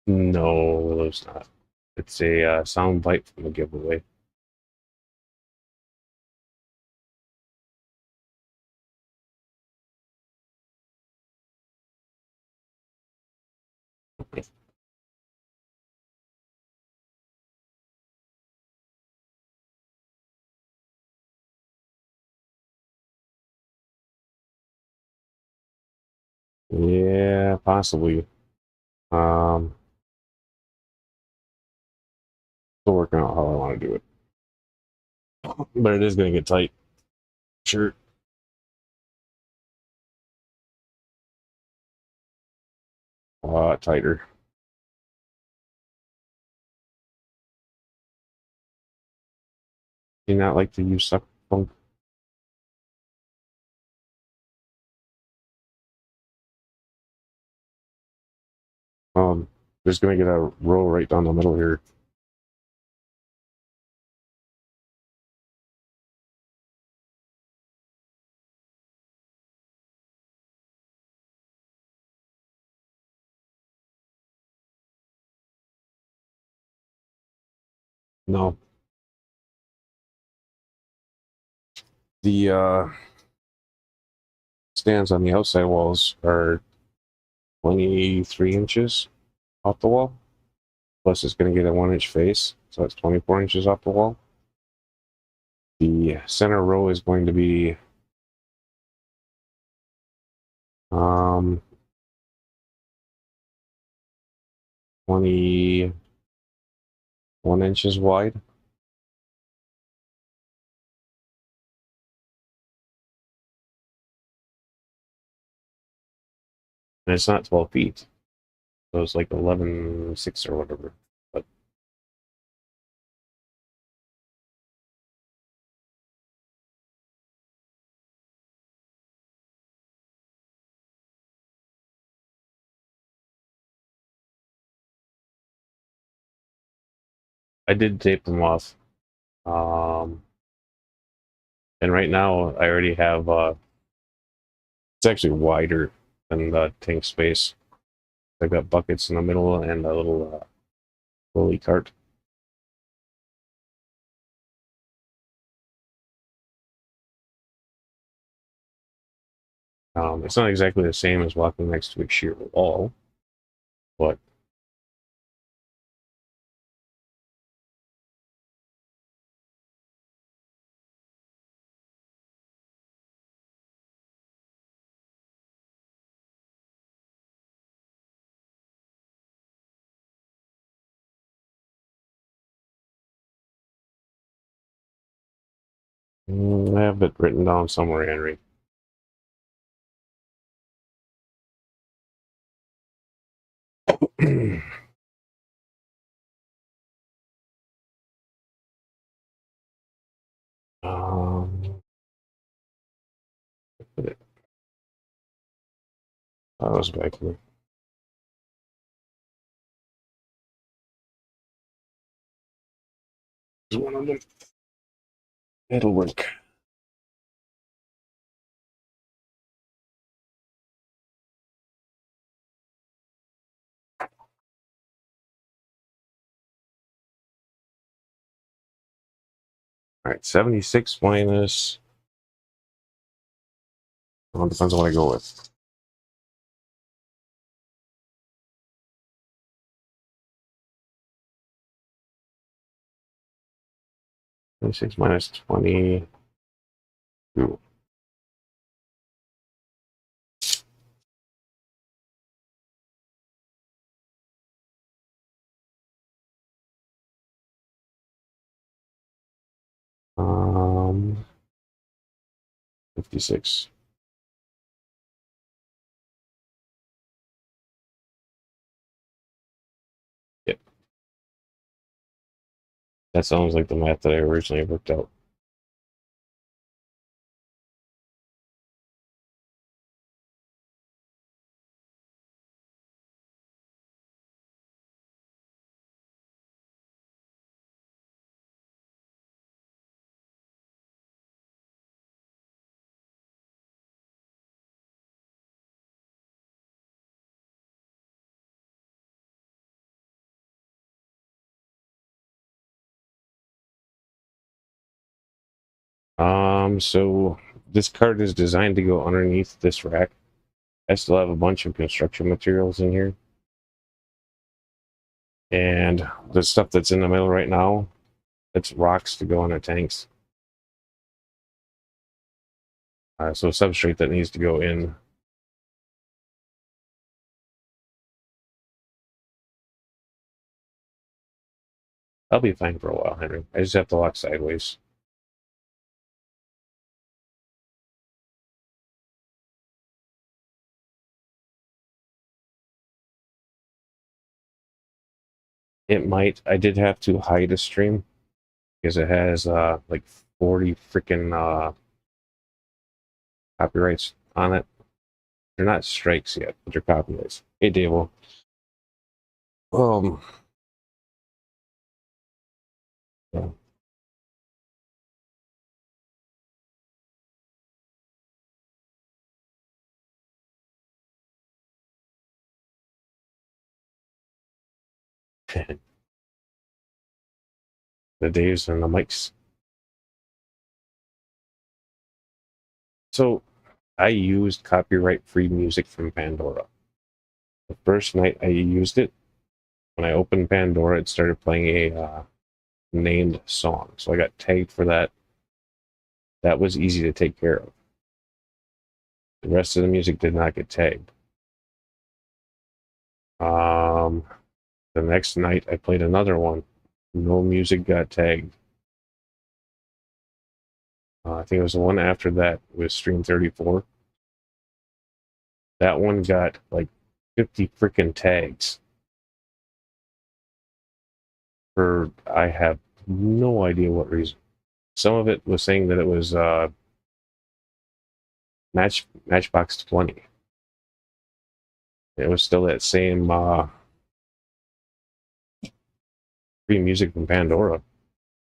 No, Willow's not. It's a sound bite from a giveaway. Yeah, possibly. Um, Still working out how I want to do it, but it is going to get tight. Sure. A lot tighter. Do you not like to use suck funk? Just going to get a row right down the middle here. No. The stands on the outside walls are 23 inches off the wall. Plus, it's going to get a 1 inch face, so that's 24 inches off the wall. The center row is going to be 21 inches wide. And it's not 12 feet. So it's like 11.6 or whatever. But I did tape them off. And right now I already have, it's actually wider than the tank space. I've got buckets in the middle and a little lily cart. It's not exactly the same as walking next to a sheer wall, but I have it written down somewhere, Henry. um, put it. I was back here. There's one of them. It'll work. All right, 76 minus. Well, it depends on what I go with. 26 minus 22. Um, 56. Yep. That sounds like the math that I originally worked out. So this cart is designed to go underneath this rack. I still have a bunch of construction materials in here. And the stuff that's in the middle right now, it's rocks to go on the tanks. So substrate that needs to go in. I'll be fine for a while, Henry. I just have to walk sideways. It might. I did have to hide a stream because it has like 40 freaking copyrights on it. They're not strikes yet, but they're copyrights. Hey, Davo. Um, yeah. the Daves and the mics. So I used copyright-free music from Pandora. The first night I used it, when I opened Pandora, it started playing a named song. So I got tagged for that. That was easy to take care of. The rest of the music did not get tagged. The next night I played another one. No music got tagged. I think it was the one after that with Stream 34. That one got like 50 freaking tags. For I have no idea what reason. Some of it was saying that it was Matchbox 20. It was still that same free music from Pandora,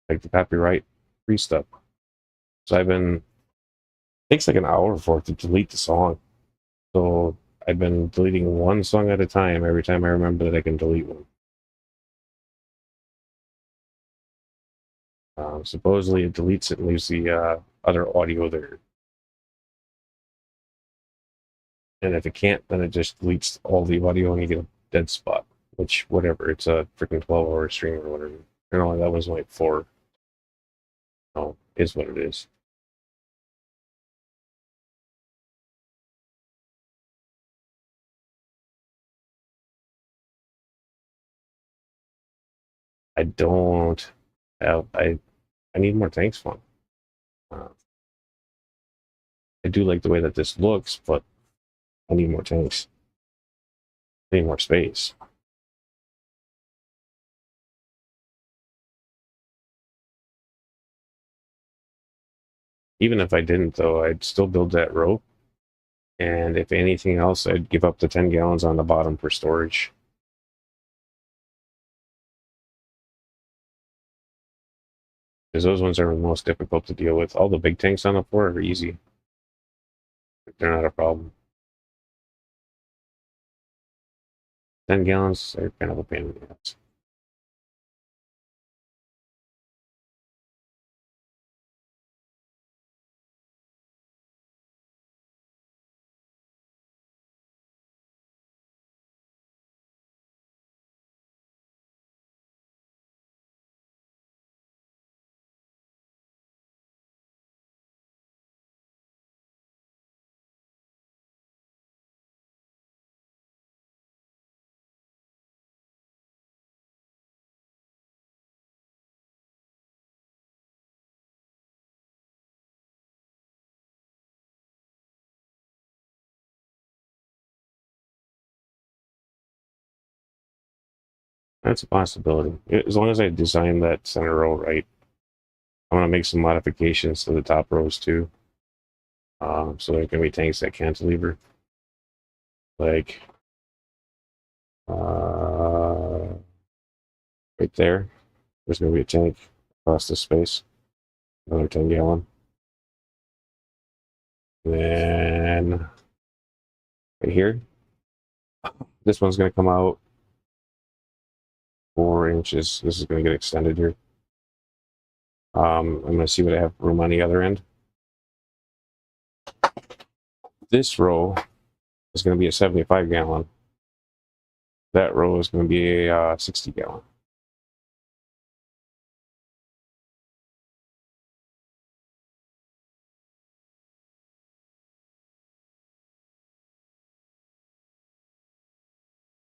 like the copyright free stuff. So it takes like an hour for it to delete the song. So I've been deleting one song at a time every time I remember that I can delete one. Supposedly it deletes it and leaves the other audio there. And if it can't, then it just deletes all the audio and you get a dead spot. Which, whatever, it's a freaking 12-hour stream or whatever. You know, that was like 4. No, is what it is. I don't have, I need more tanks fun. I do like the way that this looks, but I need more tanks. I need more space. Even if I didn't, though, I'd still build that row. And if anything else, I'd give up the 10 gallons on the bottom for storage. Because those ones are the most difficult to deal with. All the big tanks on the floor are easy. They're not a problem. 10 gallons are kind of a pain in the ass. That's a possibility. As long as I design that center row right, I'm going to make some modifications to the top rows too. So there can be tanks that cantilever. Like, right there, there's going to be a tank across the space. Another 10 gallon. And then right here, this one's going to come out 4 inches. This is going to get extended here. I'm going to see what I have room on the other end. This row is going to be a 75 gallon. That row is going to be a 60 gallon.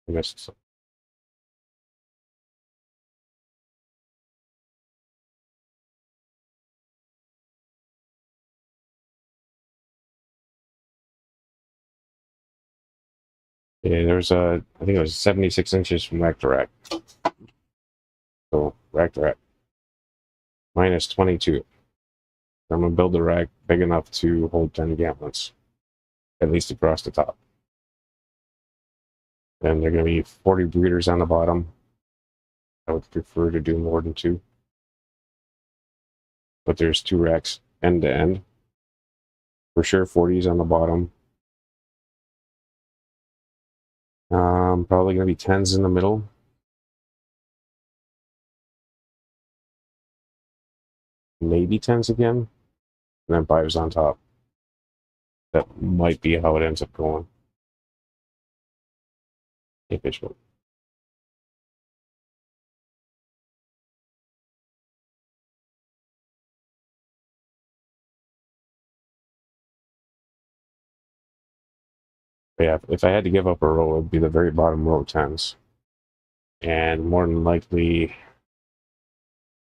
I missed some. Yeah, there's I think it was 76 inches from rack to rack. So rack to rack. Minus 22. I'm going to build the rack big enough to hold 10 gallons, at least across the top. And they're going to be 40 breeders on the bottom. I would prefer to do more than 2. But there's 2 racks end to end. For sure, 40s on the bottom. Probably going to be 10s in the middle. maybe 10s again, and then 5s on top. That might be how it ends up going. Hey, Fishbowl. But yeah, if I had to give up a row, it would be the very bottom row 10s. And more than likely, if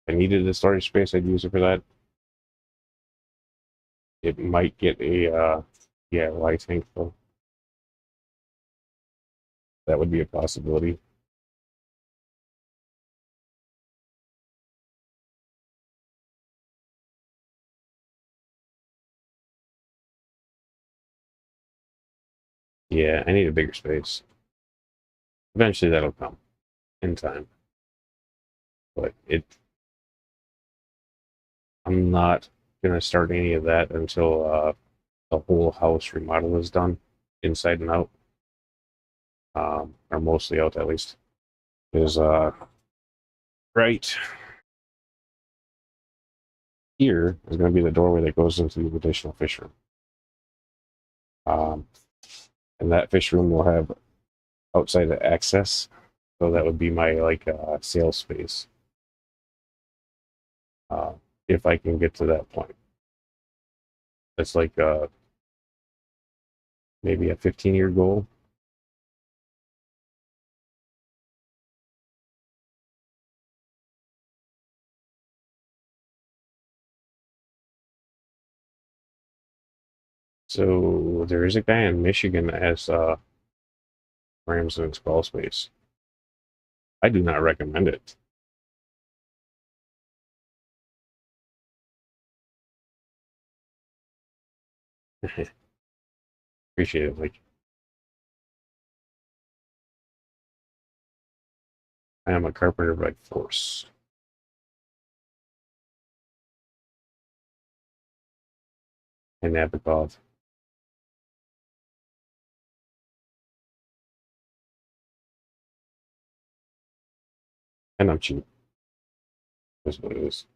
I needed the storage space, I'd use it for that. It might get a light tank though. That would be a possibility. Yeah, I need a bigger space. Eventually that'll come in time. But I'm not gonna start any of that until the whole house remodel is done, inside and out. Or mostly out at least. Is right here is gonna be the doorway that goes into the additional fish room. And that fish room will have outside access. So that would be my sales space. If I can get to that point. That's like maybe a 15-year goal. So there is a guy in Michigan that has rams in his crawl space. I do not recommend it. Appreciate it. Like, I am a carpenter by force. And Nabokov. And I'm cheap. That's what it is.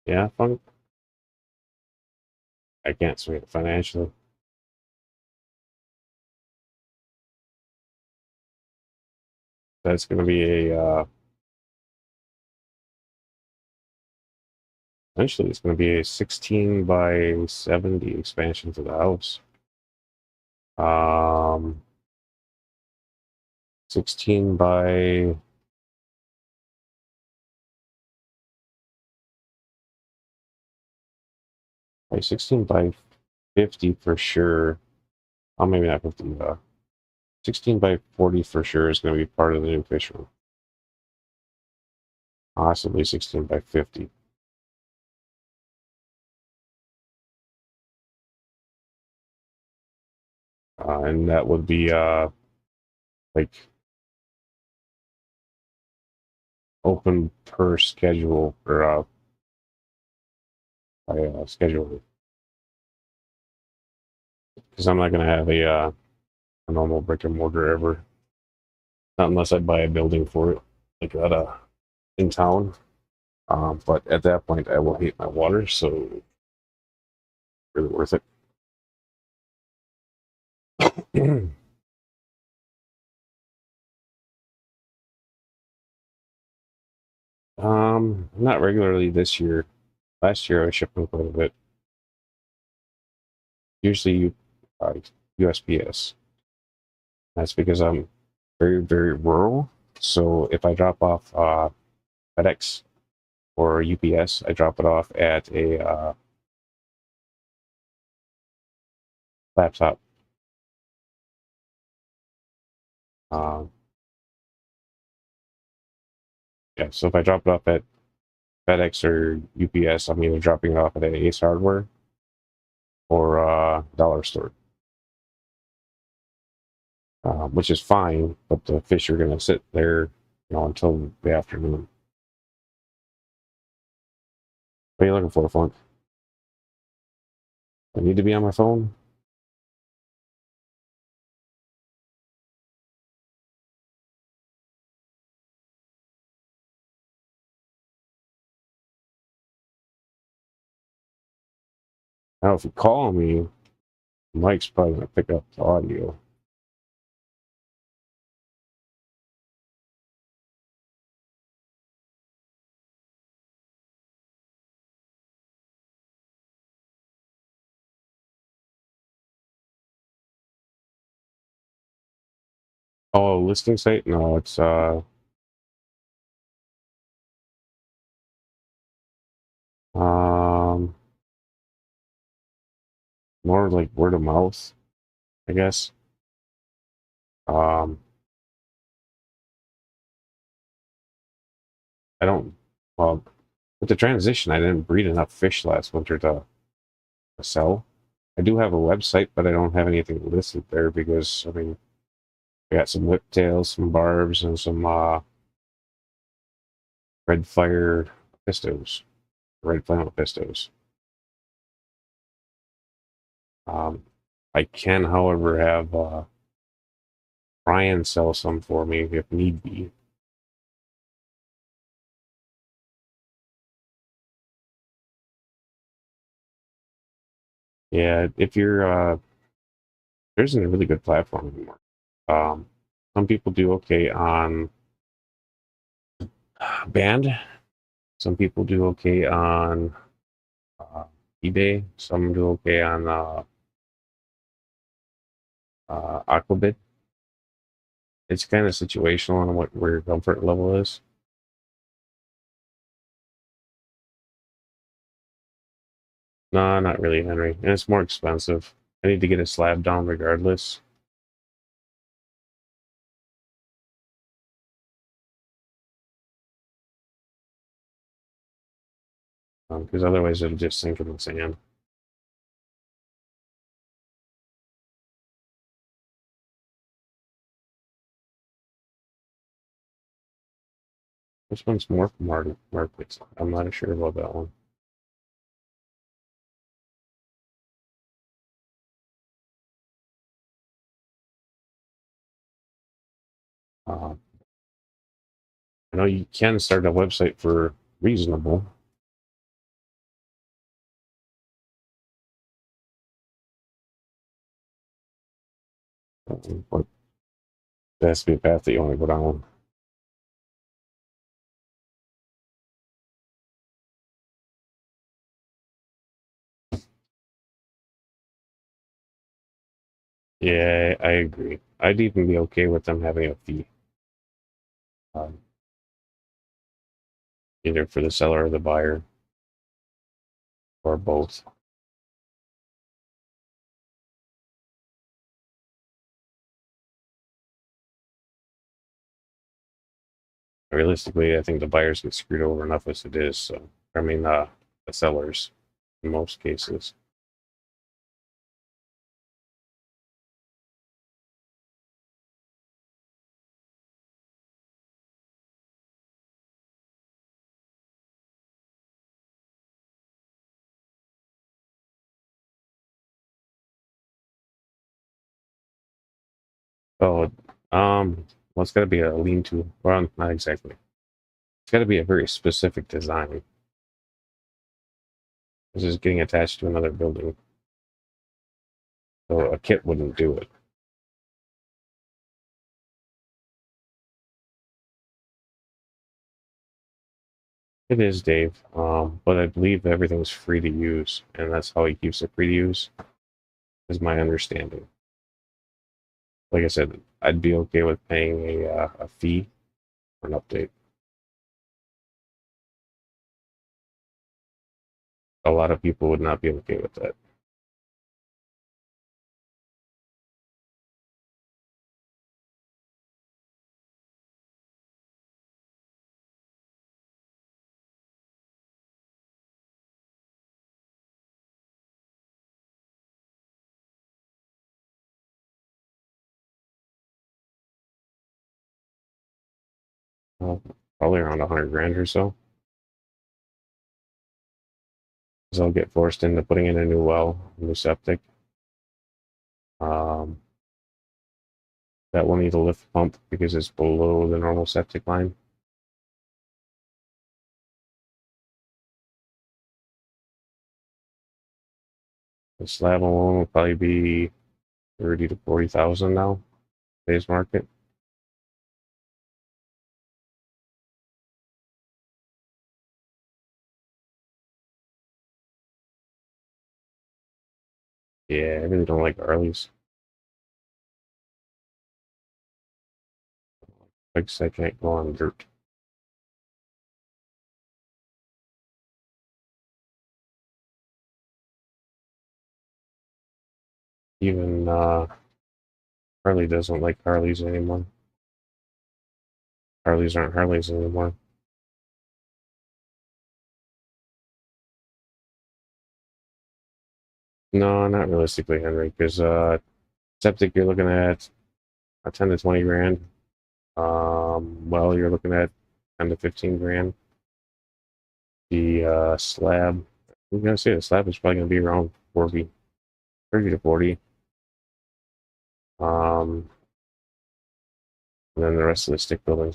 Yeah, fun. I can't swing it financially. That's going to be eventually it's going to be a 16 by 70 expansion to the house. 16 by 16 by 50 for sure. Oh, maybe not 50. 16 by 40 for sure is going to be part of the new fish room. Possibly 16 by 50. And that would be like open per schedule or by schedule. Because I'm not going to have a normal brick and mortar ever. Not unless I buy a building for it, like that in town. But at that point, I will hate my water, so really worth it. Not regularly this year. Last year I shipped them quite a bit. Usually USPS. That's because I'm very, very rural. So if I drop off FedEx or UPS, I drop it off at a laptop. Yeah, so if I drop it off at FedEx or UPS, I'm either dropping it off at an Ace Hardware or dollar store, which is fine. But the fish are going to sit there until the afternoon. What are you looking for, Flunk? I need to be on my phone? Now, if you call me, Mike's probably going to pick up the audio. Oh, listing site? No, it's um more like word of mouth, I guess. Um, I don't. Well, with the transition, I didn't breed enough fish last winter to sell. I do have a website, but I don't have anything listed there because I mean, I got some whiptails, some barbs, and some red fire pistos, red flannel pistos. I can, however, have Brian sell some for me if need be. Yeah, if you're there isn't a really good platform anymore. Some people do okay on Band. Some people do okay on uh, eBay. Some do okay on Aquabit. It's kind of situational on what where your comfort level is. No, not really, Henry. And it's more expensive. I need to get a slab down regardless. Because otherwise it'll just sink in the sand. This one's more from markets. I'm not sure about that one. Uh, I know you can start a website for reasonable. But that has to be a path that you want to go down. Yeah, I agree. I'd even be okay with them having a fee, um, either for the seller or the buyer, or both. Realistically, I think the buyers get screwed over enough as it is. So, I mean, the sellers in most cases. So, well, it's got to be a lean-to. Well, not exactly. It's got to be a very specific design. This is getting attached to another building, so a kit wouldn't do it. It is, Dave. But I believe everything's free to use, and that's how he keeps it free to use, is my understanding. Like I said, I'd be okay with paying a fee for an update. A lot of people would not be okay with that. Probably around 100 grand or so. Because I'll get forced into putting in a new well, a new septic. That will need a lift pump because it's below the normal septic line. The slab alone will probably be 30 to 40,000 now, today's market. Yeah, I really don't like Harleys. Like I can't go on dirt. Even Harley doesn't like Harleys anymore. Harleys aren't Harleys anymore. No, not realistically, Henry, because septic you're looking at a 10 to 20 grand. Well, you're looking at 10 to 15 grand. The slab, I'm gonna say the slab is probably gonna be around 40, 30 to 40. And then the rest of the stick building.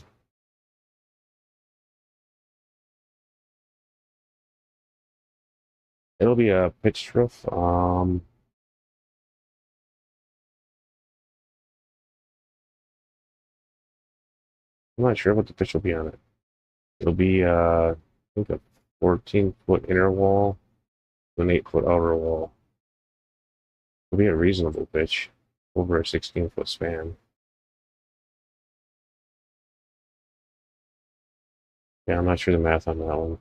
It'll be a pitched roof. I'm not sure what the pitch will be on it. It'll be I think a 14-foot inner wall, an 8-foot outer wall. It'll be a reasonable pitch over a 16-foot span. Yeah, I'm not sure the math on that one.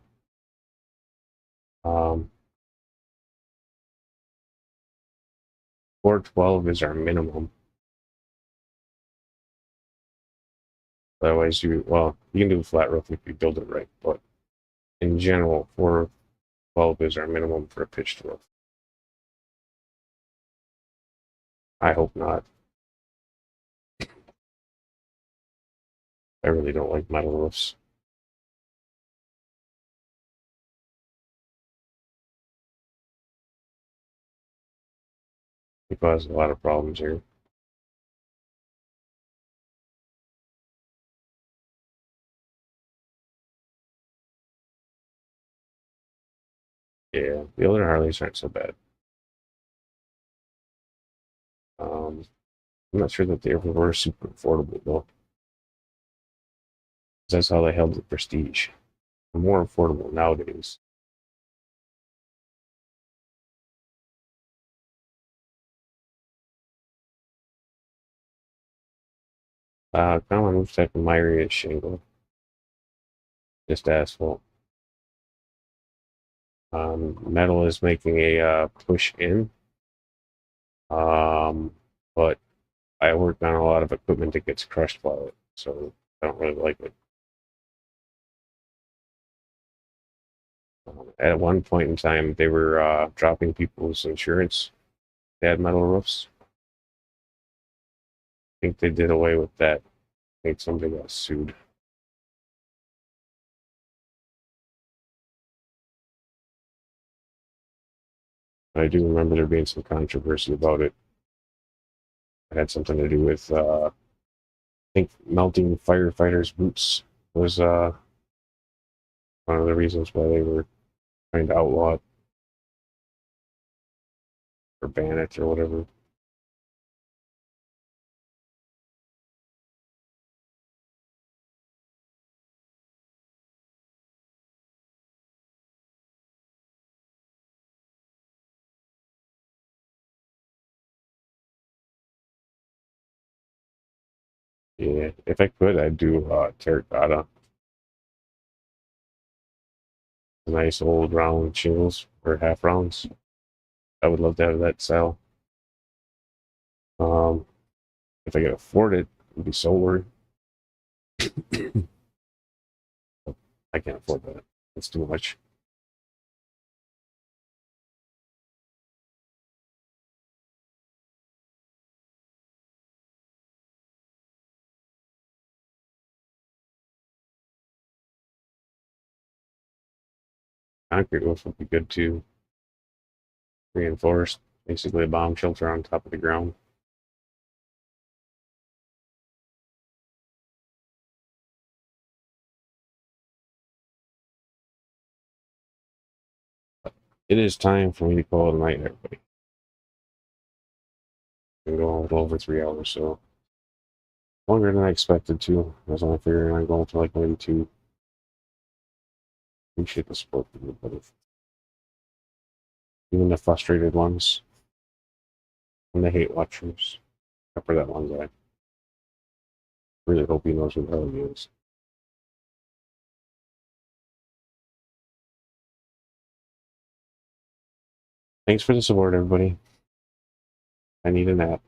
412 is our minimum. Otherwise, you can do a flat roof if you build it right, but in general, 412 is our minimum for a pitched roof. I hope not. I really don't like metal roofs. It causes a lot of problems here. Yeah, the other Harleys aren't so bad. I'm not sure that they ever were super affordable though. That's how they held the prestige. They're more affordable nowadays. Common roof type in my area is shingle, just asphalt. Metal is making a push in, but I work on a lot of equipment that gets crushed by it, so I don't really like it. At one point in time, they were dropping people's insurance. They had metal roofs. I think they did away with that. I think somebody got sued. I do remember there being some controversy about it. It had something to do with, I think, melting firefighters' boots was one of the reasons why they were trying to outlaw it or ban it or whatever. Yeah, if I could, I'd do terracotta. Nice old round shingles or half rounds. I would love to have that style. Um, if I could afford it, it'd be solar. I can't afford that. It's too much. Concrete roof would be good too. Reinforced, basically a bomb shelter on top of the ground. It is time for me to call it a night, everybody. I'm going a little over 3 hours, so longer than I expected to. I was only figuring I'm going for like maybe 2. Appreciate the support from everybody. Even the frustrated ones. And the hate watchers. Except for that one guy. Really hope he knows who the hell he is. Thanks for the support, everybody. I need a nap.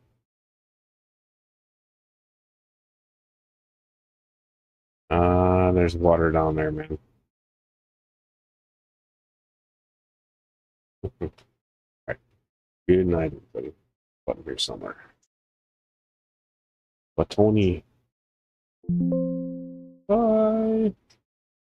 There's water down there, man. Alright. Good night, everybody. Button here somewhere. But Tony. Bye.